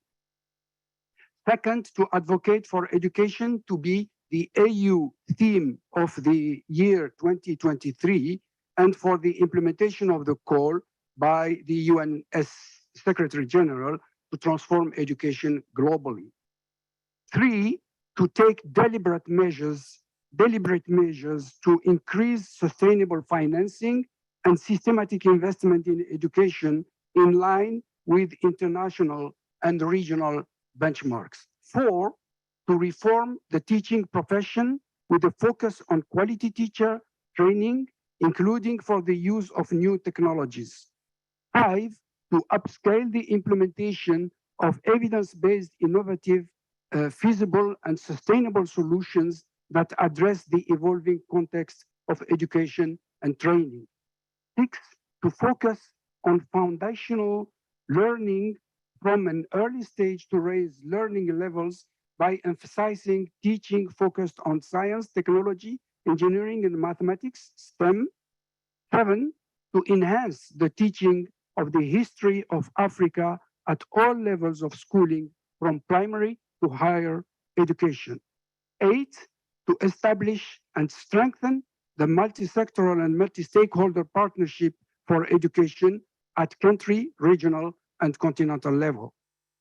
Second, to advocate for education to be the AU theme of the year 2023, and for the implementation of the call, by the UN Secretary General to transform education globally. 3, to take deliberate measures to increase sustainable financing and systematic investment in education in line with international and regional benchmarks. 4, to reform the teaching profession with a focus on quality teacher training, including for the use of new technologies. 5, to upscale the implementation of evidence-based, innovative, feasible, and sustainable solutions that address the evolving context of education and training. 6, to focus on foundational learning from an early stage to raise learning levels by emphasizing teaching focused on science, technology, engineering, and mathematics, STEM. 7, to enhance the teaching of the history of Africa at all levels of schooling, from primary to higher education. 8, to establish and strengthen the multi-sectoral and multi-stakeholder partnership for education at country, regional, and continental level.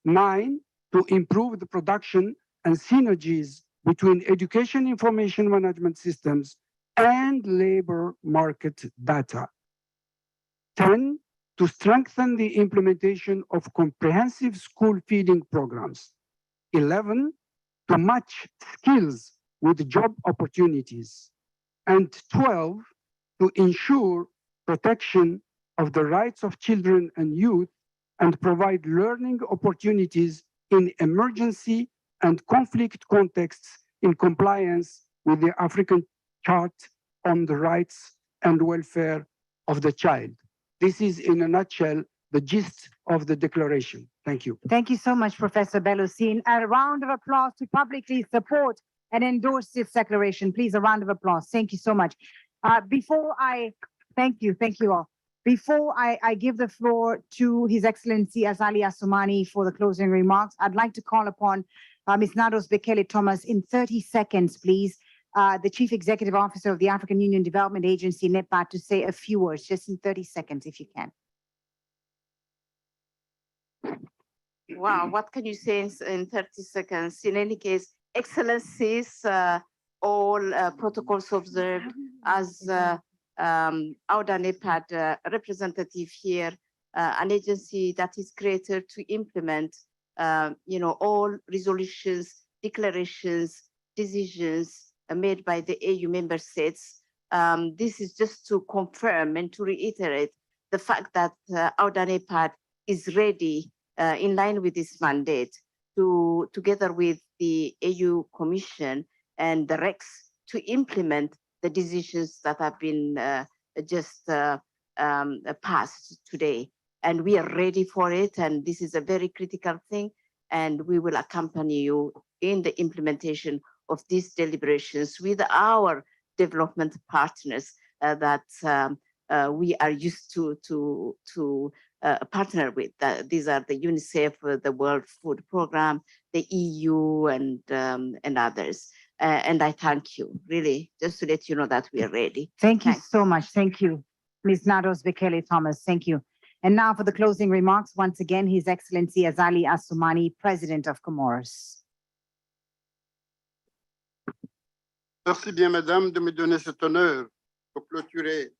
9, to improve the production and synergies between education information management systems and labor market data. 10, to strengthen the implementation of comprehensive school feeding programs. 11, to match skills with job opportunities. And 12, to ensure protection of the rights of children and youth and provide learning opportunities in emergency and conflict contexts in compliance with the African Chart on the Rights and Welfare of the Child. This is, in a nutshell, the gist of the declaration. Thank you. Thank you so much, Professor Belusine. A round of applause to publicly support and endorse this declaration. Please, a round of applause. Thank you so much. Thank you all. Before I give the floor to His Excellency Azali Assoumani for the closing remarks, I'd like to call upon Ms. Nados Bekele-Thomas in 30 seconds, please, the Chief Executive Officer of the African Union Development Agency, NEPA, to say a few words, just in 30 seconds, if you can. Wow, what can you say in 30 seconds? In any case, Excellencies, all protocols observed, as Auda NEPAD representative here, an agency that is created to implement, all resolutions, declarations, decisions made by the AU member states. This is just to confirm and to reiterate the fact that Auda NEPAD is ready in line with this mandate to, together with the AU Commission and the REX, to implement the decisions that have been just passed today. And we are ready for it. And this is a very critical thing. And we will accompany you in the implementation of these deliberations with our development partners that we are used to partner with. These are the Unicef, the World Food Programme, the EU, and others. And I thank you, really, just to let you know that we are ready. Thank you so much. Thank you, Ms. Nados Bekele-Thomas. Thank you. And now for the closing remarks, once again, His Excellency Azali Assoumani, President of Comoros. Merci bien, Madame, de me donner cet honneur pour clôturer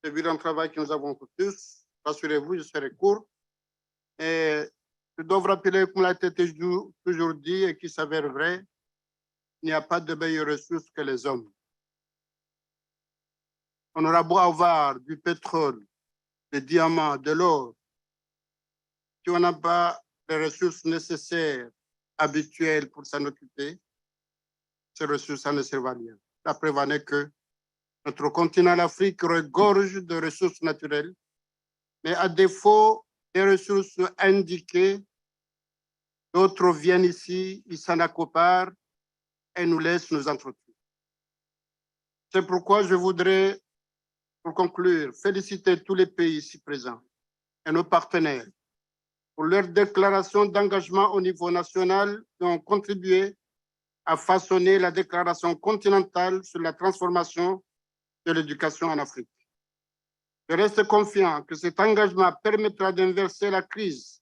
ce bilan travail que nous avons pour tous. Rassurez-vous, je serai court. Et je dois vous rappeler, comme l'a été toujours dit et qui s'avère vrai, il n'y a pas de meilleures ressources que les hommes. On aura beau avoir du pétrole, des diamants, de l'or. Si on n'a pas les ressources nécessaires, habituelles pour s'en occuper, ces ressources, ça ne servent à rien. La preuve en est que notre continent, l'Afrique, regorge de ressources naturelles, mais à défaut des ressources indiquées, d'autres viennent ici, ils s'en accaparent et nous laissent nous entretenir. C'est pourquoi je voudrais, pour conclure, féliciter tous les pays ici présents et nos partenaires pour leur déclaration d'engagement au niveau national qui ont contribué à façonner la déclaration continentale sur la transformation de l'éducation en Afrique. Je reste confiant que cet engagement permettra d'inverser la crise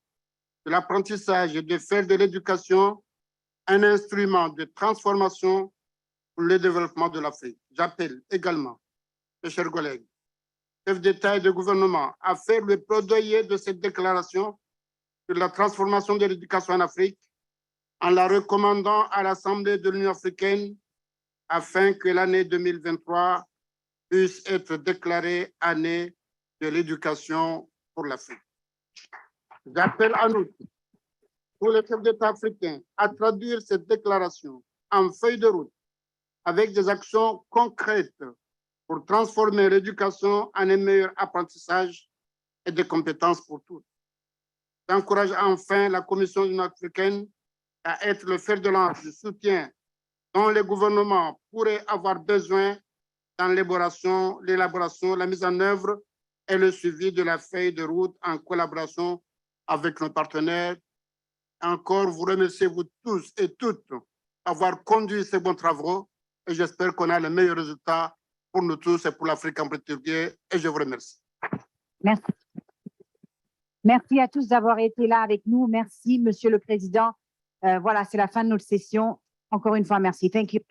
de l'apprentissage et de faire de l'éducation un instrument de transformation pour le développement de l'Afrique. J'appelle également, mes chers collègues, chefs d'État et de gouvernement à faire le plaidoyer de cette déclaration sur la transformation de l'éducation en Afrique en la recommandant à l'Assemblée de l'Union africaine afin que l'année 2023 puisse être déclarée année de l'éducation pour l'Afrique. J'appelle en outre tous les chefs d'État africains à traduire cette déclaration en feuille de route avec des actions concrètes pour transformer l'éducation en un meilleur apprentissage et des compétences pour tous. J'encourage enfin la Commission de l'Union africaine à être le fer de lance du soutien dont les gouvernements pourraient avoir besoin dans l'élaboration, la mise en œuvre et le suivi de la feuille de route en collaboration avec nos partenaires. Encore, vous remerciez vous tous et toutes d'avoir conduit ces bons travaux et j'espère qu'on a le meilleur résultat pour nous tous et pour l'Afrique en particulier et je vous remercie. Merci. Merci à tous d'avoir été là avec nous. Merci, Monsieur le Président. Voilà, c'est la fin de notre session. Encore une fois, merci. Thank you.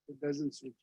It doesn't switch.